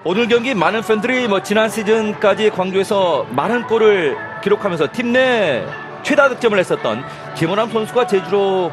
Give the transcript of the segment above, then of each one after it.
오늘 경기 많은 팬들이 지난 시즌까지 광주에서 많은 골을 기록하면서 팀 내 최다 득점을 했었던 김원남 선수가 제주로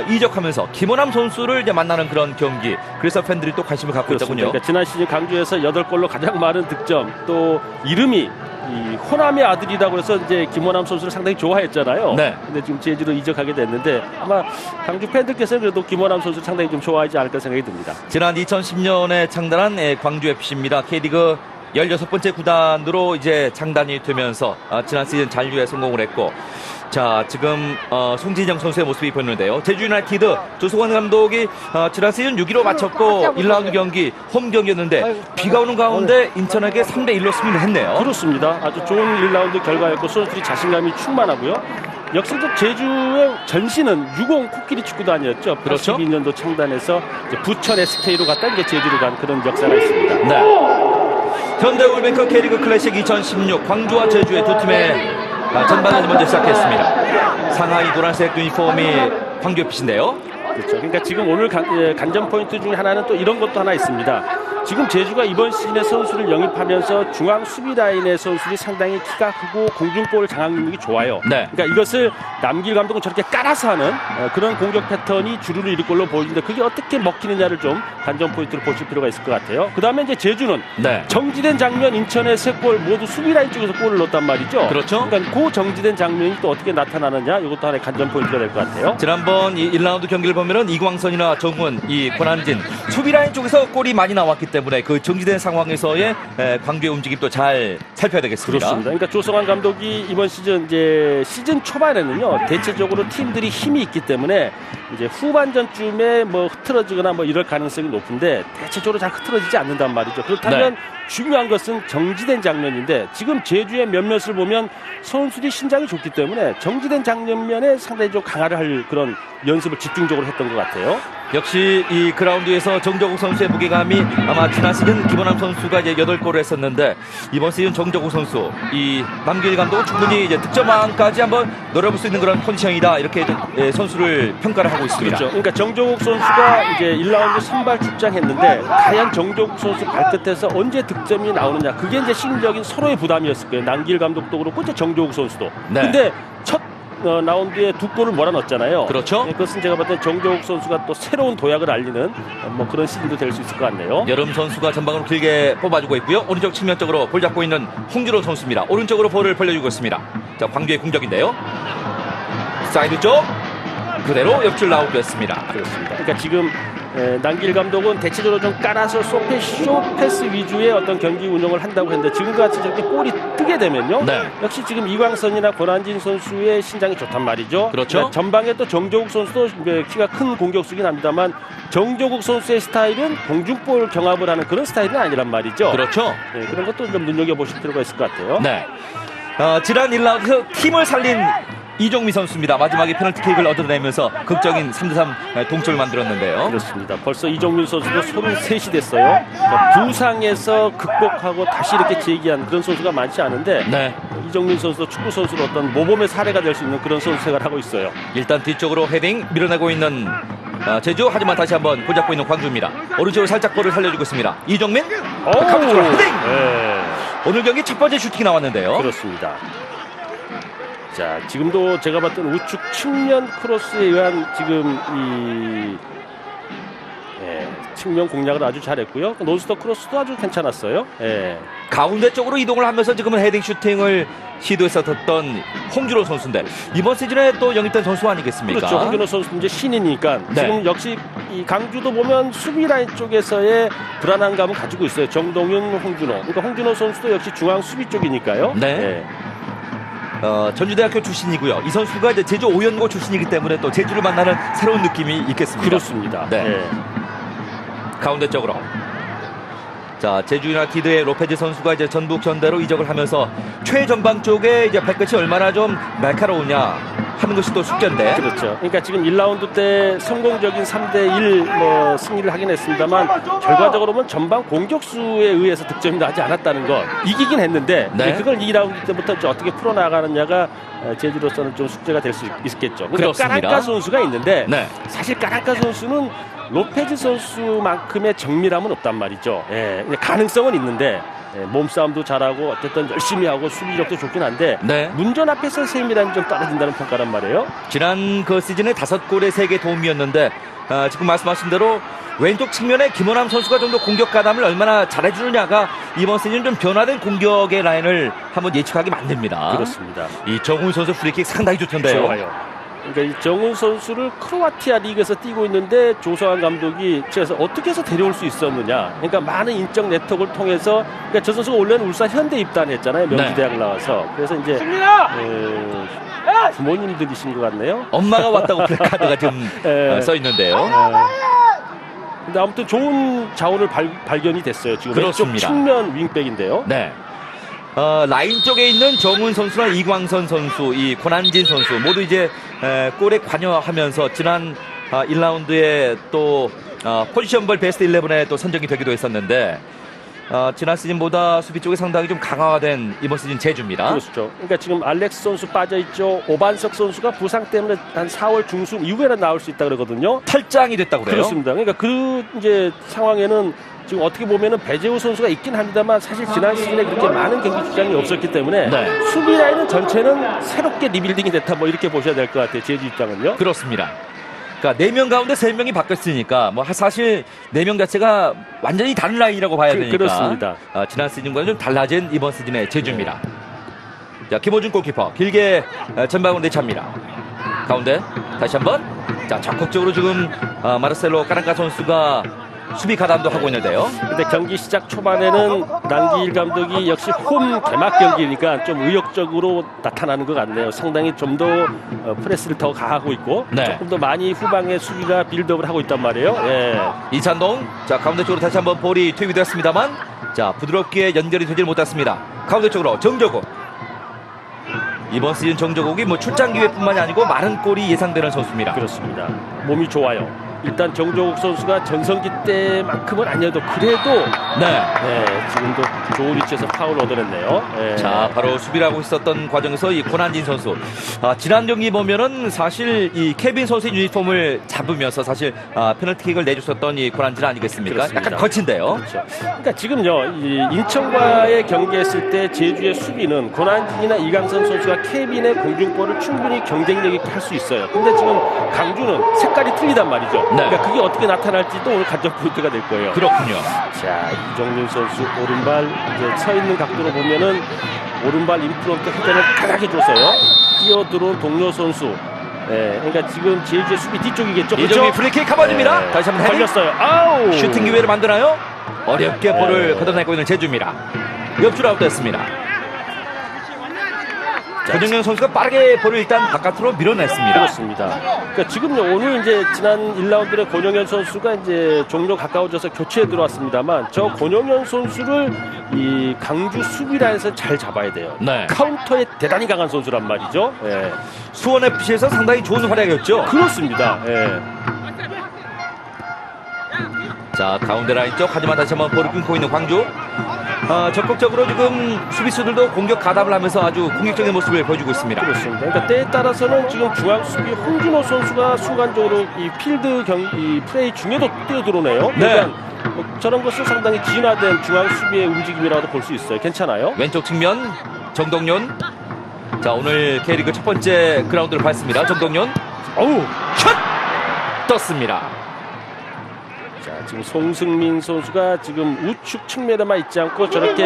이적하면서 김원남 선수를 이제 만나는 그런 경기. 그래서 팬들이 또 관심을 갖고 있더군요. 그러니까 지난 시즌 강주에서 8골로 가장 많은 득점, 또 이름이 이 호남의 아들이라고 해서 이제 김원남 선수를 상당히 좋아했잖아요. 네. 근데 지금 제주로 이적하게 됐는데 아마 강주 팬들께서는 그래도 김원남 선수 상당히 좀 좋아하지 않을까 생각이 듭니다. 지난 2010년에 창단한 광주 FC입니다. K리그 16번째 구단으로 이제 창단이 되면서 지난 시즌 잔류에 성공을 했고, 자 지금 송진영 선수의 모습이 보이는데요. 제주 유나이티드 조성환 감독이 지난 시즌 6위로 마쳤고 1라운드 경기 홈 경기였는데 비가 오는 가운데 인천에게 3대1로 승리를 했네요. 그렇습니다. 아주 좋은 1라운드 결과였고 선수들이 자신감이 충만하고요. 역시 제주의 전신은 60 코끼리 축구단이었죠. 그렇죠. 82년도 창단해서 이제 부천 SK로 갔다 이제 제주로 간 그런 역사가 있습니다. 네. 현대올뱅크 K리그 클래식 2016 광주와 제주의 두 팀의 전반을 먼저 시작했습니다. 상하이 노란색 유니폼이 광주 FC인데요. 그렇죠. 그러니까 지금 오늘 관전 포인트 중에 하나는 또 이런 것도 하나 있습니다. 지금 제주가 이번 시즌에 선수를 영입하면서 중앙 수비 라인의 선수들이 상당히 키가 크고 공중볼 장악 능력이 좋아요. 네. 그러니까 이것을 남길 감독은 저렇게 깔아서 하는 그런 공격 패턴이 주류를 이룰 걸로 보이는데 그게 어떻게 먹히느냐를 좀 관전 포인트로 보실 필요가 있을 것 같아요. 그 다음에 이제 제주는 네. 정지된 장면 인천의 3골 모두 수비 라인 쪽에서 골을 넣었단 말이죠. 그렇죠. 그러니까 그 정지된 장면이 또 어떻게 나타나느냐 이것도 하나의 관전 포인트가 될 것 같아요. 지난번 이 1라운드 경기를 보면은 이광선이나 정훈, 이 권한진 수비 라인 쪽에서 골이 많이 나왔기 때문에 그 정지된 상황에서의 광주의 움직임도 잘 살펴야 되겠습니다. 그렇습니다. 그러니까 조성환 감독이 이번 시즌 이제 시즌 초반에는요 대체적으로 팀들이 힘이 있기 때문에 이제 후반전쯤에 흐트러지거나 이럴 가능성이 높은데 대체적으로 잘 흐트러지지 않는단 말이죠. 그렇다면 네. 중요한 것은 정지된 장면인데 지금 제주의 몇몇을 보면 선수들이 신장이 좋기 때문에 정지된 장면에 상당히 좀 강화를 할 그런 연습을 집중적으로 했던 것 같아요. 역시 이 그라운드에서 정정욱 선수의 무게감이 아마 지난 시즌 김원남 선수가 이제 8골을 했었는데 이번 시즌 정정욱 선수 이 남길 감독은 충분히 이제 득점왕까지 한번 노려볼 수 있는 그런 컨디션이다 이렇게 선수를 평가를 하고 있습니다. 그렇죠. 그러니까 정정욱 선수가 이제 1라운드 선발 출장했는데 과연 정정욱 선수 발끝에서 언제 득점이 나오느냐 그게 이제 심리적인 서로의 부담이었을 거예요. 남길 감독도 그렇고 이제 정정욱 선수도. 네. 근데 첫 라운드에 2골을 몰아넣었잖아요. 그렇죠. 네, 그것은 제가 봤을 때 정정욱 선수가 또 새로운 도약을 알리는 그런 시즌도 될 수 있을 것 같네요. 여름 선수가 전방으로 길게 뽑아주고 있고요. 오른쪽 측면 쪽으로 볼 잡고 있는 홍준호 선수입니다. 오른쪽으로 볼을 벌려주고 있습니다. 자, 광주의 공격인데요. 사이드 쪽 그대로 옆줄 나오겠습니다. 그렇습니다. 그러니까 지금 남길 감독은 대체적으로 좀 깔아서 쇼 패스 위주의 어떤 경기 운영을 한다고 했는데 지금같이 저렇게 골이 뜨게 되면요. 네. 역시 지금 이광선이나 권한진 선수의 신장이 좋단 말이죠. 그렇죠. 그러니까 전방에 또 정조국 선수도 키가 큰 공격수긴 합니다만 정조국 선수의 스타일은 공중볼 경합을 하는 그런 스타일은 아니란 말이죠. 그렇죠. 네, 그런 것도 좀 눈여겨보실 필요가 있을 것 같아요. 네. 지난 1라운드에서 팀을 살린 이종미 선수입니다. 마지막에 페널티킥을 얻어내면서 극적인 3대3 동점을 만들었는데요. 그렇습니다. 벌써 이종민 선수도 33이 됐어요. 그러니까 부상에서 극복하고 다시 이렇게 재기한 그런 선수가 많지 않은데 네. 이종민 선수도 축구 선수로 어떤 모범의 사례가 될 수 있는 그런 선수 생활을 하고 있어요. 일단 뒤쪽으로 헤딩 밀어내고 있는 제주, 하지만 다시 한번 볼 잡고 있는 광주입니다. 오른쪽으로 살짝 볼을 살려주고 있습니다. 이종민 가운데로 헤딩. 네. 오늘 경기 첫 번째 슈팅이 나왔는데요. 그렇습니다. 자, 지금도 제가 봤던 우측 측면 크로스에 의한 지금 측면 공략을 아주 잘했고요. 논스톱 크로스도 아주 괜찮았어요. 가운데 쪽으로 이동을 하면서 지금은 헤딩 슈팅을 시도했었던 홍준호 선수인데 이번 시즌에 또 영입된 선수 아니겠습니까? 그렇죠. 홍준호 선수 이제 신이니까 네. 지금 역시 이 강주도 보면 수비 라인 쪽에서의 불안한 감을 가지고 있어요. 정동윤, 홍준호. 그러니까 홍준호 선수도 역시 중앙 수비 쪽이니까요. 네. 전주대학교 출신이고요. 이 선수가 이제 제주 오연고 출신이기 때문에 또 제주를 만나는 새로운 느낌이 있겠습니다. 그렇습니다. 네. 가운데 쪽으로. 자, 제주 유나이티드의 로페즈 선수가 이제 전북 현대로 이적을 하면서 최전방 쪽에 이제 발끝이 얼마나 좀 날카로우냐. 하는 것이 또 숙제인데. 그렇죠. 그러니까 지금 1라운드 때 성공적인 3대1 뭐 승리를 하긴 했습니다만 결과적으로 보면 전반 공격수에 의해서 득점이 나지 않았다는 것. 이기긴 했는데 네. 그걸 2라운드 때부터 이제 어떻게 풀어나가느냐가 제주로서는 좀 숙제가 될 수 있겠죠. 그러니까 그렇습니다. 까랑까 선수가 있는데 네. 사실 까랑까 선수는 로페즈 선수만큼의 정밀함은 없단 말이죠. 예, 가능성은 있는데 몸싸움도 잘하고 어쨌든 열심히 하고 수비력도 좋긴 한데 네. 문전 앞에서 세밀함이 좀 떨어진다는 평가란 말이에요. 지난 그 시즌에 5골에 3개 도움이었는데 지금 말씀하신 대로 왼쪽 측면에 김원함 선수가 좀 더 공격 가담을 얼마나 잘해주느냐가 이번 시즌 좀 변화된 공격의 라인을 한번 예측하기 만듭니다. 그렇습니다. 이 정훈 선수 프리킥 상당히 좋던데요. 좋아요. 그러니까 이 정훈 선수를 크로아티아 리그에서 뛰고 있는데 조성환 감독이 그래서 어떻게 해서 데려올 수 있었느냐. 그러니까 많은 인적 네트워크를 통해서 그러니까 저 선수가 원래는 울산 현대 입단했잖아요. 명지대학 나와서. 그래서 이제 부모님들이신 것 같네요. 엄마가 왔다고 플래카드가 지금 써 있는데요. 근데 아무튼 좋은 자원을 발견이 됐어요. 지금 왼쪽 그렇습니다. 측면 윙백인데요. 네. 라인 쪽에 있는 정훈 선수나 이광선 선수, 이 권한진 선수 모두 이제 골에 관여하면서 지난 1라운드에 또 포지션별 베스트 11에 또 선정이 되기도 했었는데 지난 시즌보다 수비 쪽에 상당히 좀 강화가 된 이번 시즌 제주입니다. 그렇죠. 그러니까 지금 알렉스 선수 빠져있죠. 오반석 선수가 부상 때문에 한 4월 중순 이후에는 나올 수 있다 그러거든요. 탈장이 됐다고 그래요. 그렇습니다. 그러니까 그 이제 상황에는 지금 어떻게 보면은 배재우 선수가 있긴 합니다만 사실 지난 시즌에 그렇게 많은 경기 출장이 없었기 때문에 네. 수비 라인은 전체는 새롭게 리빌딩이 됐다 뭐 이렇게 보셔야 될 것 같아요. 제주 입장은요. 그렇습니다. 그러니까 4명 가운데 3명이 바뀌었으니까 뭐 사실 4명 자체가 완전히 다른 라인이라고 봐야 되니까 그렇습니다. 지난 시즌과는 좀 달라진 이번 시즌의 제주입니다. 자, 김호준 골키퍼 길게 전방으로 내찹니다. 가운데 다시 한번 자 적극적으로 지금 마르셀로 까랑카 선수가 수비 가담도 하고 있는데요. 근데 경기 시작 초반에는 남기일 감독이 역시 홈 개막 경기니까 좀 의욕적으로 나타나는 것 같네요. 상당히 좀 더 프레스를 더 가하고 있고 네. 조금 더 많이 후방에 수비가 빌드업을 하고 있단 말이에요. 예. 이찬동 자 가운데 쪽으로 다시 한번 볼이 투입이 됐습니다만 자 부드럽게 연결이 되질 못했습니다. 가운데 쪽으로 정조국 이번 시즌 정조국이 뭐 출장 기회뿐만이 아니고 많은 골이 예상되는 선수입니다. 그렇습니다. 몸이 좋아요. 일단 정조국 선수가 전성기 때만큼은 아니어도 그래도 네. 지금도 좋은 위치에서 파울을 얻어냈네요. 예. 자 바로 수비를 하고 있었던 과정에서 이 권한진 선수 지난 경기 보면은 사실 이 케빈 선수의 유니폼을 잡으면서 사실 페널티킥을 내줬었던 이 권한진 아니겠습니까? 그렇습니다. 약간 거친데요. 그렇죠. 그러니까 지금요 이 인천과의 경기했을 때 제주의 수비는 권한진이나 이강선 선수가 케빈의 공중볼을 충분히 경쟁력 있게 할 수 있어요. 근데 지금 강주는 색깔이 틀리단 말이죠. 네. 그러니까 그게 어떻게 나타날지도 오늘 관전 포인트가 될 거예요. 그렇군요. 자 이정민 선수 오른발 이제 서 있는 각도로 보면은 오른발 인프런트 회전을 강하게 줘서요. 뛰어들어온 동료 선수. 그러니까 지금 제주의 수비 뒤쪽이겠죠. 이정민 프리킥 가봐줍니다. 다시 한번 헤딩. 걸렸어요. 아우. 슈팅 기회를 만드나요? 어렵게 볼을 걷어내고 있는 제주입니다. 옆줄 아웃됐습니다. 권영현 선수가 빠르게 볼을 일단 바깥으로 밀어냈습니다. 그렇습니다. 그러니까 지금요 오늘 이제 지난 1라운드에 권영현 선수가 이제 종료 가까워져서 교체에 들어왔습니다만 저 권영현 선수를 이 강주 수비 라인에서 잘 잡아야 돼요. 네. 카운터에 대단히 강한 선수란 말이죠. 예. 수원 FC에서 상당히 좋은 활약이었죠. 그렇습니다. 예. 자 가운데 라인 쪽 하지만 다시 한번 볼을 끊고 있는 광주. 적극적으로 지금 수비수들도 공격 가담을 하면서 아주 공격적인 모습을 보여주고 있습니다. 그렇습니다. 그러니까 때에 따라서는 지금 중앙 수비 홍준호 선수가 순간적으로 이 필드 이 플레이 중에도 뛰어들어오네요. 네. 그러니까 저런 것은 상당히 진화된 중앙 수비의 움직임이라고 볼 수 있어요. 괜찮아요? 왼쪽 측면 정동윤. 자 오늘 K리그 첫 번째 그라운드를 밟습니다. 정동윤. 어우, 샷! 떴습니다. 자, 지금 송승민 선수가 지금 우측 측면에만 있지 않고 저렇게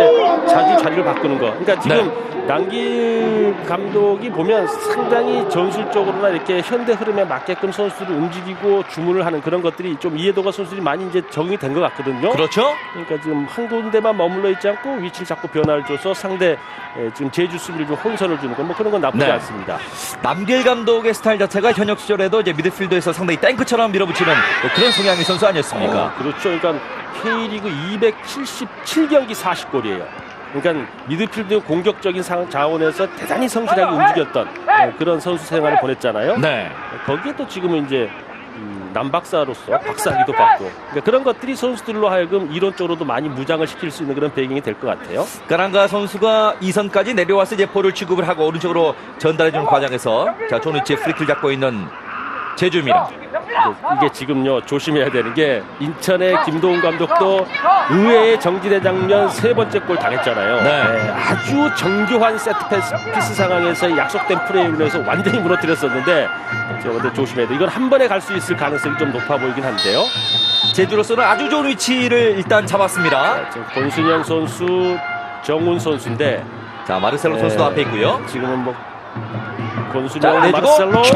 자주 자리를 바꾸는 거. 그러니까 지금 남길 감독이 보면 상당히 전술적으로나 이렇게 현대 흐름에 맞게끔 선수를 움직이고 주문을 하는 그런 것들이 좀 이해도가 선수들이 많이 이제 적응이 된 것 같거든요. 그렇죠? 그러니까 지금 한 군데만 머물러 있지 않고 위치를 자꾸 변화를 줘서 상대 지금 제주 수비를 좀 혼선을 주는 거 뭐 그런 건 나쁘지 네. 않습니다. 남길 감독의 스타일 자체가 현역 시절에도 이제 미드필더에서 상당히 탱크처럼 밀어붙이는 그런 성향의 선수 아니었습니까? 그렇죠. 그러니까 K리그 277경기 40골이에요. 그러니까 미드필드 공격적인 자원에서 대단히 성실하게 움직였던 그런 선수 생활을 보냈잖아요. 네. 거기에 또 지금은 이제 남박사로서 박사기도 받고 그러니까 그런 것들이 선수들로 하여금 이론적으로도 많이 무장을 시킬 수 있는 그런 배경이 될 것 같아요. 까랑가 선수가 2선까지 내려와서 이제 볼을 취급을 하고 오른쪽으로 전달해주는 과정에서 자 조니치의 프리킥을 잡고 있는 제주입니다. 이게 지금요 조심해야 되는 게 인천의 김도훈 감독도 의외의 정지된 장면 3번째 골 당했잖아요. 네. 아주 정교한 세트피스 상황에서 약속된 플레이로 해서 완전히 무너뜨렸었는데 근데 조심해야 돼. 이건 한 번에 갈 수 있을 가능성이 좀 높아 보이긴 한데요. 제주로서는 아주 좋은 위치를 일단 잡았습니다. 지금 권순영 선수, 정훈 선수인데 자 마르셀로 선수도 앞에 있고요. 지금은 뭐 자, 권순영, 내주고 마르셀로 슛!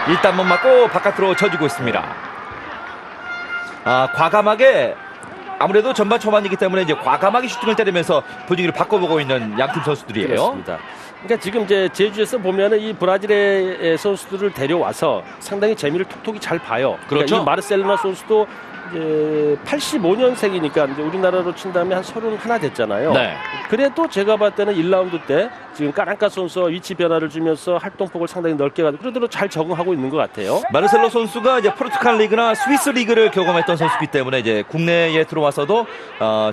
일단 못 맞고 바깥으로 쳐지고 있습니다. 과감하게 아무래도 전반 초반이기 때문에 이제 과감하게 슈팅을 때리면서 분위기를 바꿔보고 있는 양팀 선수들이에요. 그렇습니다. 그러니까 지금 이제 제주에서 보면은 이 브라질의 선수들을 데려와서 상당히 재미를 톡톡히 잘 봐요. 그렇죠. 그러니까 이 마르셀로나 선수도 이제 85년생이니까 이제 우리나라로 친다면 한 31 됐잖아요. 네. 그래도 제가 봤을 때는 1라운드 때 지금 까랑카 선수와 위치 변화를 주면서 활동폭을 상당히 넓게 가지고 그래도 잘 적응하고 있는 것 같아요. 마르셀로 선수가 이제 포르투갈 리그나 스위스 리그를 경험했던 선수이기 때문에 이제 국내에 들어와서도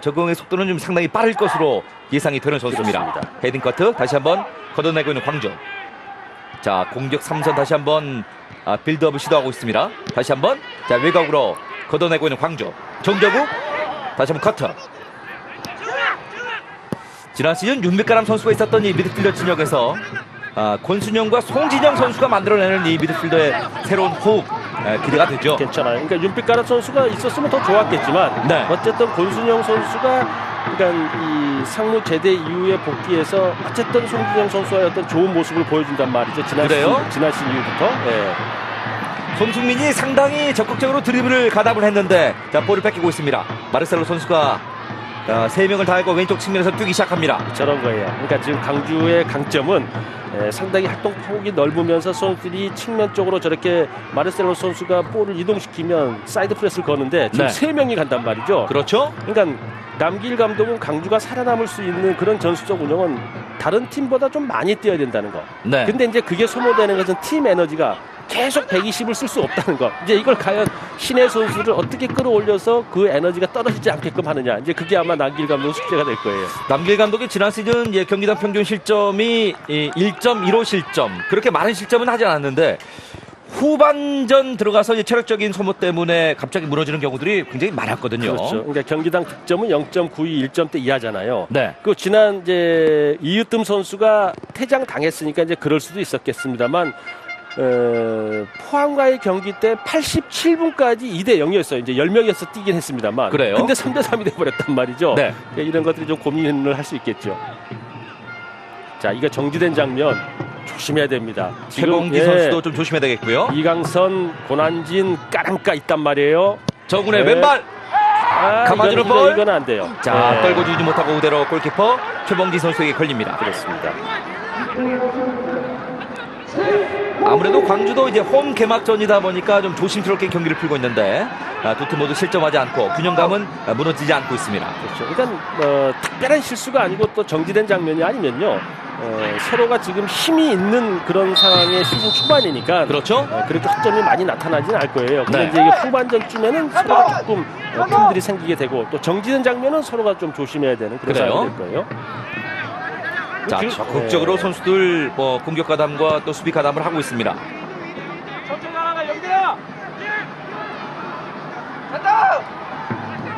적응의 속도는 좀 상당히 빠를 것으로 예상이 되는 선수입니다. 그렇습니다. 헤딩 커트 다시 한번 걷어내고 있는 광주. 자 공격 3선 다시 한번 빌드업을 시도하고 있습니다. 다시 한번 자 외곽으로 걷어내고 있는 광주. 정저국 다시 한번 커트. 지난 시즌 윤빛가람 선수가 있었던 이 미드필더 진영에서 권순영과 송진영 선수가 만들어내는 이 미드필더의 새로운 호흡 기대가 되죠. 괜찮아요. 그러니까 윤빛가람 선수가 있었으면 더 좋았겠지만 네. 어쨌든 권순영 선수가 그러니까 이 상무 제대 이후에 복귀해서 어쨌든 송진영 선수의 어떤 좋은 모습을 보여준단 말이죠. 그래요? 지난 시즌 이후부터. 예. 손흥민이 상당히 적극적으로 드리블을 가담을 했는데 자 볼을 뺏기고 있습니다. 마르셀로 선수가 3명을 다 하고 왼쪽 측면에서 뛰기 시작합니다. 저런 거예요. 그러니까 지금 강주의 강점은 상당히 활동폭이 넓으면서 선수들이 측면 쪽으로 저렇게 마르셀로 선수가 볼을 이동시키면 사이드 프레스를 거는데 지금 네. 3명이 간단 말이죠. 그렇죠? 그러니까 남길 감독은 강주가 살아남을 수 있는 그런 전술적 운영은 다른 팀보다 좀 많이 뛰어야 된다는 거. 네. 근데 이제 그게 소모되는 것은 팀 에너지가 계속 120을 쓸 수 없다는 거. 이제 이걸 과연 신의 선수를 어떻게 끌어올려서 그 에너지가 떨어지지 않게끔 하느냐. 이제 그게 아마 남길 감독 숙제가 될 거예요. 남길 감독이 지난 시즌 경기당 평균 실점이 1.15 실점. 그렇게 많은 실점은 하지 않았는데 후반전 들어가서 이제 체력적인 소모 때문에 갑자기 무너지는 경우들이 굉장히 많았거든요. 그렇죠. 그러니까 경기당 득점은 0.92 1점대 이하잖아요. 네. 그 지난 이제 이으뜸 선수가 퇴장 당했으니까 이제 그럴 수도 있었겠습니다만 포항과의 경기 때 87분까지 2대 0이었어요. 이제 10명이어서 뛰긴 했습니다만. 그래요? 근데 3대 3이 돼버렸단 말이죠. 네. 그러니까 이런 것들이 좀 고민을 할 수 있겠죠. 자, 이거 정지된 장면 조심해야 됩니다. 최봉기 선수도 좀 조심해야 되겠고요. 이강선, 고난진, 까랑까 있단 말이에요. 정훈의 네. 왼발. 감아주는 볼. 이건 안 돼요. 자, 네. 떨고 주지 못하고 그대로 골키퍼 최봉기 선수에게 걸립니다. 그렇습니다. 아무래도 광주도 이제 홈 개막전이다 보니까 좀 조심스럽게 경기를 풀고 있는데 두 팀 모두 실점하지 않고 균형감은 무너지지 않고 있습니다. 그렇죠. 그러니까 특별한 실수가 아니고 또 정지된 장면이 아니면요. 서로가 지금 힘이 있는 그런 상황의 시즌 초반이니까 그렇죠? 그렇게 학점이 많이 나타나지는 않을 거예요. 근데 네. 이제 이게 후반전쯤에는 서로가 조금 틈들이 생기게 되고 또 정지된 장면은 서로가 좀 조심해야 되는 그런 그래요? 상황이 될 거예요. 자, 적극적으로 선수들 공격 가담과 또 수비 가담을 하고 있습니다.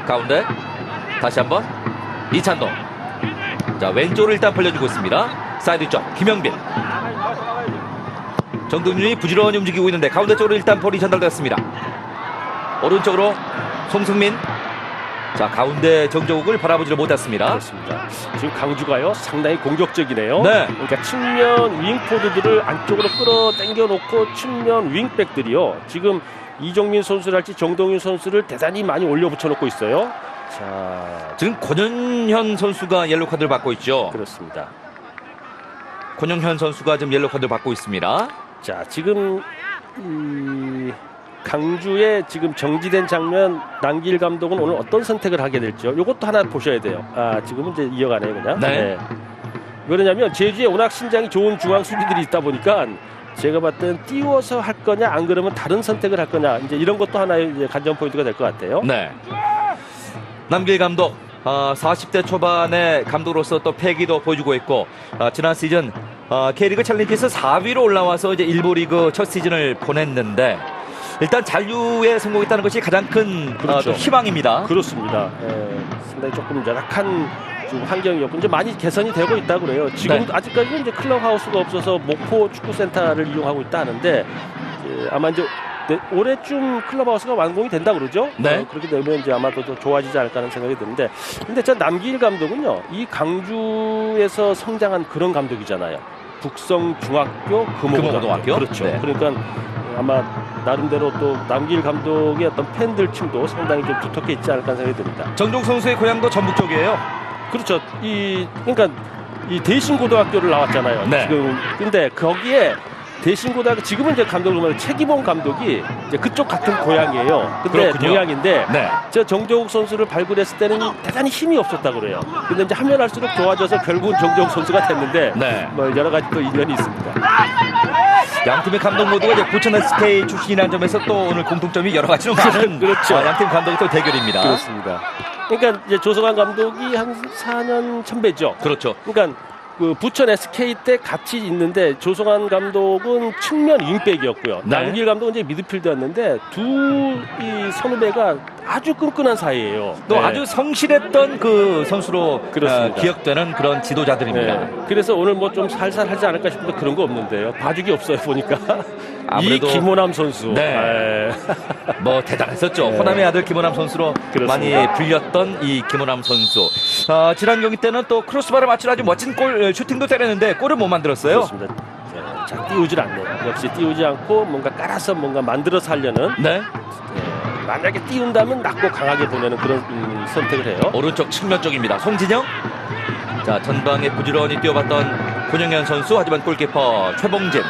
가운데 다시 한번 이찬동. 자, 왼쪽으로 일단 벌려주고 있습니다. 사이드 쪽 김영빈. 정동준이 부지런히 움직이고 있는데 가운데 쪽으로 일단 볼이 전달됐습니다. 오른쪽으로 송승민. 자, 가운데 정조국을 바라보지를 못했습니다. 그렇습니다. 지금 강주가요 상당히 공격적이네요. 네. 그러니까 측면 윙포드들을 안쪽으로 끌어당겨 놓고 측면 윙백들이요. 지금 이종민 선수랄지 정동윤 선수를 대단히 많이 올려붙여 놓고 있어요. 자, 지금 권영현 선수가 옐로 카드를 받고 있죠. 그렇습니다. 권영현 선수가 지금 옐로 카드를 받고 있습니다. 자, 지금 이 강주에 지금 정지된 장면 남길 감독은 오늘 어떤 선택을 하게 될지요. 이것도 하나 보셔야 돼요. 지금은 이제 이어가네요, 그냥. 네. 왜냐면 제주에 워낙 신장이 좋은 중앙 수비들이 있다 보니까 제가 봤을 땐 띄워서 할 거냐 안 그러면 다른 선택을 할 거냐 이제 이런 것도 하나의 이제 관전 포인트가 될 것 같아요. 네. 남길 감독 40대 초반의 감독으로서 또 패기도 보여주고 있고 지난 시즌 K리그 챌린지에서 4위로 올라와서 이제 일부 리그 첫 시즌을 보냈는데 일단 잔류에 성공했다는 것이 가장 큰 그렇죠. 또 희망입니다. 그렇습니다. 상당히 조금 열악한 좀 환경이었고 이제 많이 개선이 되고 있다고 그래요. 지금 네. 아직까지는 이제 클럽하우스가 없어서 목포 축구센터를 이용하고 있다 하는데 아마 이제 올해쯤 클럽하우스가 완공이 된다 그러죠. 네. 그렇게 되면 이제 아마 더 좋아지지 않을까 하는 생각이 드는데 근데 저 남길 감독은요 이 강주에서 성장한 그런 감독이잖아요. 북성 중학교 금호고등학교. 그렇죠. 네. 그러니까 아마 나름대로 또 남길 감독의 어떤 팬들 층도 상당히 좀 두텁게 있지 않을까 하는 생각이 듭니다. 정종 선수의 고향도 전북 쪽이에요. 그렇죠. 그러니까 이 대신고등학교를 나왔잖아요. 네. 지금 근데 거기에 대신고등학교 지금은 이제 감독을 보면 최기봉 감독이 이제 그쪽 같은 고향이에요. 근데 그렇군요. 동양인데 네. 저 정재욱 선수를 발굴했을 때는 대단히 힘이 없었다고 그래요. 근데 이제 하면 할수록 좋아져서 결국은 정재욱 선수가 됐는데 네. 뭐 여러 가지 또 인연이 있습니다. 양 팀의 감독 모두가 이제 부천 SK 출신이라는 점에서 또 오늘 공통점이 여러 가지로 많은 그렇죠. 양팀 감독의 또 대결입니다. 그렇습니다. 그러니까 이제 조성환 감독이 한 4년 선배죠. 그렇죠. 그러니까 그 부천 SK 때 같이 있는데 조성환 감독은 측면 윙백이었고요. 네. 남길 감독은 이제 미드필더였는데 두 이 선후배가 아주 끈끈한 사이예요. 또 네. 아주 성실했던 그 선수로 그렇습니다. 기억되는 그런 지도자들입니다. 네. 그래서 오늘 뭐 좀 살살하지 않을까 싶은데 그런 거 없는데요. 봐주기 없어요 보니까. 아무래도 이 김호남 선수. 네. 뭐 대단했었죠. 네. 호남의 아들 김호남 선수로 그렇습니다. 많이 불렸던 이 김호남 선수. 지난 경기 때는 또 크로스바를 맞추는 아주 멋진 골 슈팅도 때렸는데 골을 못 만들었어요. 그렇습니다. 자, 띄우질 않네요. 역시 띄우지 않고 뭔가 깔아서 뭔가 만들어서 하려는 네. 만약에 띄운다면 낮고 강하게 보내는 그런 선택을 해요. 오른쪽 측면 쪽입니다. 송진영. 자, 전방에 부지런히 뛰어봤던 권영현 선수. 하지만 골키퍼 최봉진.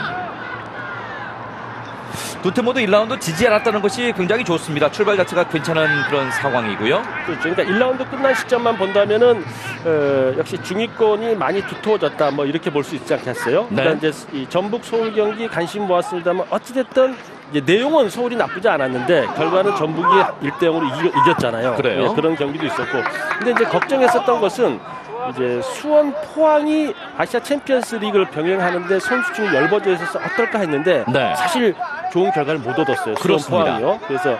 두 팀 모두 1라운드 지지 않았다는 것이 굉장히 좋습니다. 출발 자체가 괜찮은 그런 상황이고요. 그렇죠. 그러니까 1라운드 끝난 시점만 본다면은 역시 중위권이 많이 두터워졌다. 뭐 이렇게 볼 수 있지 않겠어요? 네. 그러니까 이제 이 전북 서울 경기 관심 모았습니다만 어찌됐든 이제 내용은 서울이 나쁘지 않았는데 결과는 전북이 1대0으로 이겼잖아요. 그래요? 네, 그런 경기도 있었고. 근데 이제 걱정했었던 것은 이제 수원 포항이 아시아 챔피언스 리그를 병행하는데 선수층이 열버져 있어서 어떨까 했는데 네. 사실 좋은 결과를 못 얻었어요. 수원 그렇습니다. 포항이요. 그래서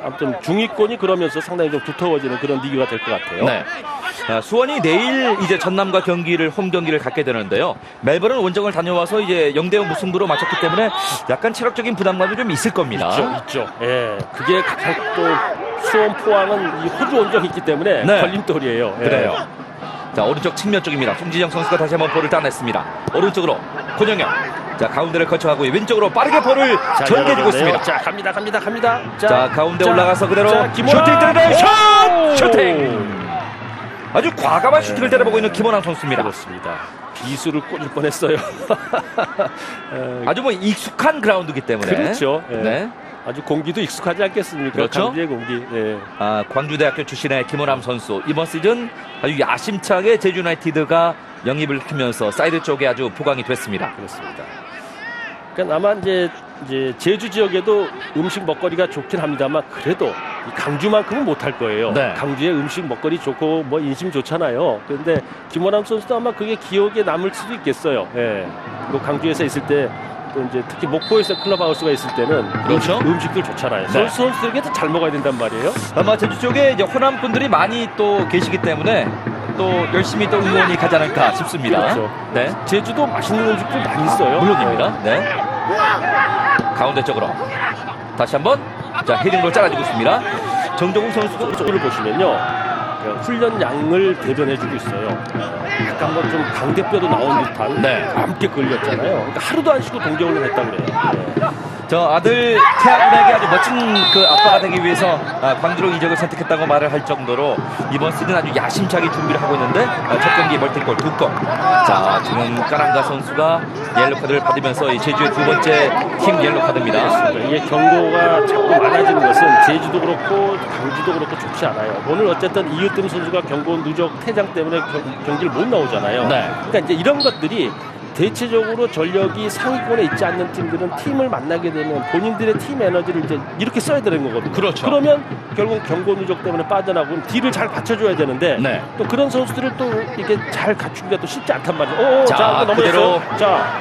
아무튼 중위권이 그러면서 상당히 좀 두터워지는 그런 리그가 될 것 같아요. 네. 수원이 내일 이제 전남과 홈 경기를 갖게 되는데요. 멜버른 원정을 다녀와서 이제 0대0 무승부로 마쳤기 때문에 약간 체력적인 부담감이 좀 있을 겁니다. 있죠. 예. 그게 가장 또 수원 포항은 이 호주 원정이 있기 때문에 네. 걸림돌이에요. 예. 그래요. 자, 오른쪽 측면 쪽입니다. 송진영 선수가 다시 한번 볼을 따냈습니다. 오른쪽으로 권영현. 자, 가운데를 거쳐가고 왼쪽으로 빠르게 볼을 전개해주고 있습니다. 자, 갑니다. 자, 가운데 올라가서 그대로 슈팅 김호남. 때리는 오! 슈팅! 아주 과감한 슈팅을 때려보고 있는 김호남 선수입니다. 그렇습니다. 비수를 꽂을 뻔했어요. 아주 뭐 익숙한 그라운드이기 때문에. 그렇죠. 예. 네. 아주 공기도 익숙하지 않겠습니까? 그렇죠. 강주의 공기. 예. 광주대학교 출신의 김호남 선수. 이번 시즌 아주 야심차게 제주 유나이티드가 영입을 하면서 사이드 쪽에 아주 보강이 됐습니다. 그렇습니다. 그러니까 아마 이제 제주 지역에도 음식 먹거리가 좋긴 합니다만 그래도 이 강주만큼은 못할 거예요. 네. 강주의 음식 먹거리 좋고 뭐 인심 좋잖아요. 그런데 김호남 선수도 아마 그게 기억에 남을 수도 있겠어요. 예. 그리고 강주에서 있을 때 또 이제 특히 목포에서 클럽하우스가 있을 때는 그렇죠. 음식들 좋잖아요. 네. 선수들에게도 잘 먹어야 된단 말이에요. 아마 제주 쪽에 이제 호남 분들이 많이 또 계시기 때문에 또 열심히 또 응원이 가지 않을까 싶습니다. 그렇죠. 네. 제주도 맛있는 음식들 많이 있어요. 물론입니다. 네. 가운데 쪽으로 다시 한번 자 헤딩으로 잘라주고 있습니다. 정종훈 선수도 쪽을 보시면요. 훈련량을 대변해주고 있어요. 약간 뭐 좀 당대뼈도 나온 듯한 네. 함께 걸렸잖아요. 그러니까 하루도 안 쉬고 동계훈련 했다고 그래요. 저 아들 태아군에게 아주 멋진 그 아빠가 되기 위해서 광주로 이적을 선택했다고 말을 할 정도로 이번 시즌 아주 야심차게 준비를 하고 있는데 첫 경기 멀티골 2골. 자, 지금 까랑가 선수가 옐로 카드를 받으면서 이 제주의 두 번째 팀 옐로 카드입니다. 이게 경고가 자꾸 많아지는 것은 제주도 그렇고 광주도 그렇고 좋지 않아요. 오늘 어쨌든 이웃뜸 선수가 경고 누적 퇴장 때문에 경기를 못 나오잖아요. 네. 그러니까 이제 이런 것들이 대체적으로 전력이 상위권에 있지 않는 팀들은 팀을 만나게 되면 본인들의 팀 에너지를 이제 이렇게 써야 되는 거거든요. 그렇죠. 그러면 결국 경고 누적 때문에 빠져나고 뒤를 잘 받쳐줘야 되는데 네. 또 그런 선수들을 또 이게 잘 갖추기가 또 쉽지 않단 말이에요. 자, 그대로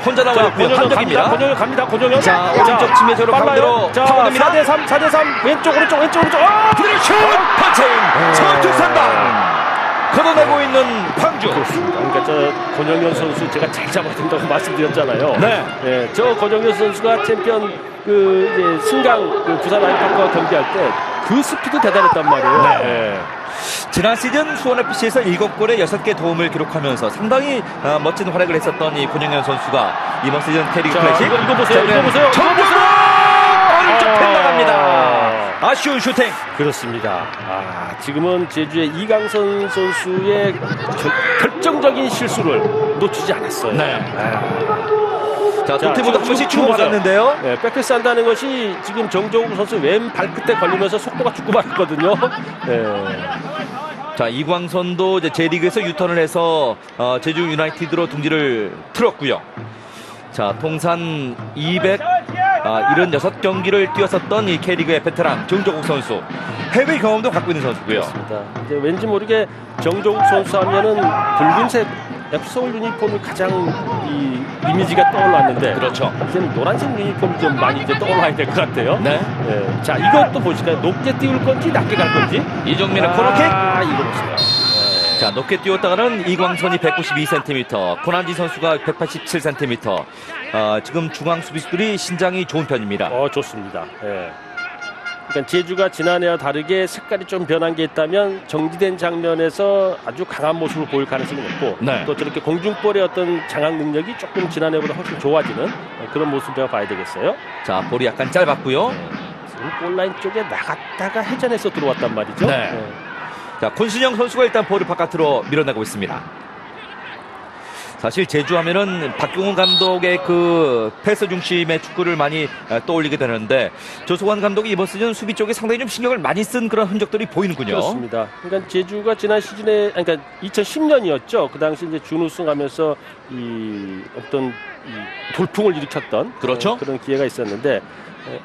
혼자 나와있고요. 판정입니다. 권영현 갑니다. 권영현. 자, 오른쪽 침해조로 가운데로 자, 파고듭니다. 4대3 왼쪽 오른쪽 그대로 슛! 펀칭! 선두 선방! 걷어내고 있는 광주. 그러니까 저 권영현 선수 제가 잘 잡아야 된다고 말씀드렸잖아요. 네. 예, 저 권영현 선수가 챔피언 그 이제 승강 그 부산 아이파크와 경기할 때 그 스피드 대단했단 말이에요. 네. 예. 지난 시즌 수원FC에서 7골에 6개 도움을 기록하면서 상당히 멋진 활약을 했었던 이 권영현 선수가 이번 시즌 K리그 자, 클래식. 이거 보세요. 이거 보세요. 정보로 오른쪽 빗나갑니다. 아쉬운 슈팅. 그렇습니다. 지금은 제주의 이강선 선수의 결정적인 실수를 놓치지 않았어요. 네. 자, 두 자, 팀 모두 한 번씩 지금 주고받았는데요. 네, 백패스 한다는 것이 지금 정종욱 선수 왼 발끝에 걸리면서 속도가 죽고 말았거든요. 네. 자, 이광선도 이제 J리그에서 유턴을 해서 제주 유나이티드로 둥지를 틀었고요. 자, 통산 276경기를 뛰었었던 이 K리그의 베테랑 정종욱 선수. 해외 경험도 갖고 있는 선수고요. 그렇습니다. 이제 왠지 모르게 정종욱 선수 하면은 붉은색 F서울 유니폼이 가장 이 이미지가 떠올랐는데 그렇죠. 이제는 노란색 유니폼이 좀 많이 이제 떠올라야 될 것 같아요. 네. 네. 자, 이것도 보실까요? 높게 띄울 건지 낮게 갈 건지. 이정민의 코너킥. 이거 보세요. 자, 높게 뛰었다가는 이광선이 192cm, 고난지 선수가 187cm. 지금 중앙 수비수들이 신장이 좋은 편입니다. 좋습니다. 예. 그러니까 제주가 지난해와 다르게 색깔이 좀 변한 게 있다면 정지된 장면에서 아주 강한 모습을 보일 가능성이 높고 네. 또 저렇게 공중볼의 어떤 장악 능력이 조금 지난해보다 훨씬 좋아지는 그런 모습을 봐야 되겠어요. 자, 볼이 약간 짧았고요. 지금 골라인 쪽에 나갔다가 회전해서 들어왔단 말이죠. 네. 자, 권순영 선수가 일단 볼을 바깥으로 밀어내고 있습니다. 사실 제주하면은 박경훈 감독의 그 패스 중심의 축구를 많이 떠올리게 되는데 조성환 감독이 이번 시즌 수비 쪽에 상당히 좀 신경을 많이 쓴 그런 흔적들이 보이는군요. 그렇습니다. 그러니까 제주가 지난 시즌에 그러니까 2010년이었죠. 그 당시 이제 준우승하면서 이 어떤 이 돌풍을 일으켰던 그렇죠. 그런 기회가 있었는데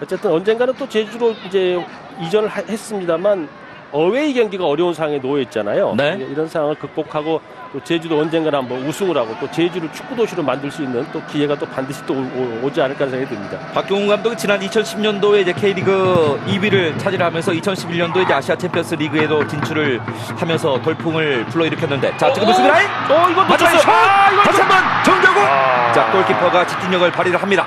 어쨌든 언젠가는 또 제주로 이제 이전을 했습니다만 어웨이 경기가 어려운 상황에 놓여 있잖아요. 네. 이런 상황을 극복하고 또 제주도 언젠가는 한번 우승을 하고 또 제주를 축구 도시로 만들 수 있는 또 기회가 또 반드시 또 오지 않을까 생각이 듭니다. 박경훈 감독이 지난 2010년도에 이제 K리그 2위를 차지하면서 2011년도에 이제 아시아 챔피언스 리그에도 진출을 하면서 돌풍을 불러일으켰는데 자, 지금 수비 라인. 이거 놓쳤어요. 다시 한번 정정국. 자, 골키퍼가 집중력을 발휘를 합니다.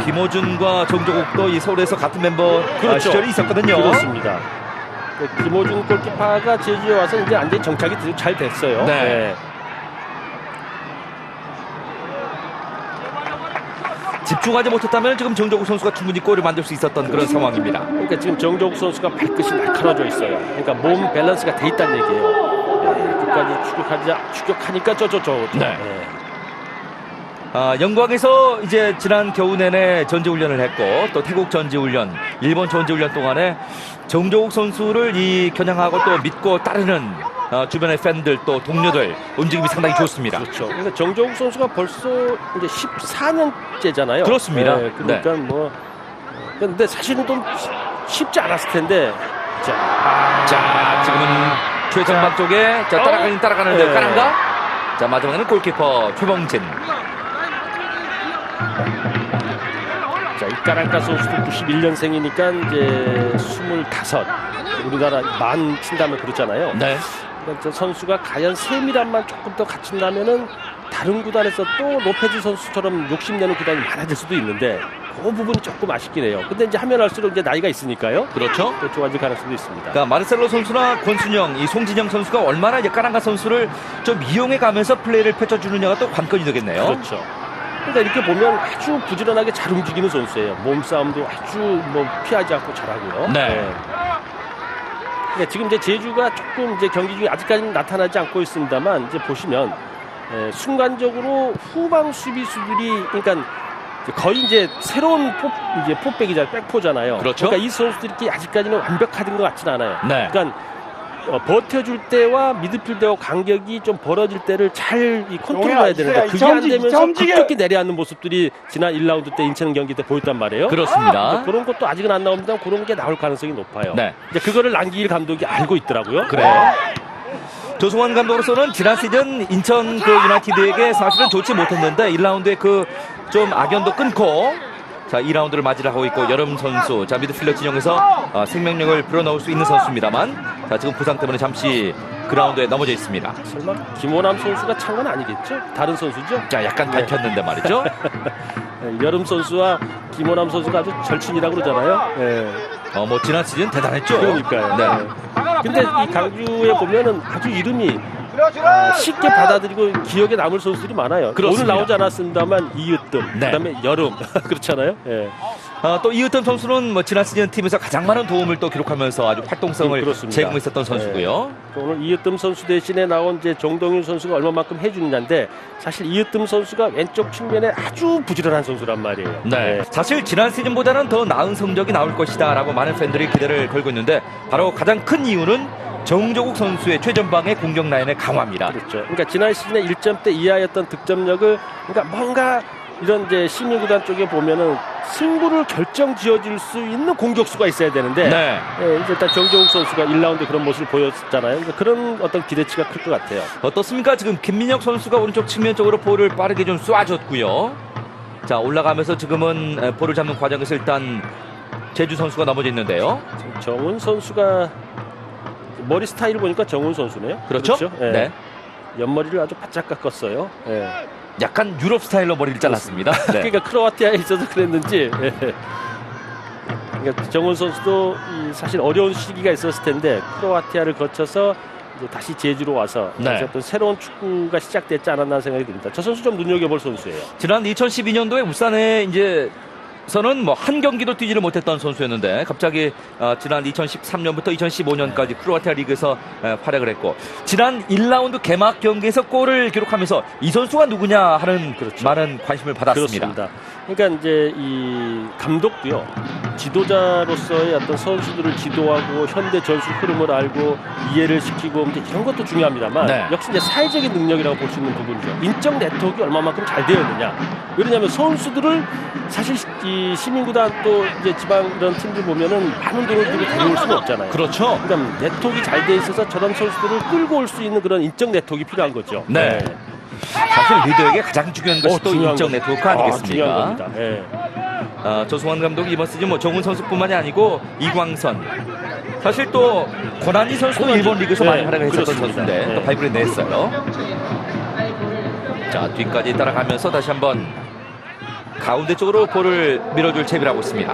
김호준과 정조국도 이 서울에서 같은 멤버 그렇죠. 시절이 있었거든요. 그렇습니다. 김호준 골키퍼가 제주에 와서 이제 완전히 정착이 잘 됐어요. 네. 집중하지 못했다면 지금 정조국 선수가 충분히 골을 만들 수 있었던 그런 상황입니다. 그러니까 지금 정조국 선수가 발끝이 날카로워져 있어요. 그러니까 몸 밸런스가 돼 있다는 얘기예요. 끝까지 추격하니까 네. 영광에서 이제 지난 겨우 내내 전지훈련을 했고 또 태국 전지훈련, 일본 전지훈련 동안에 정조국 선수를 이 겨냥하고 또 믿고 따르는 주변의 팬들 또 동료들 움직임이 상당히 좋습니다. 그렇죠. 그러니까 정조국 선수가 벌써 이제 14년째잖아요. 그렇습니다. 네, 그러니까 뭐 근데 사실은 좀 쉽지 않았을 텐데 자, 지금은 최전방 쪽에 따라가는데 네. 까란가? 자, 마지막에는 골키퍼 최봉진. 자, 이까랑까 선수도 91년생이니까 이제 25. 우리나라 만 친다면 그렇잖아요. 네. 그러니까 저 선수가 과연 세밀함만 조금 더 갖춘다면은 다른 구단에서 또 로페즈 선수처럼 욕심내는 구단이 많아질 수도 있는데 그 부분이 조금 아쉽긴 해요. 근데 이제 하면 할수록 이제 나이가 있으니까요. 그렇죠. 또 좋아질 가능성도 있습니다. 그러니까 마르셀로 선수나 권순영, 이 송진영 선수가 얼마나 이제 까랑가 선수를 좀 이용해 가면서 플레이를 펼쳐주느냐가 또 관건이 되겠네요. 그렇죠. 그러니까 이렇게 보면 아주 부지런하게 잘 움직이는 선수예요. 몸싸움도 아주 뭐 피하지 않고 잘하고요. 네. 그러니까 지금 이제 제주가 조금 이제 경기 중에 아직까지는 나타나지 않고 있습니다만 이제 보시면 순간적으로 후방 수비수들이 그러니까 거의 이제 새로운 포백이잖아요. 백포잖아요. 그렇죠. 그러니까 이 선수들이 아직까지는 완벽한 것 같지는 않아요. 네. 그러니까 버텨줄 때와 미드필더와 간격이 좀 벌어질 때를 잘 컨트롤해야 되는데 그게 안 되면서 급격히 내려앉는 모습들이 지난 1라운드 때 인천 경기 때 보였단 말이에요. 그렇습니다. 그런 것도 아직은 안 나옵니다. 그런 게 나올 가능성이 높아요. 네. 이제 그거를 랑기일 감독이 알고 있더라고요. 그래요. 조승환 감독으로서는 지난 시즌 인천 그 유나이티드에게 사실은 좋지 못했는데 1라운드에 그 좀 악연도 끊고 자 2라운드를 맞이를 하고 있고 여름 선수 자 미드필더 진영에서 생명력을 불어넣을 수 있는 선수입니다만 자 지금 부상 때문에 잠시 그라운드에 넘어져 있습니다. 설마 김호남 선수가 찬 건 아니겠죠? 다른 선수죠? 자 약간 밝혔는데 말이죠. 여름 선수와 김호남 선수가 아주 절친이라고 그러잖아요. 네. 뭐 지난 시즌 대단했죠. 그러니까요. 네. 근데 이 강주에 보면은 아주 이름이 쉽게 받아들이고 기억에 남을 선수들이 많아요. 그렇습니다. 오늘 나오지 않았습니다만 이으뜸, 네. 그다음에 여름 그렇잖아요. 예. 또 이으뜸 선수는 뭐 지난 시즌 팀에서 가장 많은 도움을 또 기록하면서 아주 활동성을 그렇습니다. 제공했었던 선수고요. 오늘 이으뜸 선수 대신에 나온 이제 정동윤 선수가 얼마만큼 해주느냐인데 사실 이으뜸 선수가 왼쪽 측면에 아주 부지런한 선수란 말이에요. 네. 사실 지난 시즌보다는 더 나은 성적이 나올 것이다라고 많은 팬들이 기대를 걸고 있는데 바로 가장 큰 이유는 정조국 선수의 최전방의 공격 라인의 강화입니다. 그렇죠. 그러니까 지난 시즌에 1점대 이하였던 득점력을 그러니까 뭔가 이런 이제 시민구단 쪽에 보면은 승부를 결정 지어줄 수 있는 공격수가 있어야 되는데 네. 이제 일단 정조국 선수가 1라운드 그런 모습을 보였잖아요. 그러니까 그런 어떤 기대치가 클 것 같아요. 어떻습니까? 지금 김민혁 선수가 오른쪽 측면 쪽으로 볼을 빠르게 좀 쏴줬고요. 자 올라가면서 지금은 볼을 잡는 과정에서 일단 제주 선수가 넘어져 있는데요. 정훈 선수가 머리 스타일 보니까 정훈 선수네요. 그렇죠? 예. 네. 옆머리를 아주 바짝 깎았어요. 예. 약간 유럽 스타일로 머리를 잘랐습니다. 네. 그러니까 크로아티아에 있어서 그랬는지. 예. 그러니까 정훈 선수도 사실 어려운 시기가 있었을 텐데 크로아티아를 거쳐서 이제 다시 제주로 와서 네. 어떤 새로운 축구가 시작됐지 않았나 생각이 듭니다. 저 선수 좀 눈여겨볼 선수예요. 지난 2012년도에 울산에 이제 서는 뭐 한 경기도 뛰지를 못했던 선수였는데 갑자기 지난 2013년부터 2015년까지 크로아티아 리그에서 활약을 했고 지난 1라운드 개막 경기에서 골을 기록하면서 이 선수가 누구냐 하는 그렇죠. 많은 관심을 받았습니다. 그렇습니다. 그러니까 이제 이 감독도요 지도자로서의 어떤 선수들을 지도하고 현대 전술 흐름을 알고 이해를 시키고 이제 이런 것도 중요합니다만 네. 역시 이제 사회적인 능력이라고 볼 수 있는 부분이죠. 인적 네트워크가 얼마만큼 잘 되어 있느냐. 왜냐하면 선수들을 사실 이 시민구단 또 이제 지방 이런 팀들 보면은 많은 돈을 들고 데려올 수는 없잖아요. 그렇죠. 그러니까 네트워크가 잘 돼 있어서 저런 선수들을 끌고 올 수 있는 그런 인적 네트워크가 필요한 거죠. 네. 사실 리더에게 가장 중요한 것이 또 중요한 인적 거. 네트워크 중요한 아니겠습니까? 겁니다. 예. 조승환 감독이 이번 시즌 뭐 정훈 선수뿐만이 아니고 이광선 사실 또 고난이 선수도 일본 리그에서 많이 활약을 했었던 그렇습니다. 선수인데 네. 또 발굴해 냈어요. 자 뒤까지 따라가면서 다시 한번 가운데 쪽으로 볼을 밀어줄 채비를 하고 있습니다.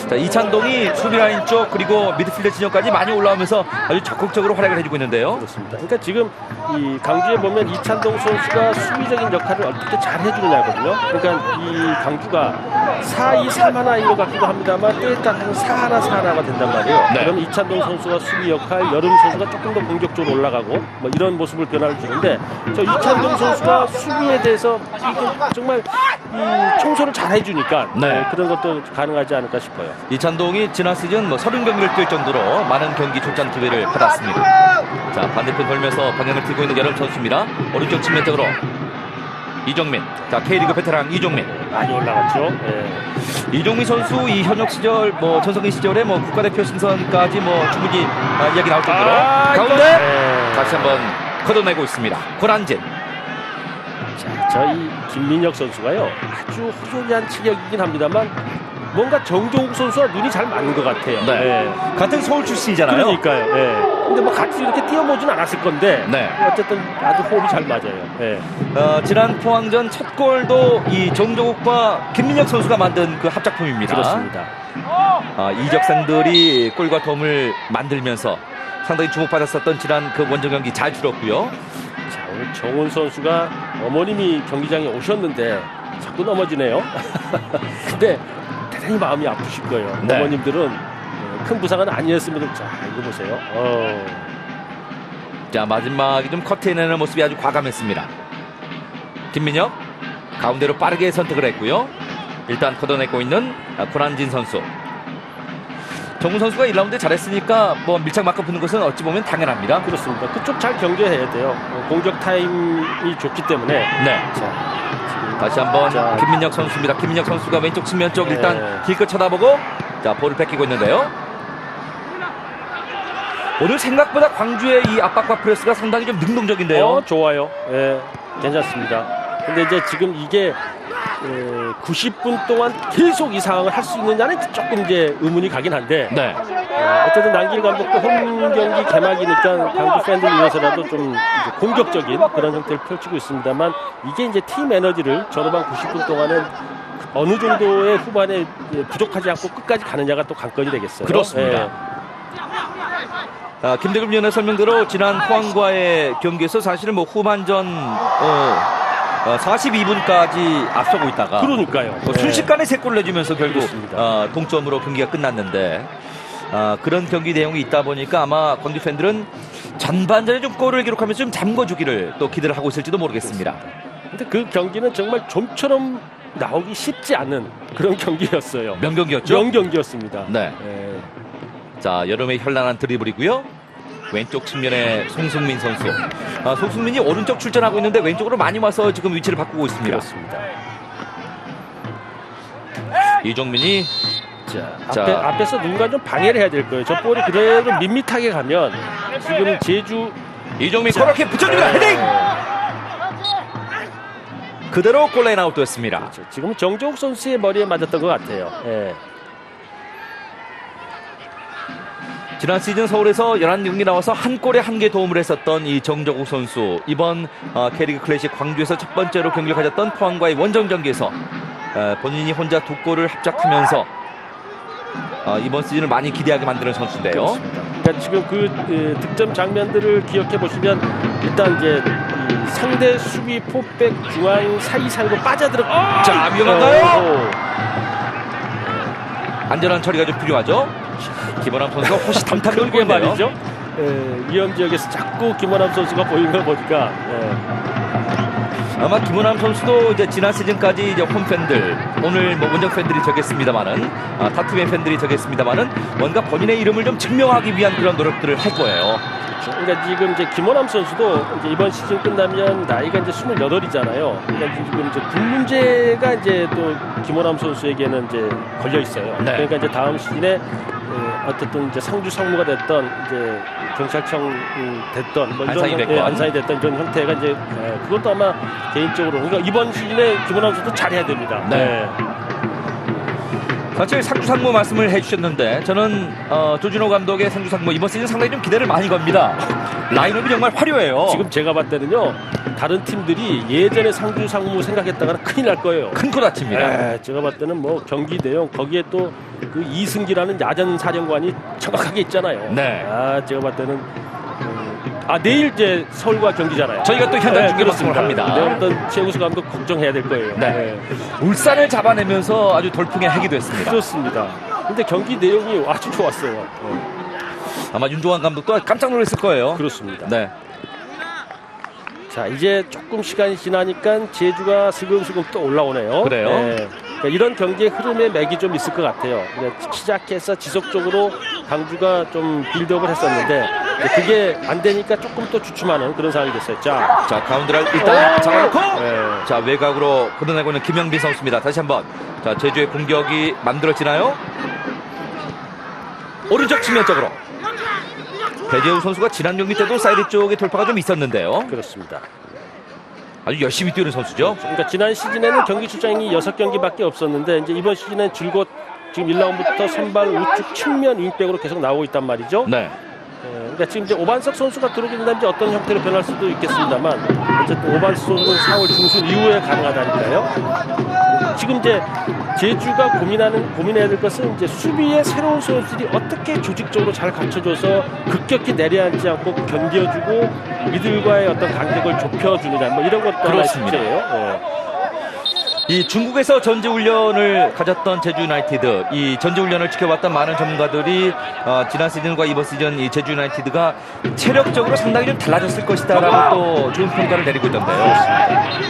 자 이찬동이 수비 라인 쪽 그리고 미드필더 진영까지 많이 올라오면서 아주 적극적으로 활약을 해주고 있는데요. 그렇습니다. 그러니까 지금 이 강주에 보면 이찬동 선수가 수비적인 역할을 어떻게 잘 해주느냐거든요. 그러니까 이 강주가 4-2-3-1로 갖기도 합니다만 때에 따라서 4-1-4-1가 된단 말이에요. 네. 그러면 이찬동 선수가 수비 역할, 여름 선수가 조금 더 공격적으로 올라가고 뭐 이런 모습을 변화를 주는데 저 이찬동 선수가 수비에 대해서 이게 정말 이 청소를 잘 해주니까 네. 그런 것도 가능하지 않을까 싶어요. 이찬동이 지난 시즌 뭐 30경기를 뛸 정도로 많은 경기 출전 기회를 받았습니다. 자 반대편 돌면서 방향을 틀고 있는 여름 선수입니다. 오른쪽 측면 쪽으로 이종민. 자 K리그 베테랑 이종민. 많이 올라갔죠. 예. 이종민 선수 이 현역 시절 뭐 전성기 시절에 뭐 국가대표 신선까지 뭐 충분히 이야기 나올 정도로 가운데 네. 다시 한번 걷어내고 있습니다. 고란진. 자, 저희 김민혁 선수가요 아주 호소리한 체력이긴 합니다만 뭔가 정종욱 선수와 눈이 잘 맞는 것 같아요. 네. 같은 서울 출신이잖아요. 그러니까요. 예. 근데 뭐 같이 이렇게 뛰어보진 않았을 건데 네. 어쨌든 아주 호흡이 잘 맞아요. 예. 지난 포항전 첫 골도 이 정조국과 김민혁 선수가 만든 그 합작품입니다. 그렇습니다. 이적생들이 골과 도움을 만들면서 상당히 주목받았었던 지난 그 원정 경기 잘 치렀고요. 자, 오늘 정훈 선수가 어머님이 경기장에 오셨는데 자꾸 넘어지네요. 근데 대단히 마음이 아프실 거예요. 네. 어머님들은 큰 부상은 아니었음에도 자 이거 보세요. 자, 마지막에 좀 커트해내는 모습이 아주 과감했습니다. 김민혁 가운데로 빠르게 선택을 했고요. 일단 걷어내고 있는 고란진 선수. 정훈 선수가 1라운드 잘했으니까 뭐 밀착 마크 붙는 것은 어찌 보면 당연합니다. 그렇습니다. 그쪽 잘 경계해야 돼요. 공격 타임이 좋기 때문에. 네. 자, 다시 한번 자, 김민혁 선수입니다. 김민혁 선수가 왼쪽 측면 쪽 일단 네. 길껏 쳐다보고 자 볼을 뺏기고 있는데요. 오늘 생각보다 광주의 이 압박과 프레스가 상당히 좀 능동적인데요. 좋아요. 예, 괜찮습니다. 근데 이제 지금 이게 90분 동안 계속 이 상황을 할 수 있느냐는 조금 이제 의문이 가긴 한데 네. 어쨌든 남길 감독도 홈 경기 개막이니까 광주 팬들 위해서라도 좀 이제 공격적인 그런 형태를 펼치고 있습니다만 이게 이제 팀 에너지를 전후반 90분 동안은 어느 정도의 후반에 부족하지 않고 끝까지 가느냐가 또 관건이 되겠어요. 그렇습니다. 김대금 위원의 설명대로 지난 포항과의 경기에서 사실은 뭐 후반전 42분까지 앞서고 있다가 그러니까요. 순식간에 3골을 내주면서 결국 그렇습니다. 동점으로 경기가 끝났는데 그런 경기 내용이 있다 보니까 아마 광주 팬들은 전반전에 좀 골을 기록하면서 좀 잠궈주기를 또 기대를 하고 있을지도 모르겠습니다. 근데 그 경기는 정말 좀처럼 나오기 쉽지 않은 그런 경기였어요. 명경기였죠? 명경기였습니다. 네. 자, 여름의 현란한 드리블이고요. 왼쪽 측면에 송승민 선수. 송승민이 오른쪽 출전하고 있는데 왼쪽으로 많이 와서 지금 위치를 바꾸고 있습니다. 그렇습니다. 이종민이 자, 앞에서 누군가 좀 방해를 해야 될 거예요. 저 볼이 그대로 밋밋하게 가면 지금 제주 이종민 코너킥 붙여줍니다. 헤딩! 그대로 골라인 아웃됐습니다. 그렇죠. 지금 정재욱 선수의 머리에 맞았던 것 같아요. 지난 시즌 서울에서 11경기 나와서 한 골에 1개 도움을 했었던 이 정정욱 선수. 이번 K리그 클래식 광주에서 첫 번째로 경기를 가졌던 포항과의 원정 경기에서 본인이 혼자 2골을 합작하면서 이번 시즌을 많이 기대하게 만드는 선수인데요. 그렇습니다. 그러니까 지금 그 득점 장면들을 기억해 보시면 일단 이제 이 상대 수비 포백 중앙 사이로 빠져들어. 자, 위험한가요? 안전한 처리가 좀 필요하죠. 김원함 선수가 호시탐탐 돌고 있네요. 말이죠. 위험 지역에서 자꾸 김원함 선수가 보이는 걸 보니까 아마 김원함 선수도 이제 지난 시즌까지 이제 홈 팬들, 오늘 뭐 원정 팬들이 적겠습니다만은 타투맨 팬들이 적겠습니다만은 뭔가 본인의 이름을 좀 증명하기 위한 그런 노력들을 할 거예요. 그러니까 지금 이제 김원함 선수도 이제 이번 시즌 끝나면 나이가 이제 28이잖아요. 그러니까 지금 이제 군 문제가 이제 또 김원함 선수에게는 이제 걸려 있어요. 네. 그러니까 이제 다음 시즌에 어쨌든 이제 상주 상무가 됐던 이제 경찰청 됐던 뭐 안산이 이런 됐건. 안산이 됐던 이런 형태가 이제 그것도 아마 개인적으로 그러니까 이번 시즌에 김원함 선수 잘해야 됩니다. 네. 사실 상주 상무 말씀을 해주셨는데 저는 조준호 감독의 상주 상무 이번 시즌 상당히 좀 기대를 많이 겁니다. 라인업이 정말 화려해요. 지금 제가 봤을 때는요 다른 팀들이 예전에 상주 상무 생각했다가는 큰일 날 거예요. 큰 코 다칩니다. 제가 봤을 때는 뭐 경기 내용 거기에 또 그 이승기라는 야전 사령관이 정확하게 있잖아요. 네. 제가 봤을 때는 내일 이제 서울과 경기잖아요. 저희가 또 현장 중계 방송을 합니다. 내일부터 최우수 감독 걱정해야 될 거예요. 네. 울산을 잡아내면서 아주 돌풍의 핵이 됐습니다. 그렇습니다. 근데 경기 내용이 아주 좋았어요. 아마 윤종환 감독도 깜짝 놀랐을 거예요. 그렇습니다. 네. 자 이제 조금 시간이 지나니까 제주가 슬금슬금 또 올라오네요. 그래요? 그러니까 이런 경기의 흐름에 맥이 좀 있을 것 같아요. 그러니까 시작해서 지속적으로 강주가 좀 빌드업을 했었는데 그게 안 되니까 조금 또 주춤하는 그런 상황이 됐어요. 자 가운데를 일단 잡아놓고 네. 자 외곽으로 걷어내고 있는 김영빈 선수입니다. 다시 한번 자 제주의 공격이 만들어지나요? 오른쪽 측면 쪽으로 배재우 선수가 지난 경기 때도 사이드 쪽에 돌파가 좀 있었는데요. 그렇습니다. 아주 열심히 뛰는 선수죠. 그러니까 지난 시즌에는 경기 출장이 6경기밖에 없었는데 이제 이번 시즌엔 줄곧 지금 1라운드부터 선발 우측 측면 윙백으로 계속 나오고 있단 말이죠. 네. 그러니까 지금 이제 오반석 선수가 들어오게 된다면 이제 어떤 형태로 변할 수도 있겠습니다만 어쨌든 오반석 선수는 4월 중순 이후에 가능하다니까요. 지금 이제 제주가 고민해야 될 것은 이제 수비에 새로운 선수들이 어떻게 조직적으로 잘 갖춰줘서 급격히 내려앉지 않고 견뎌주고 미들과의 어떤 간격을 좁혀주느냐 뭐 이런 것도 하나의 그렇습니다. 숙제예요. 이 중국에서 전지훈련을 가졌던 제주 유나이티드, 이 전지훈련을 지켜봤던 많은 전문가들이 지난 시즌과 이번 시즌 이 제주 유나이티드가 체력적으로 상당히 좀 달라졌을 것이다라고 또 좋은 평가를 내리고 있던데요.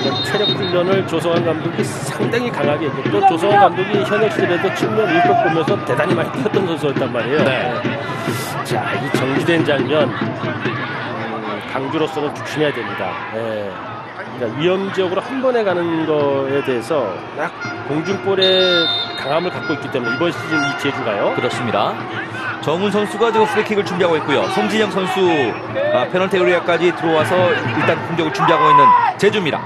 이런 체력 훈련을 조성환 감독이 상당히 강하게 했고 또 조성환 감독이 현역 시절에도 측면 울컥 보면서 대단히 많이 뛰었던 선수였단 말이에요. 네. 자, 이 정지된 장면 강주로서는 조심해야 됩니다. 네. 그러니까 위험 지역으로 한 번에 가는 거에 대해서 딱 공중볼의 강함을 갖고 있기 때문에 이번 시즌 이 제주가요. 그렇습니다. 정훈 선수가 지금 프리킥을 준비하고 있고요. 송진영 선수 페널티 에리아까지 들어와서 일단 공격을 준비하고 있는 제주입니다.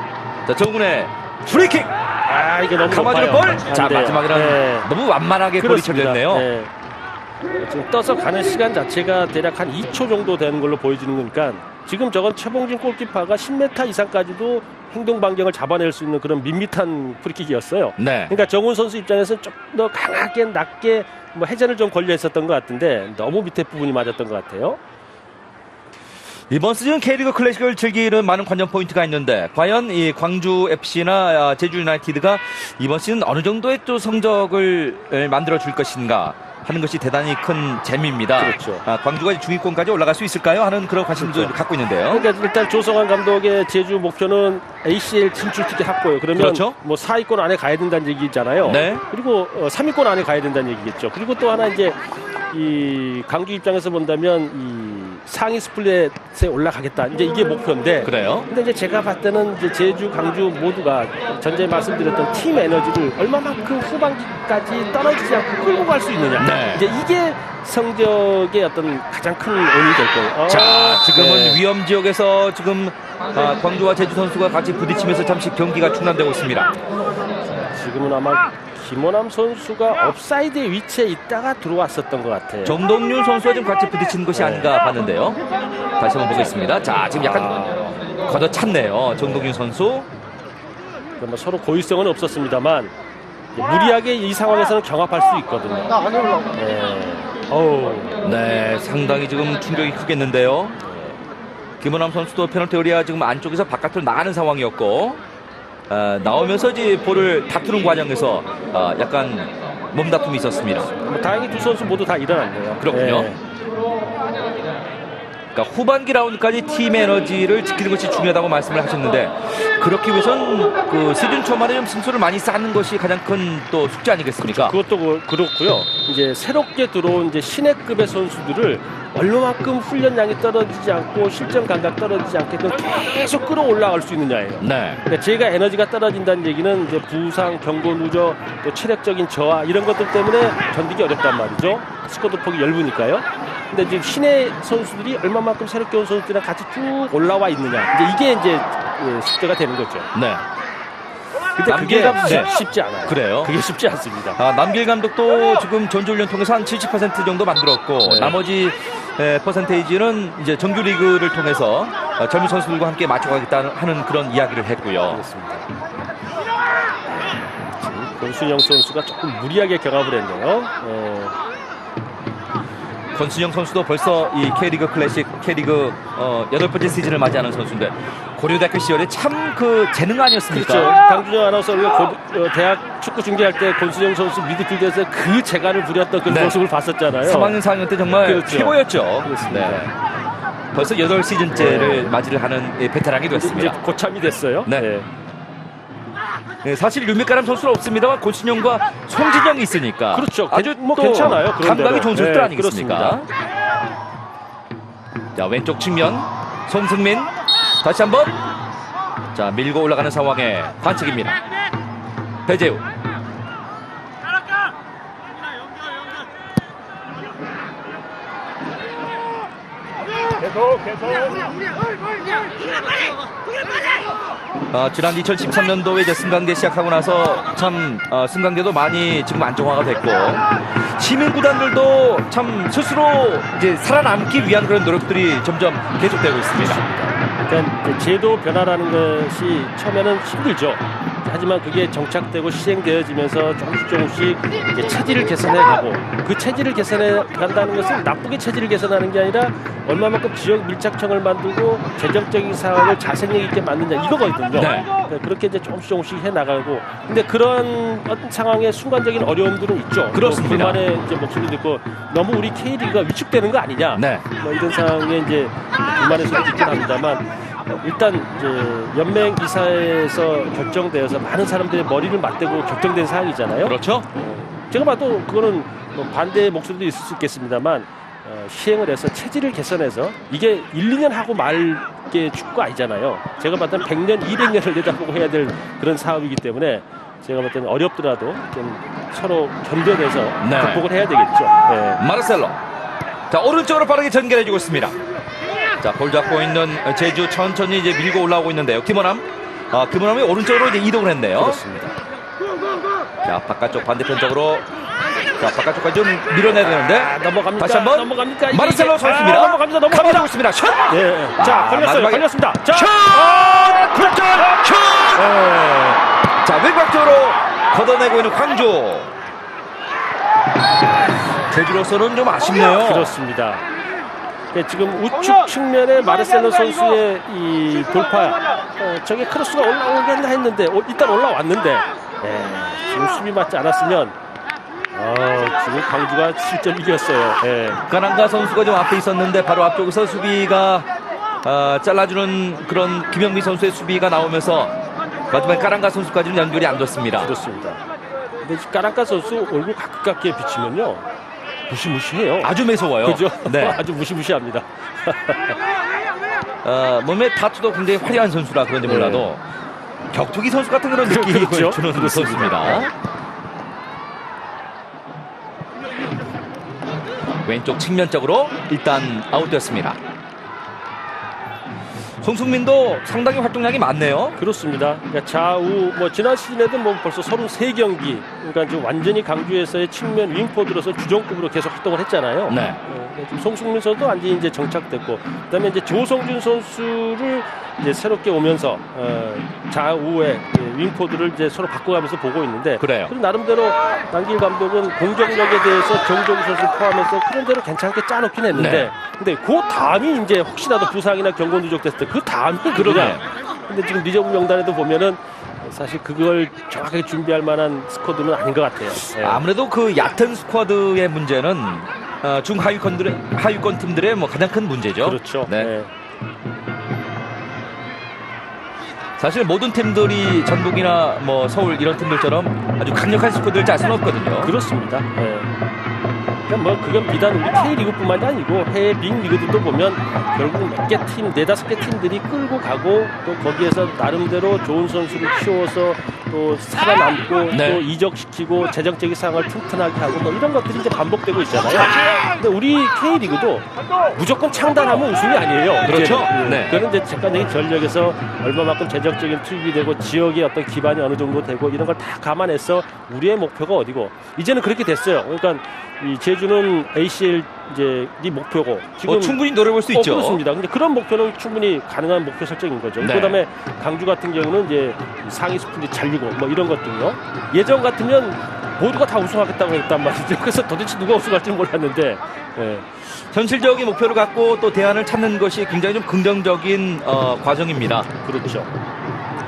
자, 정훈의 프리킥! 이게 너무 감아주는 높아요. 볼! 자, 안 돼요. 마지막에는 네. 너무 완만하게 볼이 그렇습니다. 쳐졌네요. 네. 지금 떠서 가는 시간 자체가 대략 한 2초 정도 되는 걸로 보여지는 거니까 지금 저건 최봉진 골키퍼가 10m 이상까지도 행동 반경을 잡아낼 수 있는 그런 밋밋한 프리킥이었어요. 네. 그러니까 정훈 선수 입장에서는 좀 더 강하게 낮게 뭐 회전을 좀 걸려 있었던 것 같은데 너무 밑에 부분이 맞았던 것 같아요. 이번 시즌 K리그 클래식을 즐기는 많은 관전 포인트가 있는데 과연 이 광주 FC나 제주 유나이티드가 이번 시즌 어느 정도의 또 성적을 만들어 줄 것인가 하는 것이 대단히 큰 재미입니다. 그렇죠. 광주가 중위권까지 올라갈 수 있을까요? 하는 그런 관심도 그렇죠. 갖고 있는데요. 그러니까 일단 조성환 감독의 제주 목표는 ACL 진출 티켓 확보예요. 그러면 그렇죠. 뭐 4위권 안에 가야 된다는 얘기잖아요. 네. 그리고 3위권 안에 가야 된다는 얘기겠죠. 그리고 또 하나 이제 이 강주 입장에서 본다면 이 상위 스플릿에 올라가겠다. 이제 이게 목표인데. 그래요. 근데 이제 제가 봤을 때는 이제 제주, 강주 모두가 전에 말씀드렸던 팀 에너지를 얼마만큼 후반기까지 떨어지지 않고 끌고 갈 수 있느냐. 네. 이제 이게 성적의 어떤 가장 큰 원인이 될 거예요. 자, 지금은 네. 위험 지역에서 지금 광주와 제주 선수가 같이 부딪히면서 잠시 경기가 중단되고 있습니다. 지금은 아마 김원남 선수가 업사이드의 위치에 있다가 들어왔었던 것 같아요. 정동윤 선수와 좀 같이 부딪힌 것이 아닌가 봤는데요. 다시 한번 보겠습니다. 자, 지금 약간 걷어찼네요. 정동윤 선수. 뭐 서로 고의성은 없었습니다만 무리하게 이 상황에서는 경합할 수 있거든요. 네. 어우. 네, 상당히 지금 충격이 크겠는데요. 김원남 선수도 페널티 에리아 지금 안쪽에서 바깥으로 나가는 상황이었고 나오면서 이제 볼을 다투는 과정에서 약간 몸다툼이 있었습니다. 뭐 다행히 두 선수 모두 다 일어났네요. 그렇군요. 네. 그러니까 후반기 라운드까지 팀 에너지를 지키는 것이 중요하다고 말씀을 하셨는데 그렇기 위해선 그 시즌 초반에 좀 승수를 많이 쌓는 것이 가장 큰 또 숙제 아니겠습니까? 그것도 그렇고요. 이제 새롭게 들어온 이제 신예급의 선수들을 얼마만큼 훈련량이 떨어지지 않고 실전 감각 떨어지지 않게끔 계속 끌어올라갈 수 있느냐예요. 네. 그러니까 제가 에너지가 떨어진다는 얘기는 이제 부상, 경고 누적, 또 체력적인 저하 이런 것들 때문에 견디기 어렵단 말이죠. 스쿼드 폭이 얇으니까요. 근데 지금 신예 선수들이 얼마만큼 새롭게 온 선수들이랑 같이 쭉 올라와 있느냐. 이제 숙제가 되는 거죠. 네. 근데 그게 네. 쉽지 않아요. 그래요? 그게 쉽지 않습니다. 남길 감독도 지금 전주훈련 통해서 한 70% 정도 만들었고 네. 나머지 퍼센테이지는 이제 정규 리그를 통해서 젊은 선수들과 함께 맞춰가겠다는 하는 그런 이야기를 했고요. 그렇습니다. 지금 권순영 선수가 조금 무리하게 경합을 했네요. 권순영 선수도 벌써 이 K리그 클래식 K리그 8번째 시즌을 맞이하는 선수인데 고려대학교 시절에 참 그 재능 아니었습니까? 그렇죠. 강준영 아나운서가 대학 축구 중계할 때 권순영 선수 미드필드에서 그 재간을 부렸던 그 네. 모습을 봤었잖아요. 3학년 4학년 때 정말 그렇죠. 최고였죠. 그렇습니다. 네. 벌써 8시즌째를 맞이를 하는 베테랑이 이제 됐습니다. 고참이 됐어요. 네. 네, 사실 류미가람 선수는 없습니다만 권순영과 송진영이 있으니까 그렇죠. 아주 뭐 또 괜찮아요. 그런 감각이 대로. 좋은 선수들 네, 아니겠습니까? 자, 왼쪽 측면 송승민 다시 한번 자 밀고 올라가는 상황에 반칙입니다. 배재우 지난 2013년도에 이제 승강대 시작하고 나서 참 승강대도 많이 지금 안정화가 됐고 시민 구단들도 참 스스로 이제 살아남기 위한 그런 노력들이 점점 계속되고 있습니다. 그러니까 제도 변화라는 것이 처음에는 힘들죠. 하지만 그게 정착되고 시행되어지면서 조금씩 이제 체질을 개선해가고 그 체질을 개선해 간다는 것은 나쁘게 체질을 개선하는 게 아니라 얼마만큼 지역 밀착청을 만들고 재정적인 상황을 자생력 있게 만드냐 이거거든요. 네. 그렇게 이제 조금씩 해 나가고 근데 그런 어떤 상황에 순간적인 어려움들은 있죠. 그렇습니다. 뭐 불만의 이제 목소리도 있고 너무 우리 K리그가 위축되는 거 아니냐. 네. 뭐 이런 상황에 이제 불만의 소리도 있긴 합니다만 일단 이제 연맹 이사회에서 결정되어서 많은 사람들의 머리를 맞대고 결정된 사항이잖아요. 그렇죠. 제가 봐도 그거는 뭐 반대의 목소리도 있을 수 있겠습니다만 시행을 해서 체질을 개선해서 이게 1, 2년 하고 말게 축구가 아니잖아요. 제가 봤을 때 100년, 200년을 내다보고 해야 될 그런 사업이기 때문에 제가 봤을 때는 어렵더라도 좀 서로 견뎌내서 네. 극복을 해야 되겠죠. 네. 마르셀로. 자, 오른쪽으로 빠르게 전개해주고 있습니다. 자, 볼 잡고 있는 제주 천천히 이제 밀고 올라오고 있는데요. 김원함. 김원함이 오른쪽으로 이제 이동을 했네요. 그렇습니다. 자, 바깥쪽 반대편 쪽으로. 자, 바깥쪽까지 좀 밀어내야 되는데. 넘어갑니까? 다시 한번. 넘어갑니까? 마르셀로 선수입니다. 넘어갑니다. 감당하고 있습니다. 슛! 네. 자, 걸렸어요. 마지막에- 걸렸습니다. 자, 슛! 굴절! 슛! 네. 자, 외곽쪽으로 걷어내고 있는 광주. 제주로서는 좀 아쉽네요. 그렇습니다. 지금 우측 측면에 마르셀로 선수의 이 돌파, 저게 크로스가 올라오겠나 했는데 일단 올라왔는데 지금 수비 맞지 않았으면 지금 광주가 실점 이겼어요. 까랑가 선수가 좀 앞에 있었는데 바로 앞쪽에서 수비가 잘라주는 그런 김영미 선수의 수비가 나오면서 마지막에 까랑가 선수까지는 연결이 안 됐습니다. 그렇습니다. 근데 까랑가 선수 얼굴 가깝게 비치면요 무시무시해요. 아주 매서워요. 그죠? 네. 아주 무시무시합니다. 몸의 타투도 굉장히 화려한 선수라 그런지 몰라도 격투기 선수 같은 그런 느낌을 그렇죠. 주는 선수입니다. 왼쪽 측면 쪽으로 일단 아웃되었습니다. 송승민도 상당히 활동량이 많네요. 그렇습니다. 그러니까 좌우 지난 시즌에도 벌써 33경기, 그러니까 지금 완전히 강주에서의 측면 윙포드로서 주전급으로 계속 활동을 했잖아요. 네. 지금 송승민 선수도 완전히 이제 정착됐고, 그다음에 이제 조성준 선수를 이제 새롭게 오면서 좌우의 윙포드를 이제 서로 바꿔가면서 보고 있는데, 그래요. 그리고 나름대로 남길 감독은 공격력에 대해서 정종우 선수 포함해서 그런 대로 괜찮게 짜놓긴 했는데, 네. 근데 그 다음이 이제 혹시라도 부상이나 경고 누적됐을 때 그 다음이 그러네. 근데 지금 리저브 명단에도 보면은 사실 그걸 정확하게 준비할 만한 스쿼드는 아닌 것 같아요. 네. 아무래도 그 얕은 스쿼드의 문제는 하위권 팀들의 가장 큰 문제죠. 그렇죠. 네. 네. 사실 모든 팀들이 전북이나 서울 이런 팀들처럼 아주 강력한 스쿼드를 짤 수는 없거든요. 그렇습니다. 네. 그러니까 그건 비단 우리 K리그뿐만이 아니고 해외 빅리그들도 보면 결국 몇 개 팀, 4-5개 팀들이 끌고 가고 또 거기에서 나름대로 좋은 선수를 키워서 또 살아남고 네. 또 이적시키고 재정적인 상황을 튼튼하게 하고 이런 것들이 이제 반복되고 있잖아요. 근데 우리 K리그도 무조건 창단하면 우승이 아니에요. 그렇죠. 이제는. 네. 그거는 이제 객관적인 전력에서 얼마만큼 재정적인 투입이 되고 지역의 어떤 기반이 어느 정도 되고 이런 걸 다 감안해서 우리의 목표가 어디고 이제는 그렇게 됐어요. 그러니까 이 제주는 ACL 이제 이 목표고 지금 충분히 노려볼 수 있죠. 그렇습니다. 근데 그런 목표는 충분히 가능한 목표 설정인 거죠. 네. 그다음에 강주 같은 경우는 이제 상위 스프린트 잘리고 이런 것들요. 예전 같으면 모두가 다 우승하겠다고 했단 말이죠. 그래서 도대체 누가 우승할지 몰랐는데 현실적인 목표를 갖고 또 대안을 찾는 것이 굉장히 좀 긍정적인 과정입니다. 그렇죠.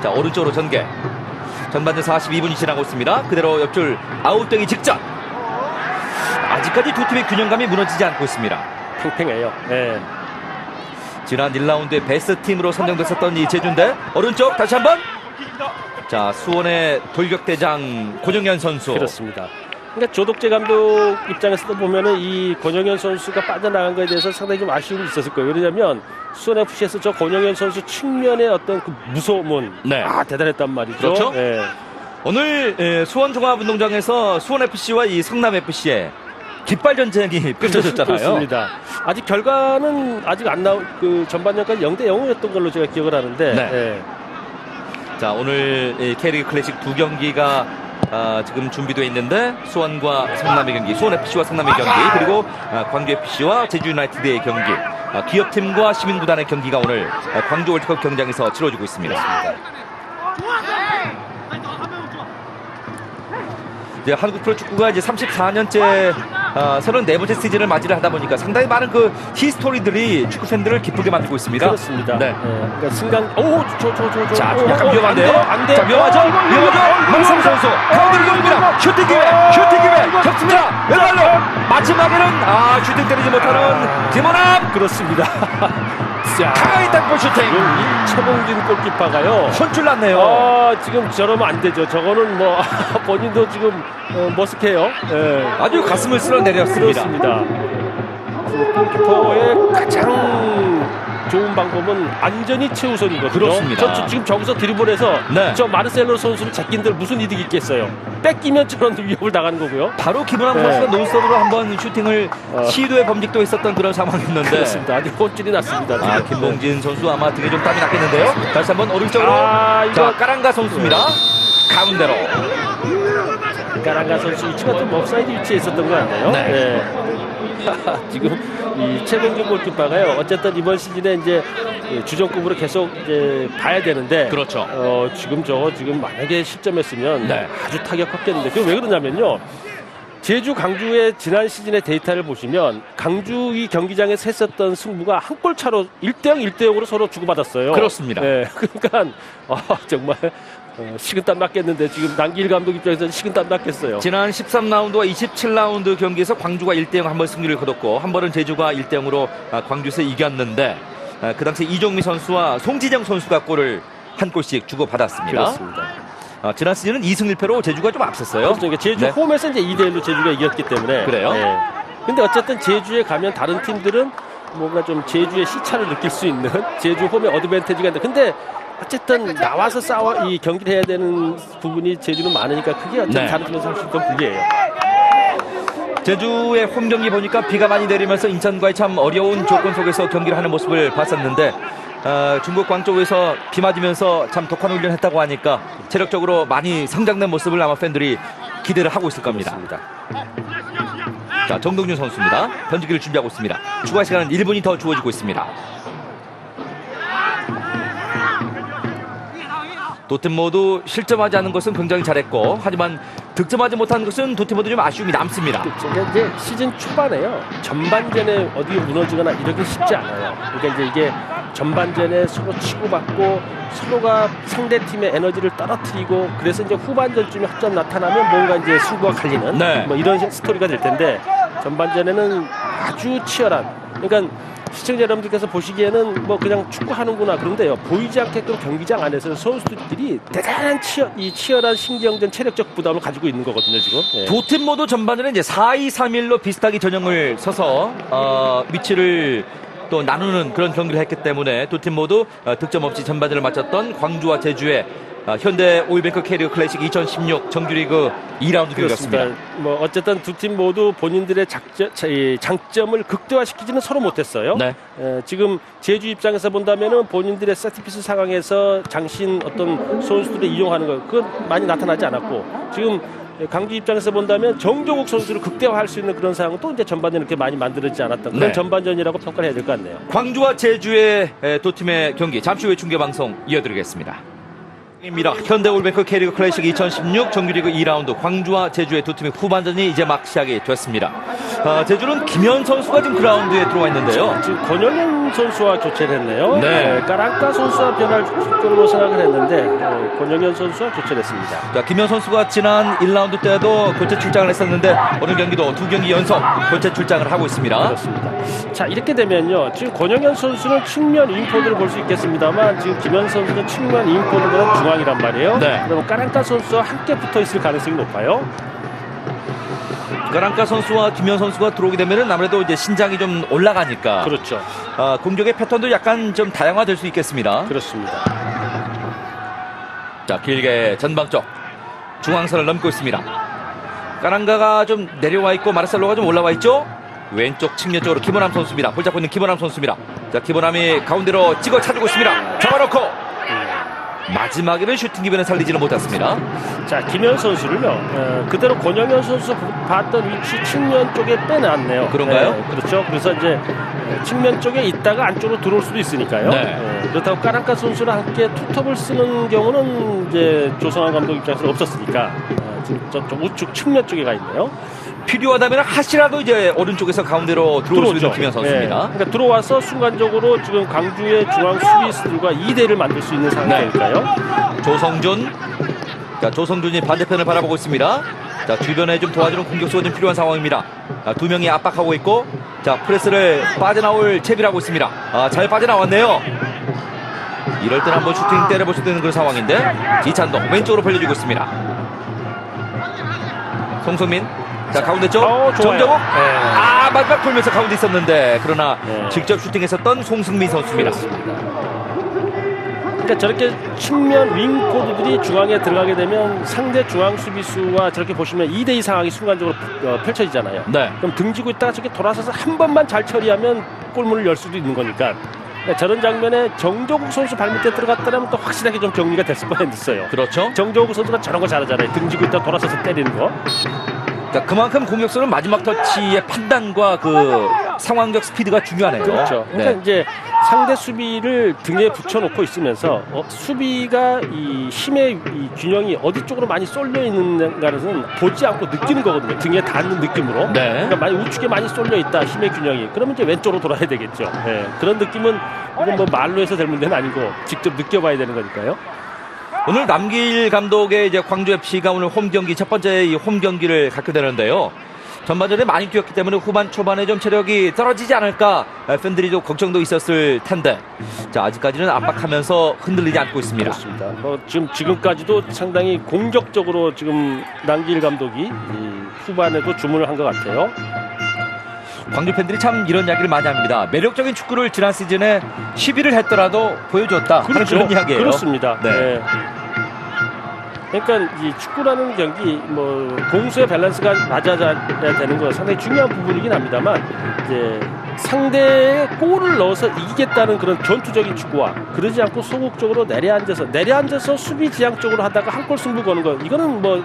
자, 오른쪽으로 전개. 전반전 42분이 지나고 있습니다. 그대로 옆줄 아웃되기 직전. 아직까지 두 팀의 균형감이 무너지지 않고 있습니다. 팽팽해요. 네. 지난 1라운드의 베스트 팀으로 선정됐었던 이 제주인데 오른쪽 다시 한번. 자, 수원의 돌격대장 권영현 선수. 그렇습니다. 그러니까 조덕재 감독 입장에서도 보면은 이 권영현 선수가 빠져나간 것에 대해서 상당히 좀 아쉬움이 있었을 거예요. 왜냐하면 수원 FC에서 저 권영현 선수 측면의 어떤 그 무서움은 네. 대단했단 말이죠. 그렇죠. 네. 오늘 수원 종합운동장에서 수원 FC와 이 성남 FC의 깃발 전쟁이 펼쳐졌잖아요. 그렇습니다. 아직 결과는 아직 안 나올 전반전까지 0대0이었던 걸로 제가 기억을 하는데. 네. 네. 자, 오늘 K리그 클래식 두 경기가 지금 준비되어 있는데 수원과 성남의 경기, 수원 FC와 성남의 경기, 그리고 광주 FC와 제주 유나이티드의 경기, 기업팀과 시민구단의 경기가 오늘 광주 월드컵 경기장에서 치러지고 있습니다. 이제 한국 프로축구가 이제 34년째 34번째 시즌을 맞이를 하다 보니까 상당히 많은 그 히스토리들이 축구 팬들을 기쁘게 만들고 있습니다. 그렇습니다. 네. 그러니까 순간 자, 약간 위험한데요? 안 돼. 자, 위험하죠? 위험하죠? 망상 선수 가운데로 경기입니다. 슈팅 기회! 접습니다. 왼발로 마지막에는 슈팅 때리지 못하는 김원함. 그렇습니다. 자, 강하게 땅볼 슈팅. 이 최봉진 골키퍼가요. 혼쭐 났네요. 지금 저러면 안 되죠. 저거는 뭐 본인도 지금 머쓱해요. 예. 아주 가슴을 쓸어내렸습니다. 그렇습니다. 골키퍼의 가장 좋은 방법은 안전이 최우선이거든요. 그렇습니다. 지금 저기서 드리블해서 네. 저 마르셀로 선수를 제낀들 무슨 이득이 있겠어요. 뺏기면 저런 위협을 당하는 거고요. 바로 김원함 네. 선수가 논스톱으로 한번 슈팅을 시도의 범직도 있었던 그런 상황이었는데 그렇습니다. 아주 혼쭐이 났습니다. 김봉진 선수 아마 등에 좀 땀이 났겠는데요. 다시 한번 오른쪽으로 자, 까랑가 선수입니다. 가운데로 까랑가 선수 위치가 좀 옵사이드 위치에 있었던 것 같네요. 네. 지금 이 최봉진 골키퍼가요. 어쨌든 이번 시즌에 이제 주전급으로 계속 이제 봐야 되는데, 그렇죠. 지금 만약에 실점했으면 네. 아주 타격 컸겠는데, 그게 왜 그러냐면요. 제주 강주의 지난 시즌의 데이터를 보시면 강주 이 경기장에서 했었던 승부가 한 골 차로 1대0, 1대0으로 서로 주고받았어요. 그렇습니다. 네, 그러니까 정말 식은땀 났겠는데 지금 남길 감독 입장에서는 식은땀 났겠어요. 지난 13라운드와 27라운드 경기에서 광주가 1대0 한 번 승리를 거뒀고 한 번은 제주가 1대0으로 광주에서 이겼는데 그 당시 이종미 선수와 송지정 선수가 골을 한 골씩 주고받았습니다. 그렇습니다. 지난 시즌은 2승 1패로 제주가 좀 앞섰어요. 그러니까 제주 네. 홈에서 이제 2대1로 제주가 이겼기 때문에. 그래요? 네. 근데 어쨌든 제주에 가면 다른 팀들은 뭔가 좀 제주의 시차를 느낄 수 있는 제주 홈의 어드밴티지가 있는데, 근데 어쨌든 나와서 이 경기를 해야 되는 부분이 제주는 많으니까 그게 어쨌든 네. 다른 팀에서 할 수 있던 불리해요. 제주의 홈 경기 보니까 비가 많이 내리면서 인천과의 참 어려운 조건 속에서 경기를 하는 모습을 봤었는데 중국 광저우에서 비 맞으면서 참 독한 훈련했다고 하니까 체력적으로 많이 성장된 모습을 아마 팬들이 기대를 하고 있을 겁니다. 자, 정동준 선수입니다. 던지기를 준비하고 있습니다. 추가 시간은 1분이 더 주어지고 있습니다. 두 팀 모두 실점하지 않은 것은 굉장히 잘했고, 하지만 득점하지 못한 것은 두 팀 모두 좀 아쉬움이 남습니다. 그러니까 이제 시즌 초반에요. 전반전에 어디 무너지거나 이러기 쉽지 않아요. 그러니까 이제 이게 전반전에 서로 치고받고 서로가 상대 팀의 에너지를 떨어뜨리고, 그래서 이제 후반전쯤에 합점 나타나면 뭔가 이제 승부가 갈리는 네. 뭐 이런 스토리가 될 텐데, 전반전에는 아주 치열한, 그러니까 시청자 여러분들께서 보시기에는 뭐 그냥 축구하는구나 그런데요, 보이지 않게끔 경기장 안에서 선수들끼리 대단한 치열한 신경전 체력적 부담을 가지고 있는 거거든요 지금. 예. 두 팀 모두 전반전에 이제 4-2-3-1로 비슷하게 전형을 서서 위치를 또 나누는 그런 경기를 했기 때문에 두 팀 모두 득점 없이 전반전을 마쳤던 광주와 제주의 현대 오일뱅크 K리그 클래식 2016 정규리그 2라운드 경기였습니다. 뭐 어쨌든 두 팀 모두 본인들의 장점을 극대화시키지는 서로 못했어요. 네. 지금 제주 입장에서 본다면은 본인들의 세트피스 상황에서 장신 어떤 선수들을 이용하는 거, 그건 많이 나타나지 않았고, 지금 강주 입장에서 본다면 정종욱 선수를 극대화할 수 있는 그런 상황은 또 이제 전반전에 이렇게 많이 만들어지지 않았던 그런 네. 전반전이라고 평가를 해야 될 것 같네요. 광주와 제주의 두 팀의 경기 잠시 후에 중계 방송 이어드리겠습니다. 입니다. 현대 오일뱅크 K리그 클래식 2016 정규리그 2라운드 광주와 제주의 두 팀의 후반전이 이제 막 시작이 됐습니다. 제주는 김현 선수가 지금 그라운드에 들어와 있는데요. 지금 권영현 선수와 교체를 했네요. 네. 까랑까 선수와 변할 거로 생각을 했는데 권영현 선수와 교체를 했습니다. 자, 김현 선수가 지난 1라운드 때도 교체 출장을 했었는데 오늘 경기도 두 경기 연속 교체 출장을 하고 있습니다. 그렇습니다. 자, 이렇게 되면요, 지금 권영현 선수는 측면 인포드를 볼 수 있겠습니다만 지금 김현 선수는 측면 인포드보다 중앙이란 말이에요. 네. 그럼 까랑까 선수와 함께 붙어 있을 가능성이 높아요. 까랑까 선수와 김현 선수가 들어오게 되면은 아무래도 이제 신장이 좀 올라가니까 그렇죠. 공격의 패턴도 약간 좀 다양화될 수 있겠습니다. 그렇습니다. 자, 길게 전방 쪽 중앙선을 넘고 있습니다. 까랑가가 좀 내려와 있고 마르셀로가 좀 올라와 있죠. 왼쪽 측면 쪽으로 김원함 선수입니다. 볼 잡고 있는 김원함 선수입니다. 자, 김원함이 가운데로 찍어 차주고 있습니다. 잡아놓고 마지막에는 슈팅 기회는 살리지는 못했습니다. 자, 김현 선수를요, 그대로 권영현 선수 봤던 위치 측면 쪽에 빼놨네요. 그런가요? 네, 그렇죠. 그래서 이제 측면 쪽에 있다가 안쪽으로 들어올 수도 있으니까요. 네. 그렇다고 까랑까 선수랑 함께 투톱을 쓰는 경우는 이제 조성환 감독 입장에서 없었으니까 저쪽 우측 측면 쪽에 가 있네요. 필요하다면 하시라도 이제 오른쪽에서 가운데로 들어올 수 있는 김현 선수입니다. 그러니까 들어와서 순간적으로 지금 광주의 중앙 수비수들과 2대1을 만들 수 있는 상황이니까요. 조성준. 자, 조성준이 반대편을 바라보고 있습니다. 자, 주변에 좀 도와주는 공격수가 좀 필요한 상황입니다. 자, 두 명이 압박하고 있고, 자, 프레스를 빠져나올 채비를 하고 있습니다. 잘 빠져나왔네요. 이럴 때는 한번 슈팅 때려볼 수 있는 그런 상황인데, 이찬동 왼쪽으로 벌려주고 있습니다. 송성민. 자, 가운데 쪽. 정정욱. 마지막 돌면서 가운데 있었는데, 그러나 직접 슈팅했었던 송승민 선수입니다. 그러니까 저렇게 측면 윙코드들이 중앙에 들어가게 되면 상대 중앙 수비수와 저렇게 보시면 2대2 상황이 순간적으로 펼쳐지잖아요. 네. 그럼 등지고 있다가 저렇게 돌아서서 한 번만 잘 처리하면 골문을 열 수도 있는 거니까. 그러니까 저런 장면에 정조국 선수 발밑에 들어갔다면 또 확실하게 좀 정리가 됐을 뻔했어요. 그렇죠. 정조국 선수가 저런 거 잘하잖아요. 등지고 있다 돌아서서 때리는 거. 자, 그만큼 공격수는 마지막 터치의 판단과 그 상황적 스피드가 중요하네요. 그렇죠. 그러니까 이제 상대 수비를 등에 붙여놓고 있으면서 수비가 이 힘의 이 균형이 어디 쪽으로 많이 쏠려 있는가는 보지 않고 느끼는 거거든요. 등에 닿는 느낌으로. 네. 그러니까 많이 우측에 많이 쏠려 있다. 힘의 균형이. 그러면 이제 왼쪽으로 돌아야 되겠죠. 네. 그런 느낌은 이건 뭐 말로 해서 될 문제는 아니고 직접 느껴봐야 되는 거니까요. 오늘 남길 감독의 이제 광주 FC가 오늘 홈 경기 첫 번째 이 홈 경기를 갖게 되는데요. 전반전에 많이 뛰었기 때문에 후반 초반에 좀 체력이 떨어지지 않을까 팬들이 좀 걱정도 있었을 텐데, 자, 아직까지는 압박하면서 흔들리지 않고 있습니다. 그렇습니다. 지금까지도 상당히 공격적으로 지금 남길 감독이 이 후반에도 주문을 한 것 같아요. 광주 팬들이 참 이런 이야기를 많이 합니다. 매력적인 축구를 지난 시즌에 10위를 했더라도 보여줬다. 그렇죠. 그런 이야기예요. 그렇습니다. 네. 네. 그러니까 이 축구라는 경기 뭐 공수의 밸런스가 맞아야 되는 거 상당히 중요한 부분이긴 합니다만, 이제 상대의 골을 넣어서 이기겠다는 그런 전투적인 축구와 그러지 않고 소극적으로 내려앉아서 수비 지향적으로 하다가 한 골 승부 거는 거, 이거는 뭐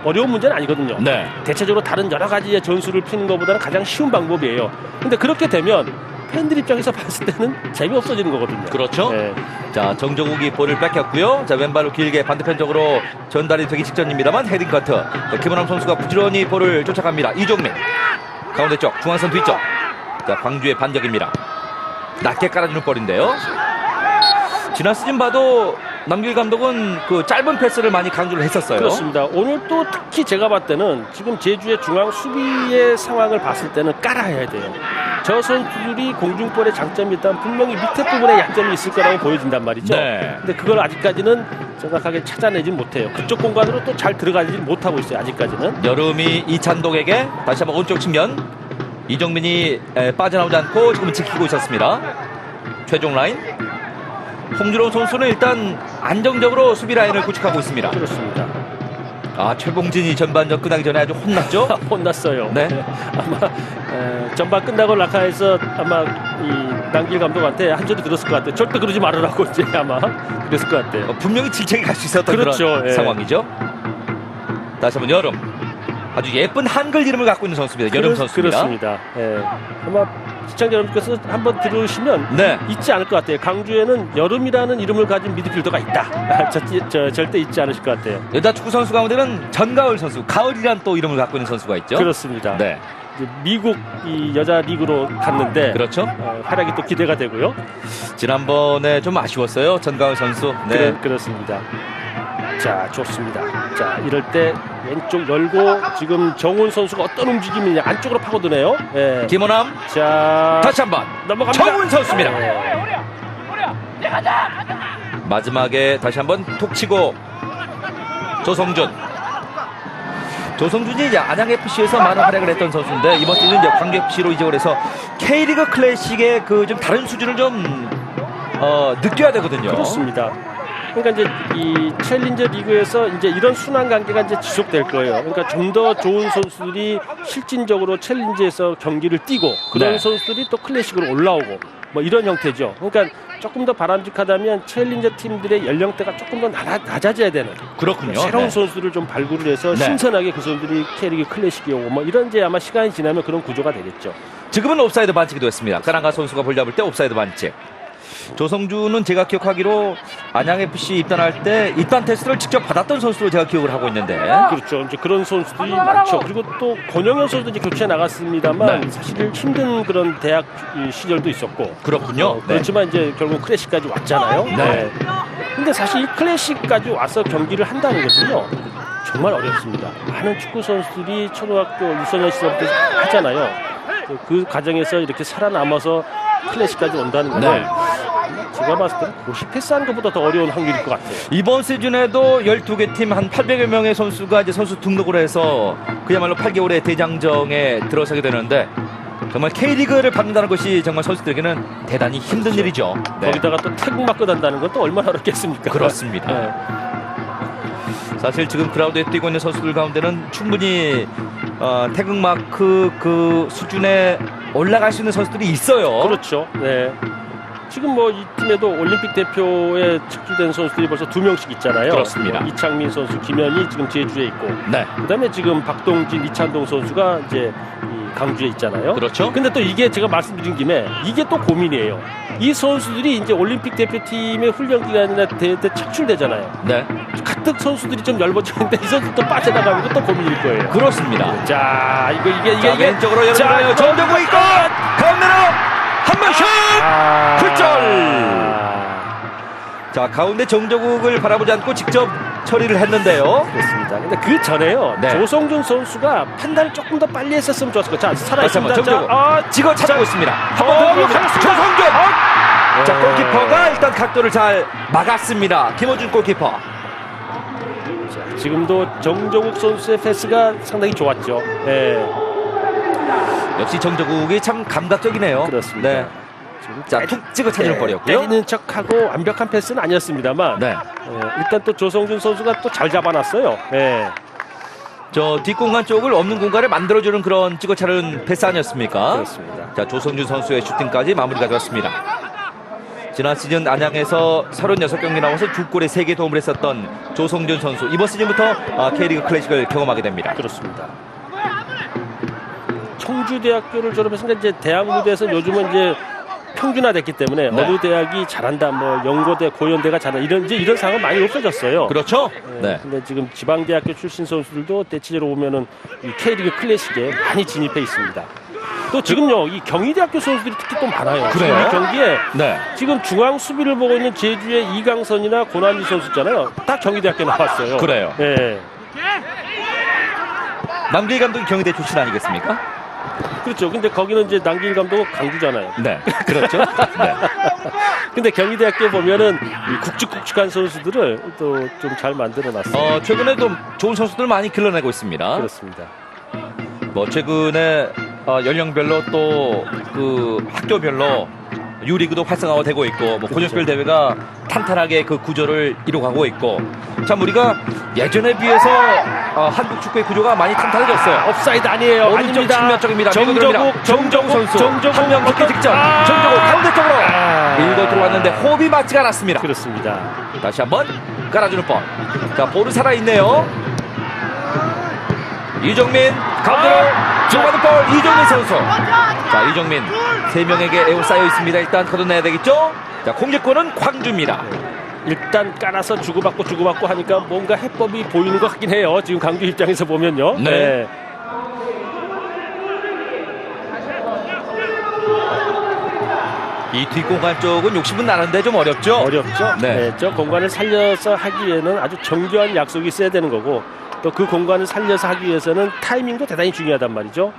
어려운 문제는 아니거든요. 네. 대체적으로 다른 여러 가지의 전술을 피는 것보다는 가장 쉬운 방법이에요. 근데 그렇게 되면 팬들 입장에서 봤을 때는 재미없어지는 거거든요. 그렇죠. 네. 자, 정정욱이 볼을 뺏겼고요. 자, 왼발로 길게 반대편 쪽으로 전달이 되기 직전입니다만 헤딩 커트. 자, 김원남 선수가 부지런히 볼을 쫓아갑니다. 이종민. 가운데 쪽, 중앙선 뒤쪽. 자, 광주의 반격입니다. 낮게 깔아주는 볼인데요. 지난 시즌 봐도 남길 감독은 그 짧은 패스를 많이 강조를 했었어요. 그렇습니다. 오늘 또 특히 제가 봤을 때는 지금 제주의 중앙 수비의 상황을 봤을 때는 깔아야 돼요. 저 선수들이 공중볼의 장점이 있다면 분명히 밑에 부분에 약점이 있을 거라고 보여진단 말이죠. 네. 근데 그걸 아직까지는 정확하게 찾아내지 못해요. 그쪽 공간으로 또 잘 들어가지 못하고 있어요. 아직까지는. 여름이 이찬동에게 다시 한번 오른쪽 측면. 이정민이 빠져나오지 않고 지금 지키고 있었습니다. 최종 라인. 홍준호 선수는 일단 안정적으로 수비 라인을 구축하고 있습니다. 그렇습니다. 최봉진이 전반전 끝나기 전에 아주 혼났죠? 혼났어요. 네. 아마 전반 끝나고 라카에서 아마 이 남길 감독한테 한 소리 들었을 것 같아요. 절대 그러지 말으라고 이제 아마 그랬을 것 같아요. 분명히 질책이 갈 수 있었던 그렇죠. 그런 예. 상황이죠. 다시 한번 여름. 아주 예쁜 한글 이름을 갖고 있는 선수입니다. 여름 선수입니다. 그렇습니다. 예. 아마 시청자 여러분께서 한번 들으시면 네. 잊지 않을 것 같아요. 강주에는 여름이라는 이름을 가진 미드필더가 있다. 절대 잊지 않으실 것 같아요. 여자 축구 선수 가운데는 전가을 선수, 가을이란 또 이름을 갖고 있는 선수가 있죠. 그렇습니다. 네. 이제 미국 이 여자 리그로 갔는데 그렇죠. 활약이 또 기대가 되고요. 지난번에 좀 아쉬웠어요. 전가을 선수. 네. 그렇습니다. 자, 좋습니다. 자, 이럴 때 왼쪽 열고 지금 정훈 선수가 어떤 움직임이냐 안쪽으로 파고드네요. 예. 김원남. 자, 다시 한번 넘어갑니다. 정훈 선수입니다. 예. 마지막에 다시 한번 톡 치고 조성준이 이제 안양FC에서 많은 활약을 했던 선수인데 이번 시즌 이제 광주FC로 이적을 해서 K리그 클래식의 그 좀 다른 수준을 좀 느껴야 되거든요. 그렇습니다. 그러니까 이제 이 챌린저 리그에서 이제 이런 순환 관계가 이제 지속될 거예요. 그러니까 좀 더 좋은 선수들이 실질적으로 챌린저에서 경기를 뛰고 그런 네. 선수들이 또 클래식으로 올라오고 뭐 이런 형태죠. 그러니까 조금 더 바람직하다면 챌린저 팀들의 연령대가 조금 더 낮아져야 되는. 그렇군요. 새로운 네. 선수들을 좀 발굴을 해서 네. 신선하게 그 선수들이 K리그 클래식이 오고 뭐 이런 이제 아마 시간이 지나면 그런 구조가 되겠죠. 지금은 옵사이드 반칙이 됐습니다. 까랑가 선수가 볼 잡을 때 옵사이드 반칙. 조성주는 제가 기억하기로 안양FC 입단할 때 입단 테스트를 직접 받았던 선수로 제가 기억을 하고 있는데. 그렇죠. 이제 그런 선수들이 많죠. 그리고 또 권영현 선수도 이제 교체해 나갔습니다만 네. 사실 힘든 그런 대학 시절도 있었고. 그렇군요. 그렇지만 이제 결국 클래식까지 왔잖아요. 네. 근데 사실 이 클래식까지 와서 경기를 한다는 것은요. 정말 어렵습니다. 많은 축구 선수들이 초등학교 유소년 시절부터 하잖아요. 그 과정에서 이렇게 살아남아서 클래식까지 온다는 건 네. 제가 봤을 때는 고시 패스하는 것보다 더 어려운 확률일 것 같아요. 이번 시즌에도 12개 팀 한 800여 명의 선수가 이제 선수 등록을 해서 그야말로 8개월의 대장정에 들어서게 되는데 정말 K리그를 받는다는 것이 정말 선수들에게는 대단히 힘든 일이죠. 네. 거기다가 또 태국 맞고 단다는 건 또 얼마나 어렵겠습니까? 그렇습니다. 네. 사실 지금 그라우드에 뛰고 있는 선수들 가운데는 충분히 태극마크 그 수준에 올라갈 수 있는 선수들이 있어요. 그렇죠. 네. 지금 뭐 이 팀에도 올림픽 대표에 착수된 선수들이 벌써 2명씩 있잖아요. 그렇습니다. 이창민 선수, 김현이 지금 제주에 있고, 네. 그다음에 지금 박동진, 이찬동 선수가 이제 이 강주에 있잖아요. 그렇죠. 근데 또 이게 제가 말씀드린 김에 이게 또 고민이에요. 이 선수들이 이제 올림픽 대표팀의 훈련 기간이나 대회 때 착출되잖아요. 네. 가뜩 선수들이 좀 얇아지는데 이 선수도 빠져나가는 것도 고민일 거예요. 그렇습니다. 자, 이게 자, 왼쪽으로 열어요. 정정구 있고 가운데로 한 번 슛! 굴절! 자, 가운데 정정국을 바라보지 않고 직접 처리를 했는데요. 그렇습니다. 근데 그 전에요. 네. 조성준 선수가 판단을 조금 더 빨리 했었으면 좋았을 것 같아요. 자, 살아있습니다. 정정국 지거 찾고 있습니다. 한번 더 들어갑니다. 조성준! 자, 골키퍼가 일단 각도를 잘 막았습니다. 김호준 골키퍼. 자, 지금도 정정국 선수의 패스가 상당히 좋았죠. 네. 역시 정정국이 참 감각적이네요. 그렇습니다. 네. 자, 툭 찍어 찾을 거리였고요. 때리는 척하고 완벽한 패스는 아니었습니다만 네. 일단 또 조성준 선수가 또 잘 잡아놨어요. 네. 저 뒷공간 쪽을 없는 공간을 만들어주는 그런 찍어차는 패스 아니었습니까? 그렇습니다. 자, 조성준 선수의 슈팅까지 마무리가 되었습니다. 지난 시즌 안양에서 36경기 나와서 2골에 3개 도움을 했었던 조성준 선수. 이번 시즌부터 K리그 클래식을 경험하게 됩니다. 그렇습니다. 청주대학교를 졸업해서 이제 대학 무대에서 요즘은 이제 평준화됐기 때문에 네. 어느 대학이 잘한다, 뭐 연고대, 고연대가 잘한다 이런 상황은 많이 없어졌어요. 그렇죠? 네. 근데 지금 지방대학교 출신 선수들도 대체적으로 보면은 이 K리그 클래식에 많이 진입해 있습니다. 또 지금요 이 경희대학교 선수들이 특히 또 많아요. 그래요? 이 경기에 네. 지금 중앙 수비를 보고 있는 제주의 이강선이나 고난주 선수 있잖아요. 다 경희대학교 나왔어요. 그래요. 네. 남길 감독이 경희대 출신 아니겠습니까? 그렇죠. 근데 거기는 이제 남길 감독은 강주잖아요. 네. 그렇죠. 네. 근데 경희대학교 보면은 이 굵직굵직한 선수들을 또 좀 잘 만들어 놨어요. 최근에도 좋은 선수들 많이 길러내고 있습니다. 그렇습니다. 뭐 최근에 연령별로 또 그 학교별로 유리그도 활성화되고 있고 뭐 고등학교 대회가 탄탄하게 그 구조를 이루어가고 있고 참 우리가 예전에 비해서 한국 축구의 구조가 많이 탄탄해졌어요. 업사이드 아니에요. 오른쪽 아닙니다. 측면 쪽입니다. 정정국 선수 한 명 죽기 직전 정정국 가운데 쪽으로 밀고 들어왔는데 호흡이 맞지가 않았습니다. 그렇습니다. 다시 한번 깔아주는 볼. 자, 볼은 살아있네요. 이정민 가운데로 주고받은 볼 이정민 선수. 자, 이정민 3명에게 에워싸여 있습니다. 일단 걷어내야 되겠죠. 자, 공격권은 광주입니다. 일단 깔아서 주고받고 하니까 뭔가 해법이 보이는 것 같긴 해요. 지금 강주 입장에서 보면요. 네. 이 뒷공간 쪽은 욕심은 나는데 좀 어렵죠. 어렵죠. 네. 저 공간을 살려서 하기에는 아주 정교한 약속이 있어야 되는 거고 또 그 공간을 살려서 하기 위해서는 타이밍도 대단히 중요하단 말이죠.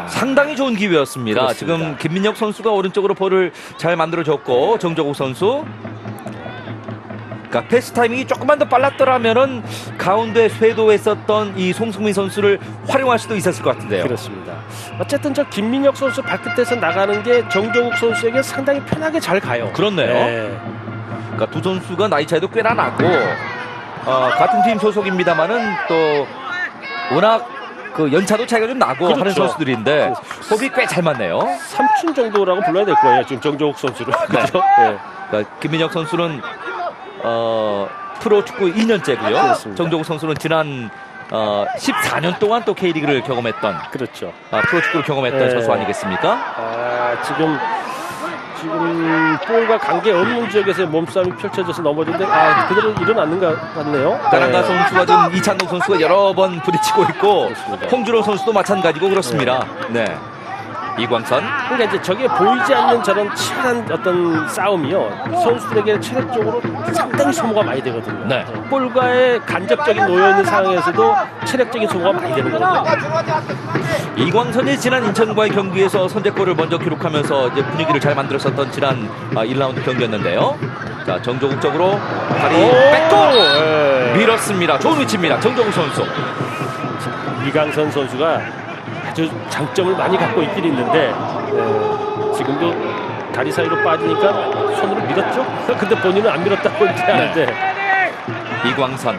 상당히 좋은 기회였습니다. 그렇습니다. 지금 김민혁 선수가 오른쪽으로 볼을 잘 만들어줬고 정정욱 선수. 그러니까 패스 타이밍이 조금만 더 빨랐더라면은 가운데 쇄도했었던 이 송승민 선수를 활용할 수도 있었을 것 같은데요. 그렇습니다. 어쨌든 저 김민혁 선수 발끝에서 나가는 게 정정욱 선수에게 상당히 편하게 잘 가요. 그렇네요. 네. 그러니까 두 선수가 나이 차이도 꽤나 나고 같은 팀 소속입니다만은 또 워낙 그 연차도 차이가 좀 나고 그렇죠. 하는 선수들인데 호흡이 꽤 잘 맞네요. 삼촌 정도라고 불러야 될 거예요. 지금 정정욱 선수를. 그렇죠? 네. 그러니까 김민혁 선수는 프로 축구 2년째고요. 그렇습니다. 정정욱 선수는 지난 14년 동안 또 K리그를 경험했던 그렇죠. 프로 축구를 경험했던 네. 선수 아니겠습니까? 지금 지금 볼과 관계 없는 지역에서 몸싸움이 펼쳐져서 넘어졌는데 그대로 일어났는 것 같네요. 까랑가 네. 선수와 지금 이찬동 선수가 여러 번 부딪히고 있고 그렇습니다. 홍준호 선수도 마찬가지고 그렇습니다. 네. 이광선. 그러니까 이제 저게 보이지 않는 저런 치열한 어떤 싸움이요, 선수들에게 체력적으로 상당히 소모가 많이 되거든요. 네. 볼과의 간접적인 놓여 있는 상황에서도 체력적인 소모가 많이 되는 거거든요. 이광선이 지난 인천과의 경기에서 선제골을 먼저 기록하면서 이제 분위기를 잘 만들었었던 지난 1라운드 경기였는데요. 자, 정조국 쪽으로 다리 뺏고 네. 밀었습니다. 좋은 위치입니다. 정조국 선수. 이강선 선수가 아주 장점을 많이 갖고 있긴 있는데 지금도 다리 사이로 빠지니까 손으로 밀었죠. 근데 본인은 안 밀었다고 얘기하는데 이광선.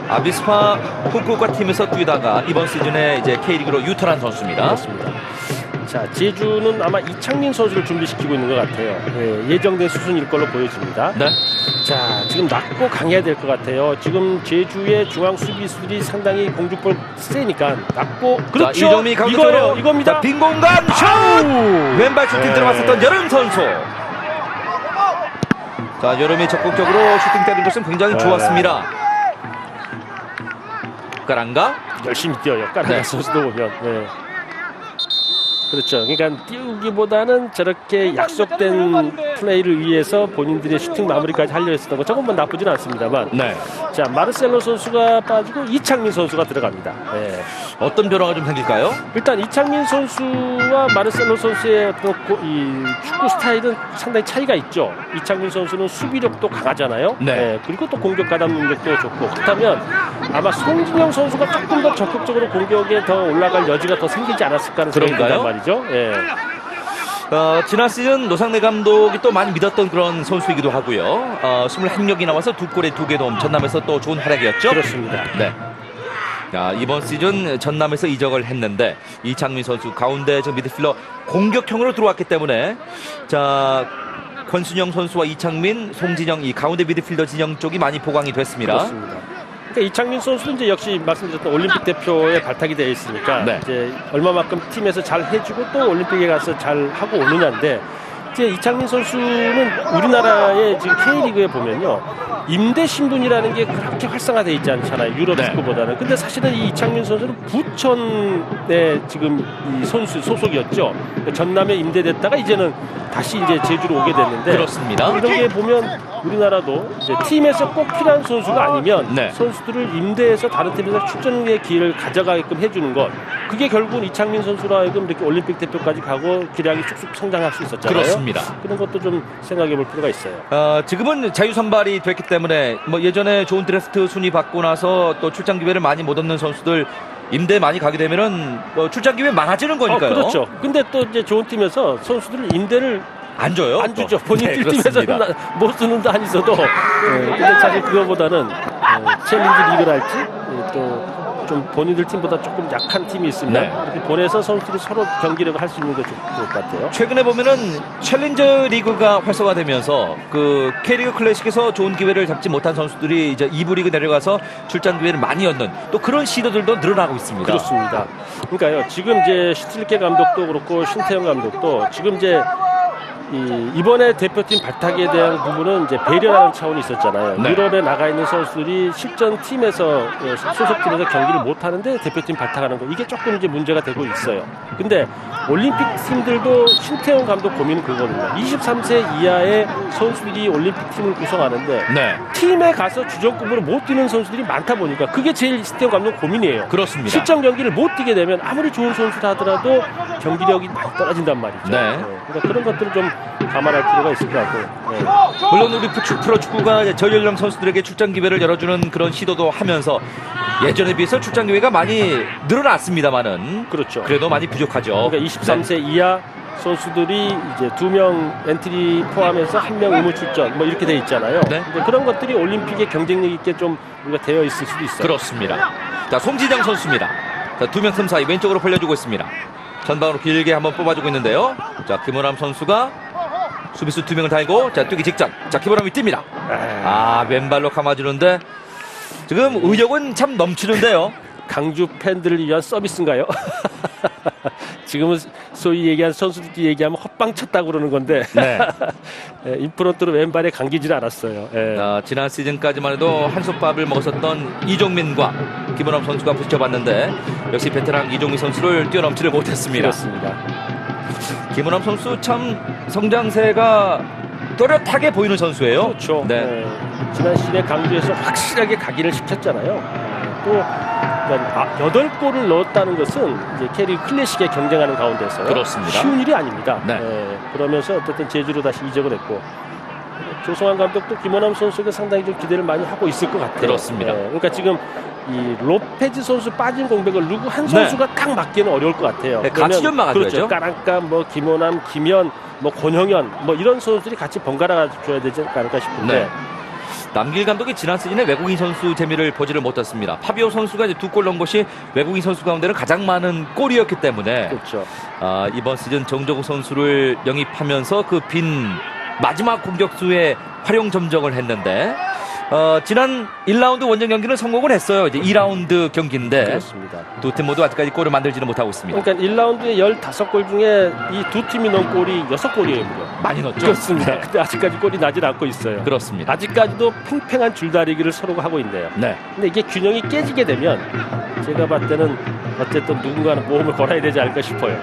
아비스파 후쿠오카 팀에서 뛰다가 이번 시즌에 이제 K리그로 유턴한 선수입니다. 그렇습니다. 자, 제주는 아마 이창민 선수를 준비시키고 있는 것 같아요. 예정된 수순일 걸로 보여집니다. 네. 자, 지금 낮고 강해야 될 것 같아요. 지금 제주의 중앙 수비수들이 상당히 공중볼 세니까 낮고, 그렇죠. 자, 이정미 이거예요. 강조로 이겁니다. 자, 빈 공간 슛! 왼발 슈팅 네. 들어갔었던 여름 선수. 자, 여름이 적극적으로 슈팅 때린 것은 굉장히 네. 좋았습니다. 까랑가? 열심히 뛰어요. 까르가 네. 선수도 보면. 네. 그렇죠. 그러니까 띄우기보다는 저렇게 약속된 플레이를 위해서 본인들의 슈팅 마무리까지 하려 했었던 거, 조금만 나쁘진 않습니다만. 네. 자, 마르셀로 선수가 빠지고 이창민 선수가 들어갑니다. 네. 어떤 변화가 좀 생길까요? 일단 이창민 선수와 마르셀로 선수의 어떤 이 축구 스타일은 상당히 차이가 있죠. 이창민 선수는 수비력도 강하잖아요. 네. 그리고 또 공격 가담 능력도 좋고, 그렇다면 아마 송진영 선수가 조금 더 적극적으로 공격에 더 올라갈 여지가 더 생기지 않았을까 하는 생각이 든단 그런가요? 말이죠. 예. 지난 시즌 노상래 감독이 또 많이 믿었던 그런 선수이기도 하고요. 21경기 나와서 2골에 2개 도움, 전남에서 또 좋은 활약이었죠. 그렇습니다. 네. 자, 이번 시즌 전남에서 이적을 했는데 이창민 선수 가운데 저 미드필더 공격형으로 들어왔기 때문에 자, 권순영 선수와 이창민, 송진영 이 가운데 미드필더 진영 쪽이 많이 보강이 됐습니다. 그렇습니다. 그러니까 이창민 선수는 이제 역시 말씀드렸던 올림픽 대표에 발탁이 되어 있으니까 네. 이제 얼마만큼 팀에서 잘 해주고 또 올림픽에 가서 잘 하고 오느냐인데, 이제 이창민 선수는 우리나라의 지금 K리그에 보면요, 임대 신분이라는 게 그렇게 활성화되어 있지 않잖아요. 유럽 네. 축구보다는. 근데 사실은 이 이창민 선수는 부천의 지금 이 선수 소속이었죠. 전남에 임대됐다가 이제는 다시 이제 제주로 오게 됐는데, 그렇습니다. 이런 게 보면 우리나라도 이제 팀에서 꼭 필요한 선수가 아니면 네. 선수들을 임대해서 다른 팀에서 출전의 기회를 가져가게끔 해주는 것, 그게 결국은 이창민 선수로 하여금 이렇게 올림픽 대표까지 가고 기량이 쑥쑥 성장할 수 있었잖아요. 그렇습니다. 그런 것도 좀 생각해 볼 필요가 있어요. 지금은 자유 선발이 됐기 때문에 뭐 예전에 좋은 드래프트 순위 받고 나서 또 출장 기회를 많이 못 얻는 선수들 임대 많이 가게 되면은 뭐 출장 기회 많아지는 거니까요. 그렇죠. 근데 또 이제 좋은 팀에서 선수를 임대를 안 줘요? 안 주죠. 또. 본인 네, 팀에서는 그렇습니다. 못 쓰는 도 아니서도. 근데 사실 그거보다는 챌린지 리그를 할지 또 좀 본인들 팀보다 조금 약한 팀이 있습니다. 네. 이렇게 보내서 선수들이 서로 경기력을 할 수 있는 게 좋을 것 같아요. 최근에 보면은 챌린저 리그가 활성화되면서 그 K리그 클래식에서 좋은 기회를 잡지 못한 선수들이 이제 2부 리그 내려가서 출장 기회를 많이 얻는 또 그런 시도들도 늘어나고 있습니다. 그렇습니다. 그러니까요, 지금 이제 슈틸케 감독도 그렇고 신태영 감독도 지금 이제 이번에 대표팀 발탁에 대한 부분은 이제 배려라는 차원이 있었잖아요. 네. 유럽에 나가 있는 선수들이 실전 팀에서 소속팀에서 경기를 못 하는데 대표팀 발탁하는 거, 이게 조금 이제 문제가 되고 있어요. 근데 올림픽 팀들도 신태용 감독 고민은 그거거든요. 23세 이하의 선수들이 올림픽 팀을 구성하는데 네, 팀에 가서 주전급으로 못 뛰는 선수들이 많다 보니까 그게 제일 신태용 감독 고민이에요. 그렇습니다. 실전 경기를 못 뛰게 되면 아무리 좋은 선수라 하더라도 경기력이 많이 떨어진단 말이죠. 네. 그러니까 그런 것들을 좀 감안할 필요가 있을 것 같고. 네. 물론 우리 프로축구가 저연령 선수들에게 출장 기회를 열어주는 그런 시도도 하면서 예전에 비해서 출장 기회가 많이 늘어났습니다만은 그렇죠. 그래도 많이 부족하죠. 그러니까 23세 이하 선수들이 이제 2명 엔트리 포함해서 1명 의무 출전 뭐 이렇게 돼 있잖아요. 네. 근데 그런 것들이 올림픽에 경쟁력 있게 좀 우리가 되어 있을 수도 있어요. 그렇습니다. 자, 송진영 선수입니다. 자, 2명 틈 사이 왼쪽으로 벌려주고 있습니다. 전방으로 길게 한번 뽑아주고 있는데요. 자, 김원람 선수가 수비수 2명을 달고 자, 뛰기 직전. 자, 김원람이 뜁니다. 왼발로 감아주는데 지금 의욕은 참 넘치는데요. 강주 팬들을 위한 서비스인가요? 지금은 소위 얘기한 선수들끼리 얘기하면 헛방 쳤다고 그러는 건데 네. 예, 인프런트로 왼발에 감기질 않았어요. 예. 지난 시즌까지만 해도 한솥밥을 먹었었던 이종민과 김원업 선수가 부딪혀봤는데 역시 베테랑 이종민 선수를 뛰어넘지를 못했습니다. 그렇습니다. 김원업 선수 참 성장세가 또렷하게 보이는 선수예요. 그렇죠. 네. 예, 지난 시즌에 강주에서 확실하게 각인을 시켰잖아요. 또 8골을 넣었다는 것은 이제 K리그 클래식에 경쟁하는 가운데서 그렇습니다. 쉬운 일이 아닙니다. 네. 예, 그러면서 어쨌든 제주로 다시 이적을 했고 조성환 감독도 김원남 선수에게 상당히 좀 기대를 많이 하고 있을 것 같아요. 그렇습니다. 예, 그러니까 지금 이 로페즈 선수 빠진 공백을 누구 한 선수가 딱 막기는 어려울 것 같아요. 네, 같이 좀 막아줘야죠. 그렇죠. 까랑까 뭐 김원남, 김현, 뭐 권형현 뭐 이런 선수들이 같이 번갈아 줘야 되지 않을까 싶은데. 네. 남길 감독이 지난 시즌에 외국인 선수 재미를 보지를 못했습니다. 파비오 선수가 이제 2골 넣은 것이 외국인 선수 가운데는 가장 많은 골이었기 때문에 그렇죠. 이번 시즌 정정우 선수를 영입하면서 그 빈 마지막 공격수의 활용 점정을 했는데 지난 1라운드 원정 경기는 성공을 했어요. 이제 2라운드 경기인데 그렇습니다. 두 팀 모두 아직까지 골을 만들지는 못하고 있습니다. 그러니까 1라운드에 15골 중에 이 두 팀이 넣은 골이 6골이에요. 무려. 많이 넣었죠. 그렇습니다. 네. 근데 아직까지 골이 나질 않고 있어요. 그렇습니다. 아직까지도 팽팽한 줄다리기를 서로가 하고 있네요. 네. 근데 이게 균형이 깨지게 되면 제가 봤을 때는 어쨌든 누군가는 모험을 걸어야 되지 않을까 싶어요.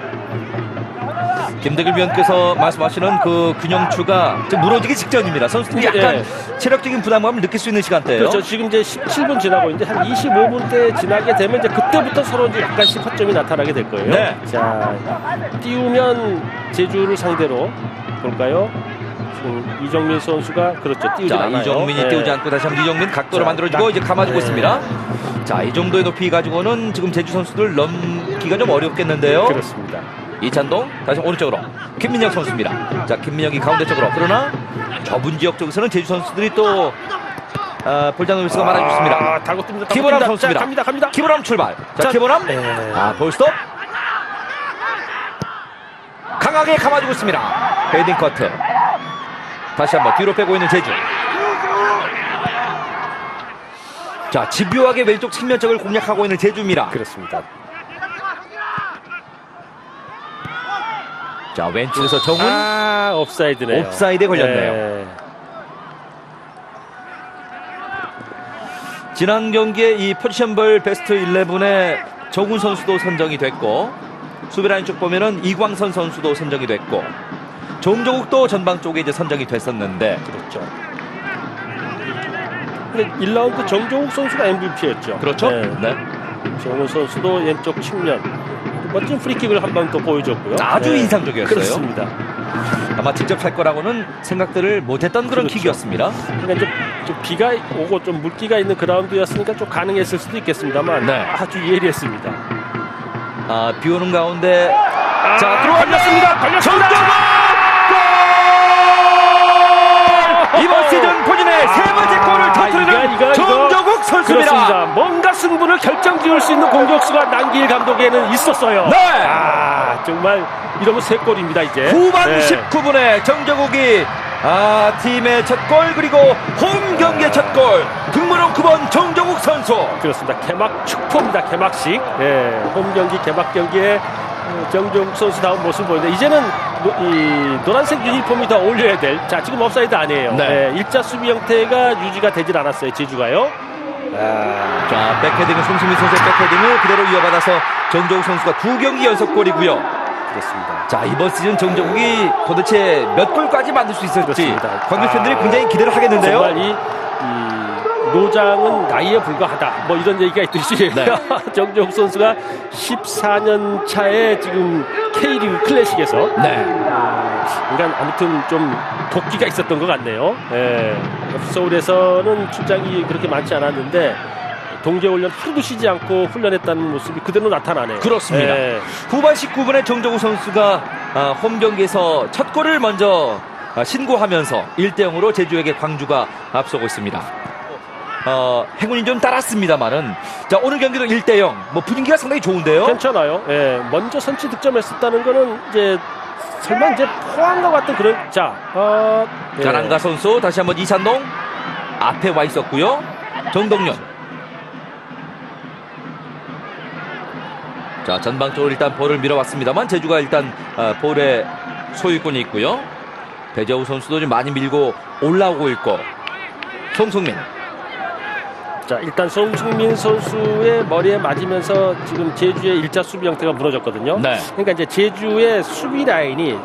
김대길 위원께서 말씀하시는 그 균형추가 좀 무너지기 직전입니다. 선수들이 약간 체력적인 부담감을 느낄 수 있는 시간대예요. 그렇죠. 지금 이제 17분 지나고 이제 한 25분 때 지나게 되면 이제 그때부터 서로 이제 약간씩 허점이 나타나게 될 거예요. 네. 자, 띄우면 제주를 상대로 볼까요? 지금 이정민 선수가 그렇죠. 띄우지 자, 않아요. 이정민이 네. 띄우지 않고 다시 한번 이정민 각도를 자, 만들어주고 이제 감아주고 네. 있습니다. 자, 이 정도의 높이 가지고는 지금 제주 선수들 넘기가 좀 어렵겠는데요. 그렇습니다. 이찬동 다시 오른쪽으로 김민혁 선수입니다. 자, 김민혁이 가운데 쪽으로. 그러나 좁은 지역 쪽에서는 제주 선수들이 또 볼장 루이스가 말아줬습니다. 타고 뜹니다. 키보람 선수입니다. 자, 갑니다. 키보람 출발. 자, 자, 키보람. 네. 볼스톱. 강하게 감아주고 있습니다. 헤딩 커트. 다시 한번 뒤로 빼고 있는 제주. 자, 집요하게 왼쪽 측면적을 공략하고 있는 제주입니다. 그렇습니다. 자, 왼쪽에서 정훈. 옵사이드네요. 옵사이드에 걸렸네요. 네. 지난 경기에 이 포지션별 베스트 11에 정훈 선수도 선정이 됐고 수비라인 쪽 보면은 이광선 선수도 선정이 됐고 정조국도 전방 쪽에 이제 선정이 됐었는데 그렇죠. 근데 1라운드 정종욱 선수가 MVP였죠. 그렇죠? 네. 네. 정훈 선수도 왼쪽 측면 멋진 프리킥을 한 방 또 보여줬고요. 아주 인상적이었어요. 그렇습니다. 아마 직접 할 거라고는 생각들을 못했던 그런 그렇죠. 킥이었습니다. 그러니까 좀 비가 오고 좀 물기가 있는 그라운드였으니까 좀 가능했을 수도 있겠습니다만 네. 아주 예리했습니다. 비 오는 가운데 자, 걸렸습니다. 정조국! 이번 시즌 본인의 세 번째 골을 터뜨리는 정조국 선수입니다. 그렇습니다. 뭔가 승부를 결정지을 수 있는 공격수가 남길 감독에는 있었어요. 네. 정말 이러면 세 골입니다 이제. 후반 네. 19분에 정조국이 팀의 첫 골 그리고 홈 경기의 첫 골 등번호 9번 정조국 선수. 그렇습니다. 개막 축포입니다. 개막식. 홈 경기 개막 경기에 정조국 선수 다운 모습을 보이는데 이제는 이 노란색 유니폼이 더 어울려야 될. 자, 지금 업사이드 아니에요. 네. 일자 수비 형태가 유지가 되질 않았어요. 제주가요. 자, 백헤딩은 송승민 선수의 백헤딩을 그대로 이어받아서 정조국 선수가 2경기 연속 골이고요. 그렇습니다. 자, 이번 시즌 정조국이 도대체 몇 골까지 만들 수 있을지 그렇습니다. 관중 팬들이 굉장히 기대를 하겠는데요. 정말 이 노장은 나이에 불과하다. 뭐 이런 얘기가 있듯이 네. 정조국 선수가 14년 차에 지금 K리그 클래식에서 네. 그러니까 아무튼 좀 도끼가 있었던 것 같네요. 서울에서는 출장이 그렇게 많지 않았는데 동계훈련 하루도 쉬지 않고 훈련했다는 모습이 그대로 나타나네요. 그렇습니다. 후반 19분에 정조국 선수가 홈 경기에서 첫 골을 먼저 신고하면서 1대0으로 제주에게 광주가 앞서고 있습니다. 행운이 좀 따랐습니다만은 자, 오늘 경기도 1대0 뭐 분위기가 상당히 좋은데요. 괜찮아요. 먼저 선취 득점했었다는 거는 이제 설마 이제 포항과 같은 그런 자랑가 선수 다시 한번 이찬동 앞에 와 있었고요. 정동현 자, 전방쪽으로 일단 볼을 밀어왔습니다만 제주가 일단 볼의 소유권이 있고요. 배재우 선수도 좀 많이 밀고 올라오고 있고. 송승민. 자, 일단 송승민 선수의 머리에 맞으면서 지금 제주의 일자 수비 형태가 무너졌거든요. 네. 그러니까 이제 제주의 수비 라인이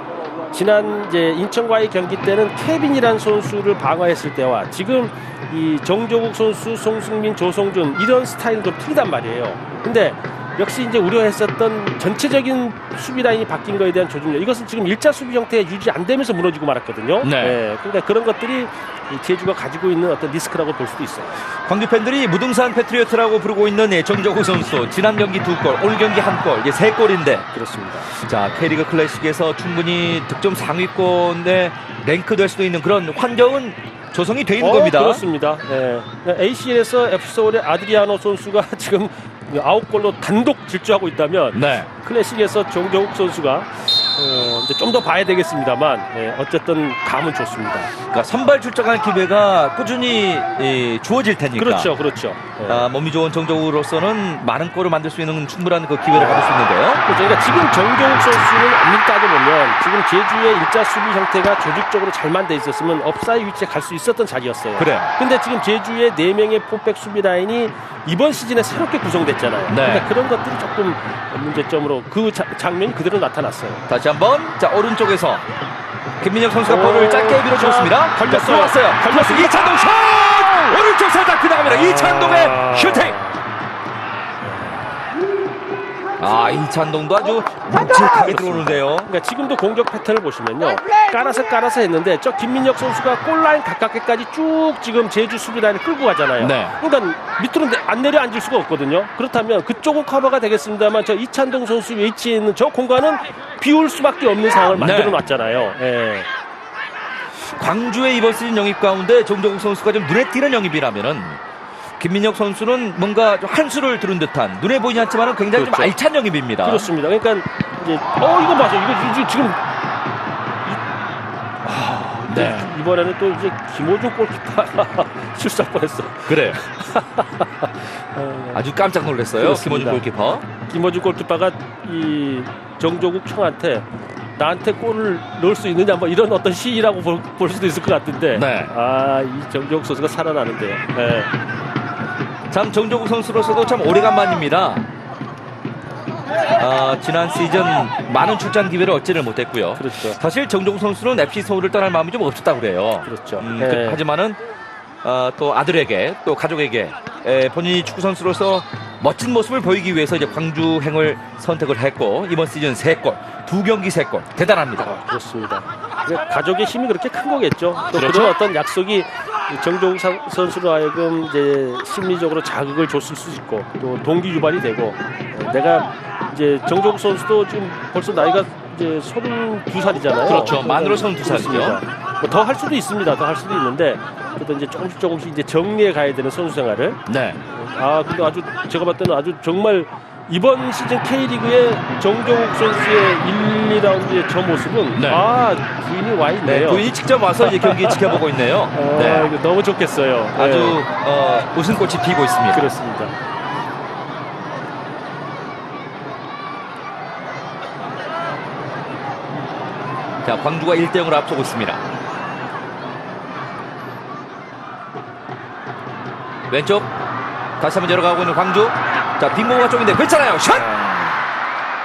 지난 이제 인천과의 경기 때는 케빈이라는 선수를 방어했을 때와 지금 이 정조국 선수, 송승민, 조성준 이런 스타일은 좀 틀리단 말이에요. 근데 역시 이제 우려했었던 전체적인 수비 라인이 바뀐 거에 대한 조직력, 이것은 지금 일자 수비 형태 유지 안 되면서 무너지고 말았거든요. 네. 그러니까 그런 것들이 이 제주가 가지고 있는 어떤 리스크라고 볼 수도 있어요. 광주 팬들이 무등산 패트리어트라고 부르고 있는 정정우 선수. 지난 경기 2골, 올 경기 1골, 이게 3골인데. 그렇습니다. 자, K리그 클래식에서 충분히 득점 상위권에 랭크될 수도 있는 그런 환경은 조성이 돼 있는 겁니다. 그렇습니다. ACL에서 F서울의 아드리아노 선수가 지금 9골로 단독 질주하고 있다면 네. 클래식에서 정정욱 선수가 이제 좀 더 봐야 되겠습니다만 어쨌든 감은 좋습니다. 그러니까 선발 출장할 기회가 꾸준히 주어질 테니까. 그렇죠, 그렇죠. 몸이 좋은 정정우로서는 많은 골을 만들 수 있는 충분한 그 기회를 받을 수 있는데요. 그러니까 지금 정정욱 선수는 엄밀히 따져보면 지금 제주의 일자 수비 형태가 조직적으로 잘만 돼 있었으면 업사이드 위치에 갈 수 있었던 자리였어요. 그래. 근데 지금 제주의 4명의 포백 수비 라인이 이번 시즌에 새롭게 구성됐잖아요. 네. 그러니까 그런 것들이 조금 문제점으로 그 장면이 그대로 나타났어요. 다시 한번 자, 오른쪽에서 김민혁 선수가 볼을 짧게 밀어주었습니다. 걸렸어요. 들어왔어요. 걸렸어요. 이찬동 슛! 오른쪽 살짝 비나갑니다. 이찬동의 슈팅. 이찬동도 아주 묵직하게 들어오는데요. 그러니까 지금도 공격 패턴을 보시면요, 깔아서 했는데 저 김민혁 선수가 골라인 가깝게까지 쭉 지금 제주 수비 라인을 끌고 가잖아요. 네. 그러니까 밑으로 안 내려앉을 수가 없거든요. 그렇다면 그쪽은 커버가 되겠습니다만 저 이찬동 선수 위치에 있는 저 공간은 비울 수밖에 없는 상황을 만들어 놨잖아요. 예. 광주의 이번 시즌 영입 가운데 정정욱 선수가 좀 눈에 띄는 영입이라면은 김민혁 선수는 뭔가 좀 한 수를 두른 듯한, 눈에 보이지 않지만 굉장히 그렇죠. 좀 알찬 영입입니다. 그렇습니다. 그러니까 이제 이거 맞아요. 이거 지금 네. 이번에는 또 이제 김호중 골키퍼가 실수할 뻔했어. 그래요. 아주 깜짝 놀랐어요. 그렇습니다. 김호중 골키퍼. 김호중 골키퍼가 이 정조국 총한테 나한테 골을 넣을 수 있느냐 뭐 이런 어떤 시위라고 볼 수도 있을 것 같은데. 네. 이 정조국 선수가 살아나는데요. 네. 참 정조국 선수로서도 참 오래간만입니다. 지난 시즌 많은 출전 기회를 얻지를 못했고요. 그렇죠. 사실 정조국 선수는 FC 서울을 떠날 마음이 좀 없었다고 그래요. 그렇죠. 하지만은 또 아들에게 또 가족에게 본인이 축구 선수로서 멋진 모습을 보이기 위해서 이제 광주행을 선택을 했고 이번 시즌 3골, 2경기 3골 대단합니다. 그렇습니다. 가족의 힘이 그렇게 큰 거겠죠. 또 그렇죠. 그런 어떤 약속이 정조국 선수로 하여금 이제 심리적으로 자극을 줬을 수 있고 또 동기 유발이 되고 내가 이제 정조국 선수도 지금 벌써 나이가 이제 32살이잖아요. 그렇죠. 만으로 32살이죠. 더 할 수도 있습니다. 더 할 수도 있는데 그래도 이제 조금씩 이제 정리해 가야 되는 선수 생활을. 네. 근데 아주 제가 봤을 때는 아주 정말 이번 시즌 K리그의 정정욱 선수의 1, 2라운드의 저 모습은 네. 부인이 와 있네요. 네, 부인이 직접 와서 이제 경기 지켜보고 있네요. 네. 이거 너무 좋겠어요. 아주 웃음꽃이 피고 있습니다. 그렇습니다. 자, 광주가 1대0으로 앞서고 있습니다. 왼쪽 다시 한번 열어가고 있는 광주. 자, 빈공간 쪽인데 괜찮아요. 샷!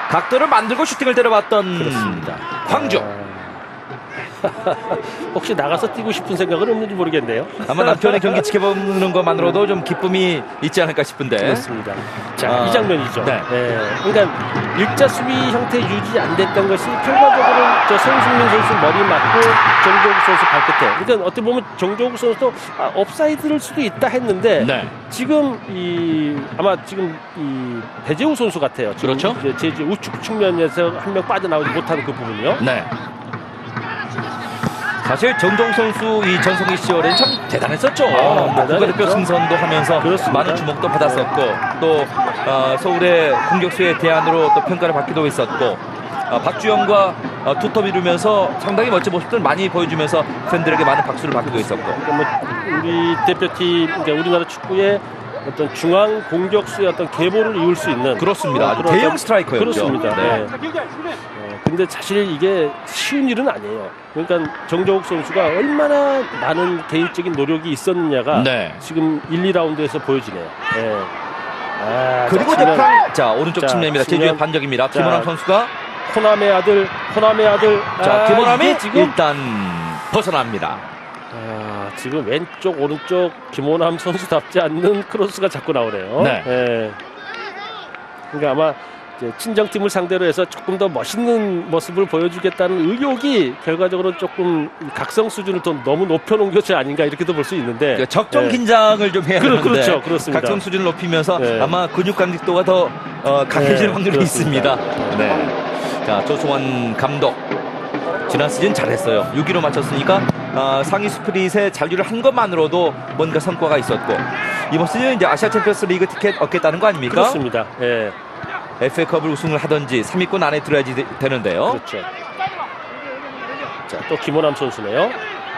각도를 만들고 슈팅을 때려봤던 그렇습니다. 광주. 혹시 나가서 뛰고 싶은 생각은 없는지 모르겠네요. 아마 남편의 경기 지켜보는 것만으로도 좀 기쁨이 있지 않을까 싶은데. 그렇습니다. 자, 이 장면이죠. 네. 그러니까 일자 수비 형태 유지 안 됐던 것이 결과적으로 저 송승민 선수 머리 맞고 정조국 선수 발끝에. 그러니까 어떻게 보면 정조국 선수도 업사이드일 수도 있다 했는데 네. 지금 아마 지금 이 배재우 선수 같아요. 지금 그렇죠. 이제 제주 우측 측면에서 한 명 빠져나오지 못하는 그 부분이요. 네. 사실 정종 선수 이 전성기 시절엔 참 대단했었죠. 국가대표 승선도 하면서 그렇습니다. 많은 주목도 받았었고 또 서울의 공격수의 대안으로 또 평가를 받기도 했었고 박주영과 투톱 이루면서 상당히 멋진 모습들 많이 보여주면서 팬들에게 많은 박수를 받기도 했었고. 우리 대표팀, 그러니까 우리나라 축구의 어떤 중앙 공격수의 어떤 계보를 이을 수 있는 그렇습니다. 아주 그런 대형 어떤- 스트라이커였죠. 그렇습니다. 네. 근데 사실 이게 쉬운 일은 아니에요. 그러니까 정정욱 선수가 얼마나 많은 개인적인 노력이 있었느냐가 네. 지금 1, 2라운드에서 보여지네요. 네. 그리고 자, 측면, 대판 자 오른쪽 자, 측면입니다. 제주의 측면. 반격입니다. 자, 김원남 선수가 호남의 아들. 자 김원남이 이게 지금 일단 벗어납니다. 지금 왼쪽 오른쪽 김호남 선수답지 않는 크로스가 자꾸 나오네요. 네. 예. 그러니까 아마 이제 친정팀을 상대로 해서 조금 더 멋있는 모습을 보여주겠다는 의욕이 결과적으로 조금 각성 수준을 좀 너무 높여놓은 것이 아닌가 이렇게도 볼 수 있는데 그러니까 적정 예. 긴장을 좀 해야 되는데 그렇죠. 그렇습니다. 각성 수준을 높이면서 네. 아마 근육 강직도가 더 강해질 네, 확률이 그렇습니다. 있습니다. 네. 자 조성원 감독 지난 시즌 잘했어요. 6위로 맞췄으니까 상위 스프릿에 잔류를 한 것만으로도 뭔가 성과가 있었고 이번 시즌 이제 아시아 챔피언스 리그 티켓 얻겠다는 거 아닙니까? 그렇습니다. 예. FA컵을 우승을 하든지 3위권 안에 들어야지 되는데요. 그렇죠. 자, 또 김호남 선수네요.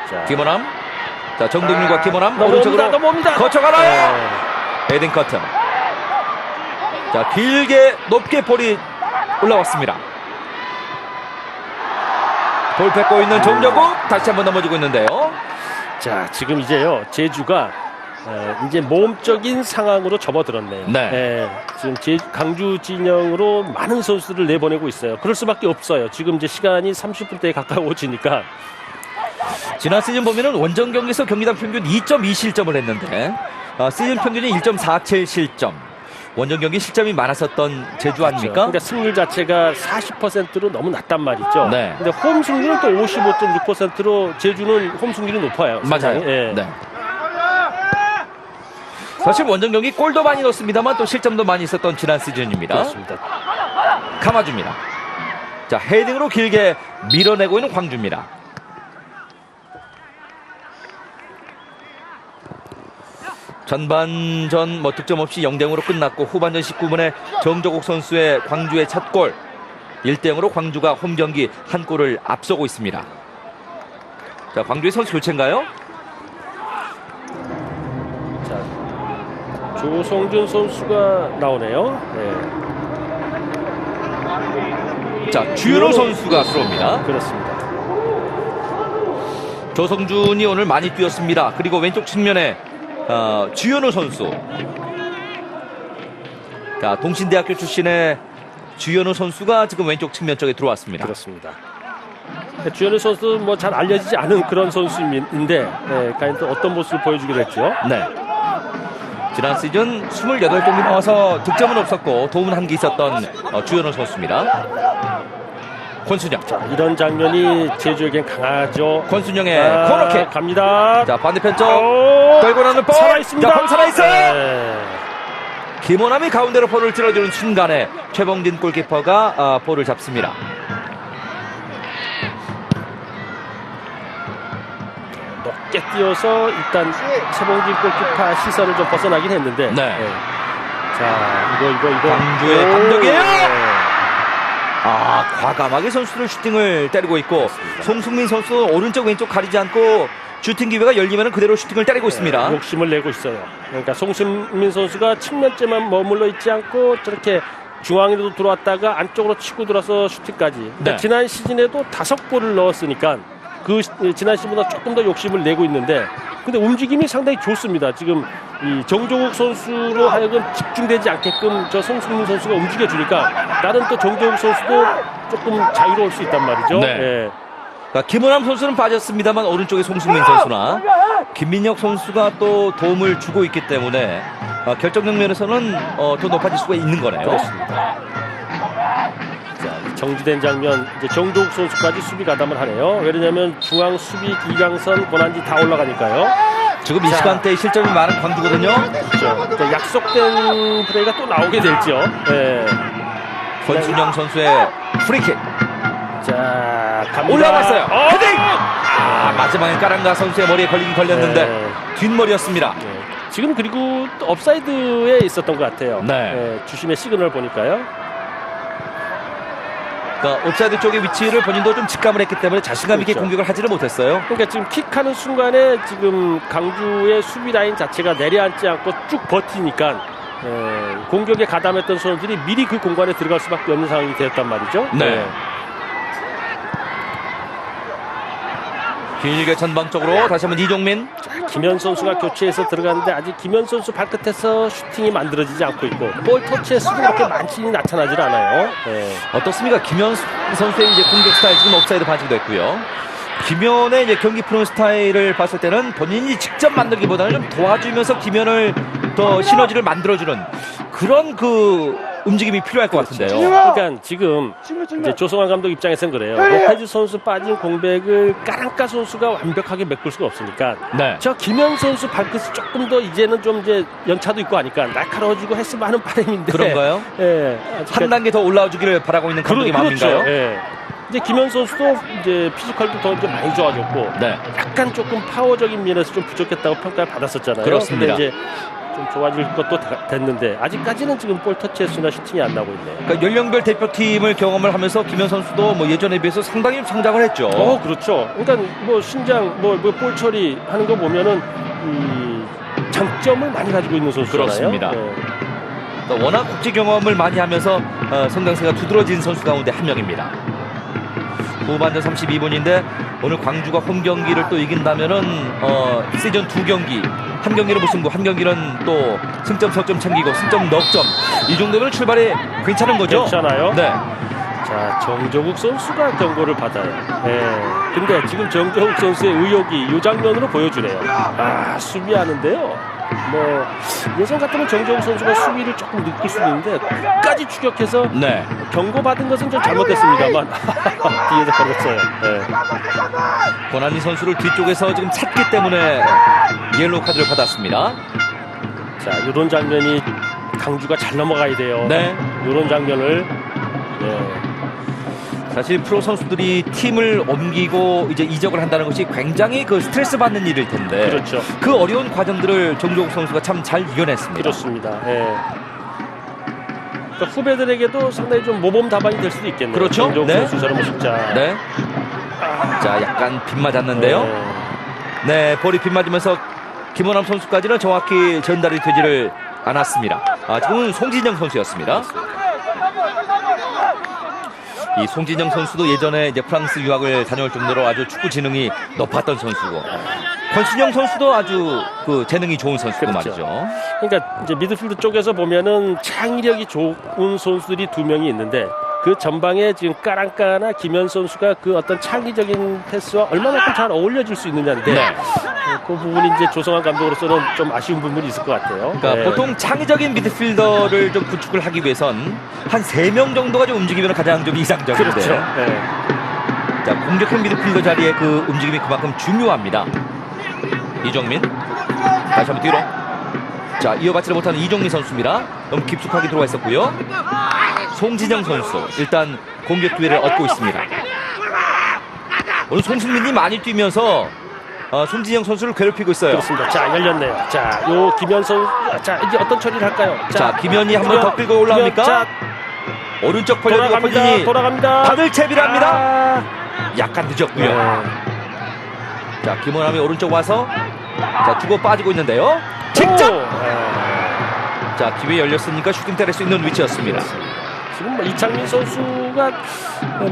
자, 김원남, 자 정동률과 김원남 넘어옵니다. 오른쪽으로 넘어옵니다. 거쳐가나요? 에딘 커튼. 자 길게 높게 볼이 올라왔습니다. 볼 뺏고 있는 정정국 다시 한번 넘어지고 있는데요. 자, 지금 이제요 제주가 이제 모험적인 상황으로 접어들었네요. 네. 지금 강주 진영으로 많은 선수들을 내보내고 있어요. 그럴 수밖에 없어요. 지금 이제 시간이 30분대에 가까워지니까. 지난 시즌 보면은 원정 경기에서 경기당 평균 2.2 실점을 했는데 시즌 평균이 1.47 실점. 원정 경기 실점이 많았었던 제주 아닙니까? 그러니까 승률 자체가 40%로 너무 낮단 말이죠. 네. 근데 홈 승률은 또 55.6%로 제주는 홈 승률이 높아요. 맞아요. 상당히. 예. 네. 사실 원정 경기 골도 많이 넣었습니다만 또 실점도 많이 있었던 지난 시즌입니다. 그렇습니다. 감아줍니다. 자 헤딩으로 길게 밀어내고 있는 광주입니다. 전반전 득점 없이 0대0으로 끝났고 후반전 19분에 정조국 선수의 광주의 첫 골 1대0으로 광주가 홈 경기 한 골을 앞서고 있습니다. 자 광주의 선수 교체인가요? 자, 조성준 선수가 나오네요. 네. 자 주현호 선수가 들어옵니다. 그렇습니다. 조성준이 오늘 많이 뛰었습니다. 그리고 왼쪽 측면에 주현우 선수. 자, 동신대학교 출신의 주현우 선수가 지금 왼쪽 측면 쪽에 들어왔습니다. 그렇습니다. 주현우 선수 뭐 잘 알려지지 않은 그런 선수인데 과연 또 어떤 모습을 보여주게 됐죠? 네. 지난 시즌 28경기 나와서 득점은 없었고 도움은 한 개 있었던 주현우 선수입니다. 권순영. 자, 이런 장면이 제주에겐 강하죠. 권순영의 코너킥. 갑니다. 자, 반대편 쪽 오, 끌고 나는 볼. 살아있습니다. 자, 볼 살아있어요. 네. 김호남이 가운데로 볼을 찔러주는 순간에 최봉진 골키퍼가 볼을 잡습니다. 높게 뛰어서 일단 최봉진 골키퍼 시선을 좀 벗어나긴 했는데. 네. 자, 이거. 광주의 오, 감독이에요. 네. 과감하게 선수를 슈팅을 때리고 있고 그렇습니다. 송승민 선수 오른쪽 왼쪽 가리지 않고 슈팅 기회가 열리면 그대로 슈팅을 때리고 있습니다. 욕심을 내고 있어요. 그러니까 송승민 선수가 측면째만 머물러 있지 않고 저렇게 중앙으로 들어왔다가 안쪽으로 치고 들어서 슈팅까지. 그러니까 네. 지난 시즌에도 5골을 넣었으니까 지난 시즌보다 조금 더 욕심을 내고 있는데 근데 움직임이 상당히 좋습니다. 지금 이 정조국 선수로 하여금 집중되지 않게끔 저 송승민 선수가 움직여주니까 다른 또 정조국 선수도 조금 자유로울 수 있단 말이죠. 네. 예. 그러니까 김호남 선수는 빠졌습니다만 오른쪽에 송승민 선수나 김민혁 선수가 또 도움을 주고 있기 때문에 결정력 면에서는 더 높아질 수가 있는 거네요. 그렇습니다. 자, 정지된 장면 이제 정도욱 선수까지 수비 가담을 하네요. 왜냐하면 중앙 수비 이강선 권한지 다 올라가니까요. 지금 이 시간대에 실점이 많은 광주거든요. 그렇죠. 자, 약속된 플레이가 또 나오게 될죠. 네. 권순영 선수의 프리킥 자, 갑니다. 올라왔어요. 헤딩! 마지막에 까랑가 선수의 머리에 걸렸는데 네. 뒷머리였습니다. 네. 지금 그리고 또 업사이드에 있었던 것 같아요. 네. 주심의 시그널 보니까요. 그러니까 옵사이드 쪽의 위치를 본인도 좀 직감을 했기 때문에 자신감 있게 그렇죠. 공격을 하지를 못했어요. 그러니까 지금 킥하는 순간에 지금 강주의 수비 라인 자체가 내려앉지 않고 쭉 버티니까 공격에 가담했던 선수들이 미리 그 공간에 들어갈 수밖에 없는 상황이 되었단 말이죠. 네. 길게 전방 쪽으로 다시 한번 이종민. 김현 선수가 교체해서 들어갔는데 아직 김현 선수 발끝에서 슈팅이 만들어지지 않고 있고 볼 터치의 수가 그렇게 많이 나타나질 않아요. 어떻습니까? 김현 선수의 이제 공격 스타일 지금 옵사이드 반칙도 했고요. 김현의 이제 경기 푸는 스타일을 봤을 때는 본인이 직접 만들기보다는 좀 도와주면서 김현을 더 시너지를 만들어주는 그런 그 움직임이 필요할 것 같은데요. 그러니까 지금 이제 조성환 감독 입장에서는 그래요. 로페즈 선수 빠진 공백을 까랑까 선수가 완벽하게 메꿀 수가 없으니까 네. 저 김현 선수 발끝이 조금 더 이제는 좀 이제 연차도 있고 하니까 날카로워지고 했으면 하는 바람인데 그런가요? 예, 한 단계 더 올라와주기를 바라고 있는 감독의 마음인가요? 그렇죠. 예. 이제 김현 선수도 이제 피지컬도 더 이제 많이 좋아졌고 네. 약간 조금 파워적인 면에서 좀 부족했다고 평가를 받았었잖아요. 그렇습니다. 근데 이제 좀 좋아질 것도 됐는데 아직까지는 지금 볼 터치 횟수나 슈팅이 안 나고 있네요. 그러니까 연령별 대표팀을 경험을 하면서 김현 선수도 뭐 예전에 비해서 상당히 성장을 했죠. 그렇죠. 그러니까 뭐 신장, 볼 처리 하는 거 보면은 장점을 많이 가지고 있는 선수잖아요. 그렇습니다. 네. 그러니까 워낙 국제 경험을 많이 하면서 성장세가 두드러진 선수 가운데 한 명입니다. 후반전 32분인데 오늘 광주가 홈 경기를 또 이긴다면은 시즌 2경기 한 경기는 무승부 한 경기는 또 승점 석점 챙기고 승점 넉 점 이 정도면 출발이 괜찮은 거죠? 괜찮아요. 네. 자, 정조국 선수가 경고를 받아요. 네. 근데 지금 정조국 선수의 의욕이 이 장면으로 보여주네요. 수비하는데요. 뭐 예전 같으면 정조국 선수가 수비를 조금 느낄 수 있는데 끝까지 추격해서 네. 경고받은 것은 좀 잘못됐습니다만 뒤에서 걸었어요. 네. 권한희 선수를 뒤쪽에서 지금 찾기 때문에 옐로우 카드를 받았습니다. 자, 이런 장면이 강주가 잘 넘어가야 돼요. 네. 이런 장면을. 네. 사실 프로 선수들이 팀을 옮기고 이제 이적을 한다는 것이 굉장히 그 스트레스 받는 일일 텐데 그렇죠. 그 어려운 과정들을 정조국 선수가 참 잘 이겨냈습니다. 그렇습니다. 예. 그러니까 후배들에게도 상당히 좀 모범답안이 될 수도 있겠네요. 그렇죠. 정조국 네. 선수처럼 진짜. 네. 자, 약간 빗 맞았는데요. 네, 볼이 빗 맞으면서 김원남 선수까지는 정확히 전달이 되지를 않았습니다. 지금은 송진영 선수였습니다. 이 송진영 선수도 예전에 이제 프랑스 유학을 다녀올 정도로 아주 축구 지능이 높았던 선수고 권순영 선수도 아주 그 재능이 좋은 선수고 그렇죠. 말이죠. 그러니까 이제 미드필드 쪽에서 보면은 창의력이 좋은 선수들이 두 명이 있는데 그 전방에 지금 까랑까나 김현 선수가 그 어떤 창의적인 패스와 얼마만큼 잘 어울려질 수 있느냐인데 네. 그 부분이 이제 조성환 감독으로서는 좀 아쉬운 부분이 있을 것 같아요. 그러니까 네. 보통 창의적인 미드필더를 좀 구축을 하기 위해선 한 3명 정도가 좀 움직이면 가장 좀 이상적인데 그렇죠. 네. 자, 공격형 미드필더 자리에 그 움직임이 그만큼 중요합니다. 이종민 다시 한번 뒤로 자, 이어받지를 못하는 이종민 선수입니다. 너무 깊숙하게 들어와 있었고요. 송진영 선수 일단 공격 기회를 얻고 있습니다. 오늘 송승민이 많이 뛰면서 송진영 선수를 괴롭히고 있어요. 그렇습니다. 자, 열렸네요. 자, 요 김현 선수, 자, 이제 어떤 처리를 할까요? 자, 김현이 한 번 더 끌고 올라옵니까? 자, 오른쪽 벌려주고 본인이 돌아갑니다. 받을 채비를 합니다. 약간 늦었고요. 네. 자, 김원함이 오른쪽 와서 자, 주고 빠지고 있는데요. 직접! 자, 기회 열렸으니까 슈팅 때릴 수 있는 위치였습니다. 지금 뭐 이창민 선수가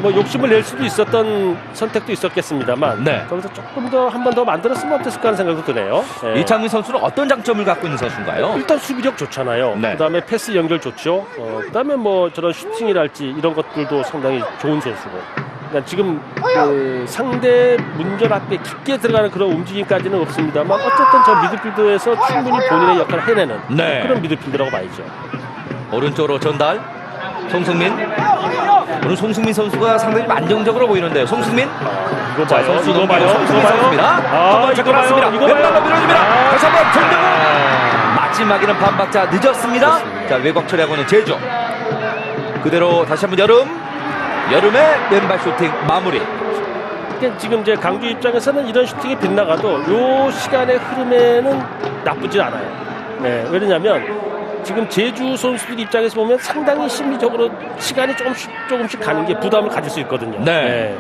뭐 욕심을 낼 수도 있었던 선택도 있었겠습니다만 네. 거기서 조금 더 한 번 더 만들었으면 어땠을까 하는 생각도 드네요. 네. 이창민 선수는 어떤 장점을 갖고 있는 선수인가요? 일단 수비력 좋잖아요. 네. 그다음에 패스 연결 좋죠. 그다음에 뭐 저런 슈팅이랄지 이런 것들도 상당히 좋은 선수고. 그러니까 지금 그 상대 문전 앞에 깊게 들어가는 그런 움직임까지는 없습니다만 어쨌든 저 미드필더에서 충분히 본인의 역할을 해내는 네. 그런 미드필더라고 봐야죠. 오른쪽으로 전달. 송승민. 오늘 송승민 선수가 상당히 안정적으로 보이는데요. 송승민. 이거 자, 봐요. 선수 이거 넘기고 봐요. 송승민 이거 봐요. 선수입니다. 한번 이거 잡고 봐요. 났습니다. 이거 봐요. 왼발로 밀어줍니다. 다시 한번 정대국. 마지막에는 반박자 늦었습니다. 자, 외곽 처리하고는 제조. 그대로 다시 한번 여름의 왼발 슈팅 마무리. 그러니까 지금 이제 강주 입장에서는 이런 슈팅이 빗나가도 요 시간의 흐름에는 나쁘지 않아요. 네, 왜냐면 지금 제주 선수들 입장에서 보면 상당히 심리적으로 시간이 조금씩 가는 게 부담을 가질 수 있거든요. 네.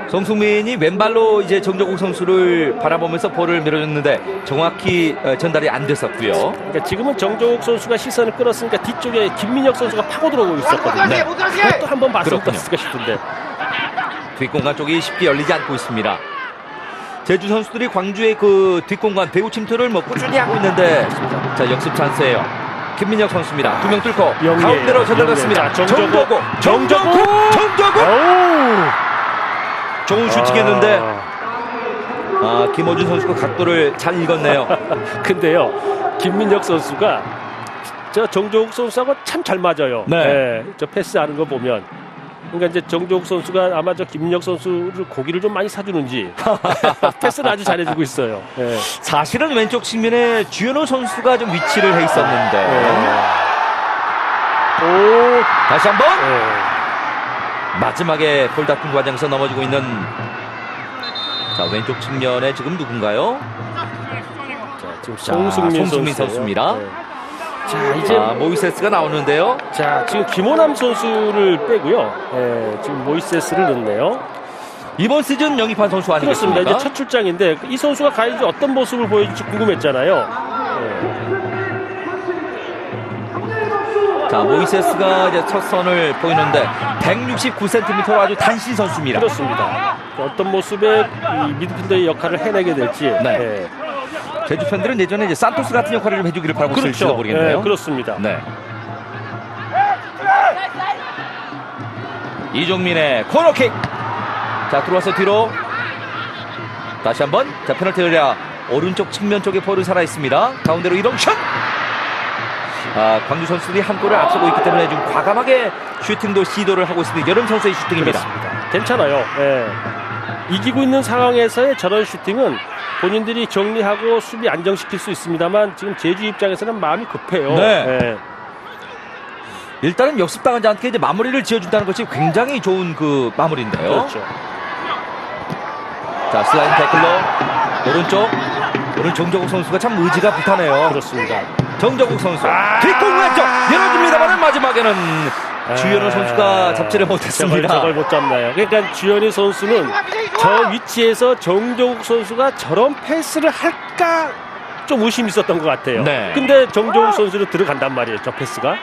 송승민이 왼발로 이제 정조국 선수를 바라보면서 볼을 밀어줬는데 정확히 전달이 안 됐었고요. 그러니까 지금은 정조국 선수가 시선을 끌었으니까 뒤쪽에 김민혁 선수가 파고 들어오고 있었거든요. 네. 그것도 한번 봤으면 그렇군요. 어땠을까 싶은데. 뒷공간 쪽이 쉽게 열리지 않고 있습니다. 제주 선수들이 광주의 그 뒷공간 배후 침투를 뭐 꾸준히 하고 있는데 자 역습 찬스예요. 김민혁 선수입니다. 두 명 뚫고 영리해요. 가운데로 전달됐습니다. 정조국. 정조국 좋은 슈팅했는데 김호준 선수가 각도를 잘 읽었네요. 근데요, 김민혁 선수가 저 정조국 선수하고 참 잘 맞아요. 네. 저 패스하는 거 보면. 그러니까 이제 정조국 선수가 아마 저 김민혁 선수를 고기를 좀 많이 사주는지 패스를 아주 잘해주고 있어요. 네. 사실은 왼쪽 측면에 주현우 선수가 좀 위치를 해 있었는데 오, 다시 한번 네. 마지막에 볼 다툼 과정에서 넘어지고 있는 자 왼쪽 측면에 지금 누군가요? 자, 지금 자, 송승민 송승민 선수입니다. 네. 자, 이제 모이세스가 나오는데요. 자, 지금 김호남 선수를 빼고요. 지금 모이세스를 넣네요. 이번 시즌 영입한 선수 그렇습니다. 아니겠습니까? 이제 첫 출장인데 이 선수가 과연 이제 어떤 모습을 보여줄지 궁금했잖아요. 자 모이세스가 이제 첫 선을 보이는데 169cm로 아주 단신 선수입니다. 그렇습니다. 어떤 모습의 이 미드필더의 역할을 해내게 될지. 네. 제주 팬들은 예전에 이제 산토스 같은 역할을 좀 해주기를 바라고 있을지도 그렇죠. 모르겠네요. 그렇습니다. 네. 이종민의 코너킥. 자 들어와서 뒤로 다시 한번 자 페널티 에리아 오른쪽 측면 쪽에 볼은 살아 있습니다. 가운데로 이동 슛. 광주 선수들이 한 골을 앞서고 있기 때문에 좀 과감하게 슈팅도 시도를 하고 있습니다. 여름 선수의 슈팅입니다. 그렇습니다. 괜찮아요. 이기고 있는 상황에서의 저런 슈팅은 본인들이 정리하고 수비 안정시킬 수 있습니다만 지금 제주 입장에서는 마음이 급해요. 네. 일단은 역습당하지 않게 이제 마무리를 지어준다는 것이 굉장히 좋은 그 마무리인데요. 그렇죠. 자 슬라이드 태클로 오른 정조국 선수가 참 의지가 불타네요. 그렇습니다. 정조국 선수 뒷공간 쪽 열어줍니다만 마지막에는 주현우 선수가 잡지를 못했습니다. 저걸 못 잡나요? 그러니까 주현우 선수는 저 위치에서 정조국 선수가 저런 패스를 할까 좀 의심이 있었던 것 같아요. 네. 근데 정조국 선수는 들어간단 말이에요. 저 패스가.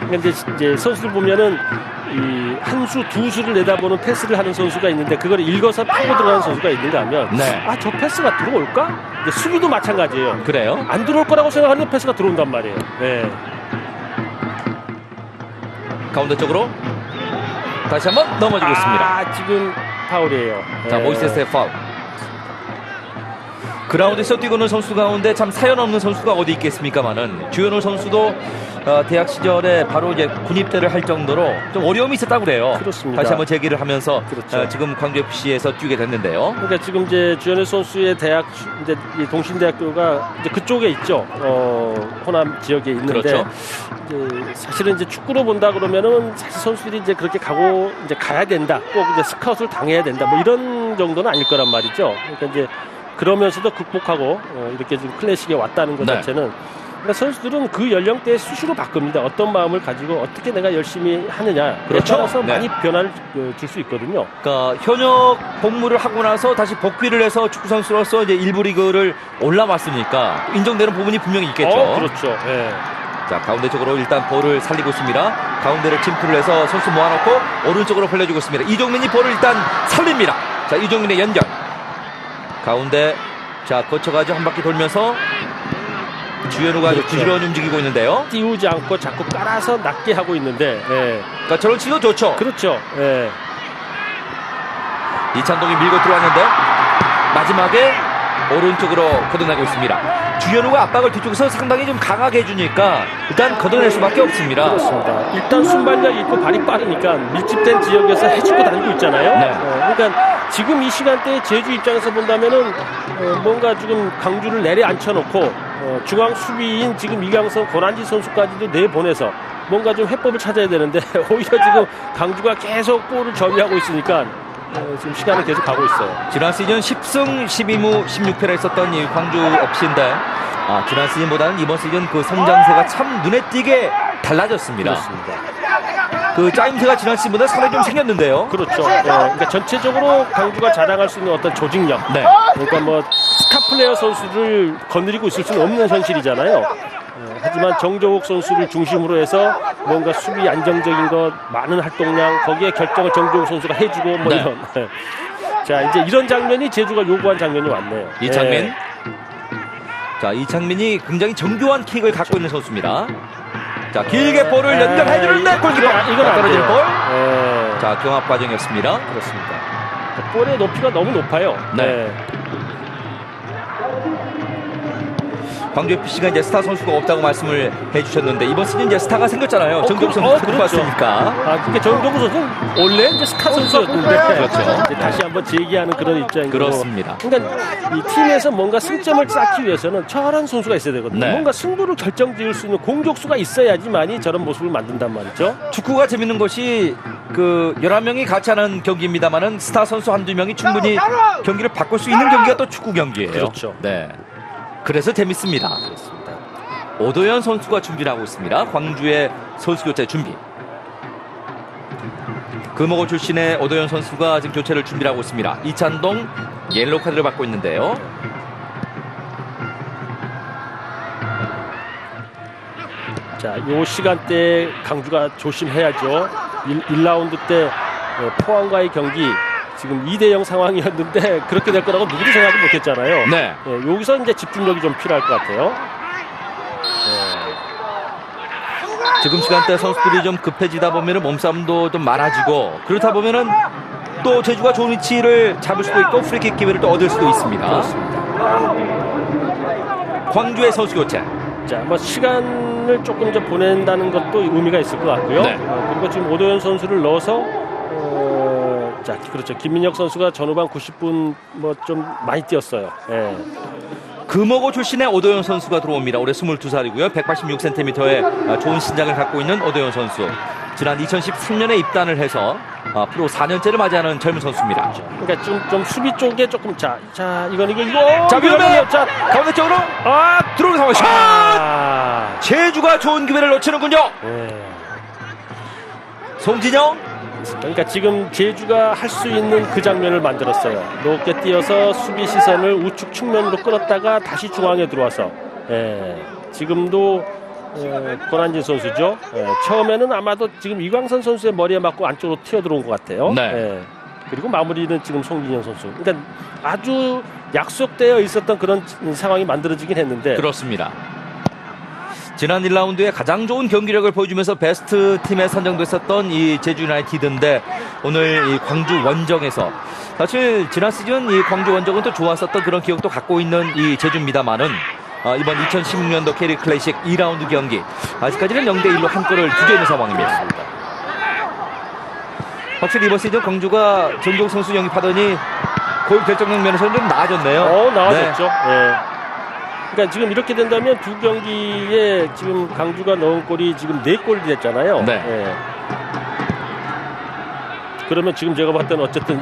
근데 이제 선수들 보면은 이 한 수, 두 수를 내다보는 패스를 하는 선수가 있는데 그걸 읽어서 파고 들어가는 선수가 있는가 하면 저 패스가 들어올까? 이제 수비도 마찬가지예요. 그래요? 안 들어올 거라고 생각하는 패스가 들어온단 말이에요. 가운데 쪽으로 다시 한번 넘어지고 있습니다. 지금 파울이에요. 자 모이세스의 파울. 그라운드에서 뛰고 있는 선수 가운데 참 사연 없는 선수가 어디 있겠습니까만은 주현우 선수도 대학 시절에 바로 이제 군입대를 할 정도로 좀 어려움이 있었다고 그래요. 그렇습니다. 다시 한번 재기를 하면서 그렇죠. 지금 광주 FC에서 뛰게 됐는데요. 그러니까 지금 이제 주현우 선수의 대학 이제 이 동신대학교가 이제 그쪽에 있죠. 호남 지역에 있는데 그렇죠. 이제 사실은 이제 축구로 본다 그러면은 사실 선수들이 이제 그렇게 이제 가야 된다. 꼭 이제 스카웃을 당해야 된다. 뭐 이런 정도는 아닐 거란 말이죠. 그러니까 이제 그러면서도 극복하고 이렇게 좀 클래식에 왔다는 것 네. 자체는 그러니까 선수들은 그 연령대에 수시로 바꿉니다. 어떤 마음을 가지고 어떻게 내가 열심히 하느냐에 그렇죠. 따라서 네. 많이 변화를 줄 수 있거든요. 그러니까 현역 복무를 하고 나서 다시 복귀를 해서 축구 선수로서 이제 일부 리그를 올라왔으니까 인정되는 부분이 분명히 있겠죠. 그렇죠. 자 가운데 쪽으로 일단 볼을 살리고 있습니다. 가운데를 침투를 해서 선수 모아놓고 오른쪽으로 벌려주고 있습니다. 이종민이 볼을 일단 살립니다. 자 이종민의 연결 가운데 자 거쳐가지고 한 바퀴 돌면서 주현우가 그렇죠. 부지런히 움직이고 있는데요. 띄우지 않고 자꾸 깔아서 낮게 하고 있는데 그러니까 저런 치도 좋죠. 그렇죠. 이찬동이 밀고 들어왔는데 마지막에 오른쪽으로 걷어내고 있습니다. 주현우가 압박을 뒤쪽에서 상당히 좀 강하게 해주니까 일단 걷어낼 수밖에 없습니다. 그렇습니다. 일단 순발력이 있고 발이 빠르니까 밀집된 지역에서 해치고 다니고 있잖아요. 네. 그러니까 지금 이 시간대에 제주 입장에서 본다면은 뭔가 지금 강주를 내려앉혀놓고 중앙 수비인 지금 이강선, 권한지 선수까지도 내보내서 뭔가 좀 해법을 찾아야 되는데 오히려 지금 강주가 계속 볼을 점유하고 있으니까 지금 시간을 계속 가고 있어요. 지난 시즌 10승 12무 16패를 했었던 이 광주 FC인데 지난 시즌보다는 이번 시즌 그 성장세가 참 눈에 띄게 달라졌습니다. 그렇습니다. 그 짜임새가 지난 시즌보다 상당히 좀 생겼는데요. 그렇죠. 그러니까 전체적으로 광주가 자랑할 수 있는 어떤 조직력. 네. 그러니까 뭐 스타 플레이어 선수를 건드리고 있을 수는 없는 현실이잖아요. 하지만 정조욱 선수를 중심으로 해서 뭔가 수비 안정적인 것, 많은 활동량, 거기에 결정을 정조욱 선수가 해주고 뭐 네. 이런. 자, 이제 이런 장면이 제주가 요구한 장면이 왔네요. 이창민. 자, 이창민이 굉장히 정교한 킥을 갖고 있는 선수입니다. 자, 길게 볼을 연결해 주는데 골키퍼 이건 안 떨어지는 돼요. 볼. 자, 경합 과정이었습니다. 그렇습니다. 볼의 높이가 너무 높아요. 네. 광주 FC가 이제 스타 선수가 없다고 말씀을 해주셨는데 이번 시즌 이제 스타가 생겼잖아요. 정경 선수 데리고 왔으니까. 그러니까 정동구 선수는 원래 이제 스타 선수였는데 그렇죠. 이제 다시 한번 재기하는 그런 입장이고. 그렇습니다. 그러니까 이 팀에서 뭔가 승점을 쌓기 위해서는 저런 선수가 있어야 되거든요. 네. 뭔가 승부를 결정지을 수 있는 공격수가 있어야지만이 저런 모습을 만든단 말이죠. 축구가 재밌는 것이 그 11명이 같이 하는 경기입니다만은 스타 선수 한두 명이 충분히 경기를 바꿀 수 있는 경기가 또 축구 경기예요. 그렇죠. 네. 그래서 재밌습니다. 그렇습니다. 오도현 선수가 준비를 하고 있습니다. 광주의 선수 교체 준비. 금호고 출신의 오도현 선수가 지금 교체를 준비를 하고 있습니다. 이찬동 옐로우 카드를 받고 있는데요. 자, 요 시간대에 강주가 조심해야죠. 1라운드 때 포항과의 경기 지금 2대0 상황이었는데 그렇게 될 거라고 누구도 생각도 못했잖아요. 네. 여기서 이제 집중력이 좀 필요할 것 같아요. 지금 시간대 선수들이 좀 급해지다 보면은 몸싸움도 좀 많아지고 그렇다 보면은 또 제주가 좋은 위치를 잡을 수도 있고 프리킥 기회를 또 얻을 수도 있습니다. 그렇습니다. 광주의 선수 교체. 자, 뭐 시간을 조금 좀 보낸다는 것도 의미가 있을 것 같고요. 네. 그리고 지금 오도현 선수를 넣어서 자, 그렇죠. 김민혁 선수가 전후반 90분 뭐 좀 많이 뛰었어요. 예. 금호고 출신의 오도현 선수가 들어옵니다. 올해 22살이고요. 186cm의 좋은 신장을 갖고 있는 오도현 선수. 지난 2013년에 입단을 해서 프로 4년째를 맞이하는 젊은 선수입니다. 그러니까 좀 수비 쪽에 조금 자 이거 자, 위험해. 자, 가운데 쪽으로 들어오는 상황. 샷! 제주가 좋은 기회를 놓치는군요. 예. 송진영. 그러니까 지금 제주가 할 수 있는 그 장면을 만들었어요. 높게 뛰어서 수비 시선을 우측 측면으로 끌었다가 다시 중앙에 들어와서 지금도 권한진 선수죠. 처음에는 아마도 지금 이광선 선수의 머리에 맞고 안쪽으로 튀어들어온 것 같아요. 네. 그리고 마무리는 지금 송진영 선수. 그러니까 아주 약속되어 있었던 그런 상황이 만들어지긴 했는데 그렇습니다. 지난 1라운드에 가장 좋은 경기력을 보여주면서 베스트 팀에 선정됐었던 이 제주 유나이티드인데 오늘 이 광주 원정에서 사실 지난 시즌 이 광주 원정은 또 좋았었던 그런 기억도 갖고 있는 이 제주입니다만은 이번 2016년도 K리그 클래식 2라운드 경기 아직까지는 0대1로 한 골을 두고 있는 상황입니다. 확실히 이번 시즌 광주가 정종 선수 영입하더니 골 결정력 면에서는 좀 나아졌네요. 나아졌죠. 그러니까 지금 이렇게 된다면 두 경기에 지금 강주가 넣은 골이 지금 4골이 됐잖아요. 네. 그러면 지금 제가 봤을 때는 어쨌든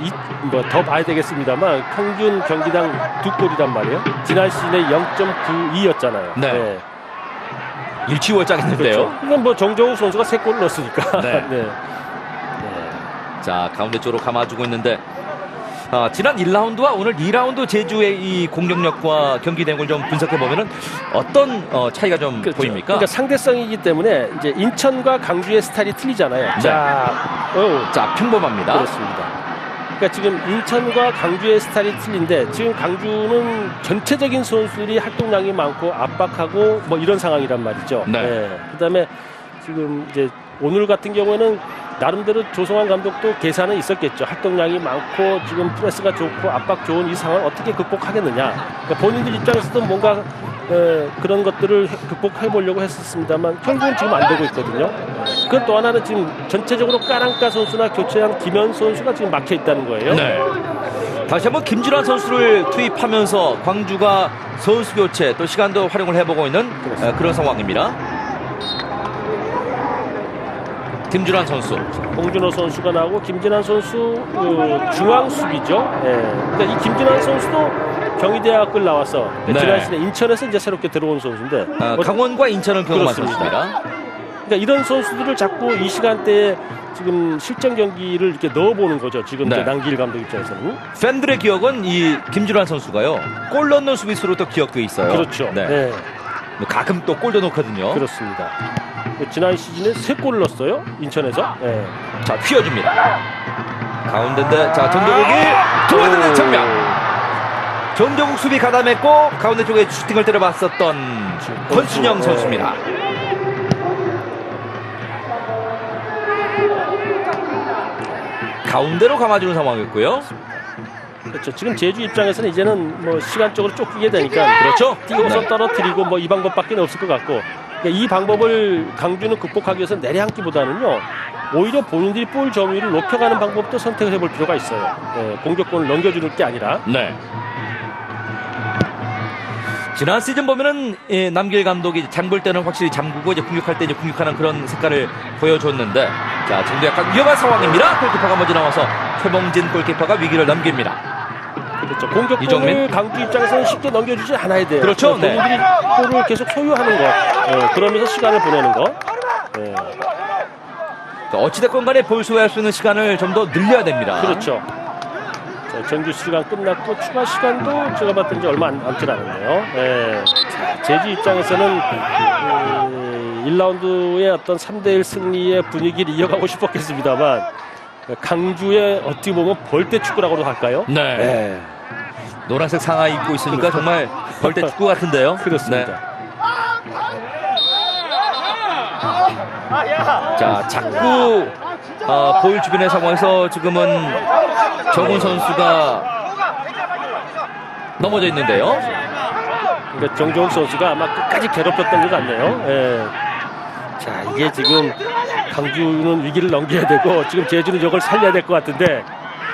더 봐야 되겠습니다만 평균 경기당 2골이란 말이에요. 지난 시즌에 0.92였잖아요. 네. 일치월장했는데요. 그렇죠. 그러니까 뭐 정정욱 선수가 3골을 넣었으니까. 네. 자, 가운데 쪽으로 감아주고 있는데 지난 1라운드와 오늘 2라운드 제주의 이 공격력과 경기 내용을 좀 분석해 보면은 어떤 차이가 좀 그렇죠. 보입니까? 그러니까 상대성이기 때문에 이제 인천과 강주의 스타일이 틀리잖아요. 네. 자, 평범합니다. 그렇습니다. 그러니까 지금 인천과 강주의 스타일이 틀린데 지금 강주는 전체적인 선수들이 활동량이 많고 압박하고 뭐 이런 상황이란 말이죠. 네. 그다음에 지금 이제 오늘 같은 경우에는 나름대로 조성환 감독도 계산은 있었겠죠. 활동량이 많고 지금 프레스가 좋고 압박 좋은 이 상황을 어떻게 극복하겠느냐. 그러니까 본인들 입장에서도 뭔가 그런 것들을 극복해 보려고 했었습니다만 결국은 지금 안 되고 있거든요. 그건 또 하나는 지금 전체적으로 까랑까 선수나 교체한 김현 선수가 지금 막혀 있다는 거예요. 네. 다시 한번 김준환 선수를 투입하면서 광주가 선수 교체 또 시간도 활용을 해보고 있는 그런 상황입니다. 김준환 선수. 홍준호 선수가 나오고 김진환 선수 중앙 수비죠. 예. 그러니까 이 김진환 선수도 경희대학을 나와서 네. 지난 시즌에 인천에서 이제 새롭게 들어온 선수인데 강원과 인천을 경험한 그렇습니다. 선수입니다. 그러니까 이런 선수들을 자꾸 이 시간대에 지금 실전 경기를 이렇게 넣어보는 거죠. 지금 네. 이제 남길 감독 입장에서는. 팬들의 기억은 이 김준환 선수가요. 골 넣는 수비수로 또 기억돼 있어요. 그렇죠. 네. 네. 뭐 가끔 또 골도 넣거든요. 그렇습니다. 지난 시즌에 3골을 넣었어요. 인천에서. 네. 자, 휘어줍니다. 가운데인데, 자, 정정욱이 들어왔는데 정면. 정정욱 수비 가담했고 가운데 쪽에 슈팅을 때려봤었던 권순영 네. 선수입니다. 가운데로 감아주는 상황이었고요. 그렇죠. 지금 제주 입장에서는 이제는 뭐 시간적으로 쫓기게 되니까 그렇죠. 뛰어서 네. 떨어뜨리고 뭐 이 방법밖에 없을 것 같고 그러니까 이 방법을 강주는 극복하기 위해서 내려앉기보다는요 오히려 본인들이 볼 점유율을 높여가는 방법도 선택을 해볼 필요가 있어요. 공격권을 넘겨주는 게 아니라. 네. 지난 시즌 보면은 남길 감독이 잠글 때는 확실히 잠그고 이제 공격할 때 이제 공격하는 그런 색깔을 보여줬는데, 자 지금도 약간 위험한 상황입니다. 골키퍼가 먼저 나와서 최봉진 골키퍼가 위기를 넘깁니다. 그렇죠. 공격권을 이정민? 강주 입장에서는 쉽게 넘겨주지 않아야 돼요. 그렇죠. 네. 본인들이 볼을 계속 소유하는 것, 그러면서 시간을 보내는 것. 어찌됐건 간에 볼 소유할 수 있는 시간을 좀 더 늘려야 됩니다. 그렇죠. 자, 정규 시간 끝났고 추가 시간도 제가 봤더니 얼마 남지 않았네요. 자, 제주 입장에서는 1라운드의 어떤 3대1 승리의 분위기를 이어가고 싶었겠습니다만 강주의 어떻게 보면 벌떼 축구라고도 할까요? 네. 노란색 상하 입고 있으니까 정말 벌떼 축구 같은데요. 그렇습니다. 네. 자, 자꾸 볼 주변의 상황에서 지금은 정훈 선수가 넘어져 있는데요. 그러니까 정종욱 선수가 아마 끝까지 괴롭혔던 것 같네요. 자, 이게 지금 강주는 위기를 넘겨야 되고 지금 제주는 이걸 살려야 될 것 같은데.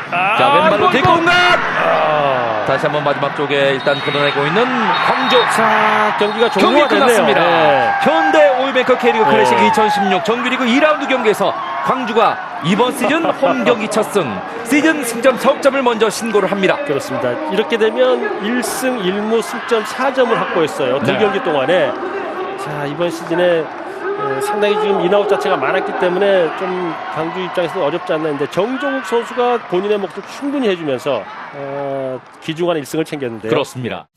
자, 왼발로 뒷공간. 다시 한번 마지막 쪽에 일단 걷어내고 있는 광주. 자, 경기가 경기 종료가 끝났습니다. 됐네요. 현대 오일뱅커 K리그 네. 클래식 2016 정규리그 2라운드 경기에서 광주가 이번 시즌 홈 경기 첫 승, 시즌 승점 4점을 먼저 신고를 합니다. 그렇습니다. 이렇게 되면 1승 1무 승점 4점을 확보했어요. 두 네. 경기 동안에. 자, 이번 시즌에 상당히 지금 인아웃 자체가 많았기 때문에 좀 강주 입장에서는 어렵지 않나 했는데 정종욱 선수가 본인의 몫을 충분히 해주면서 귀중한 1승을 챙겼는데요. 그렇습니다.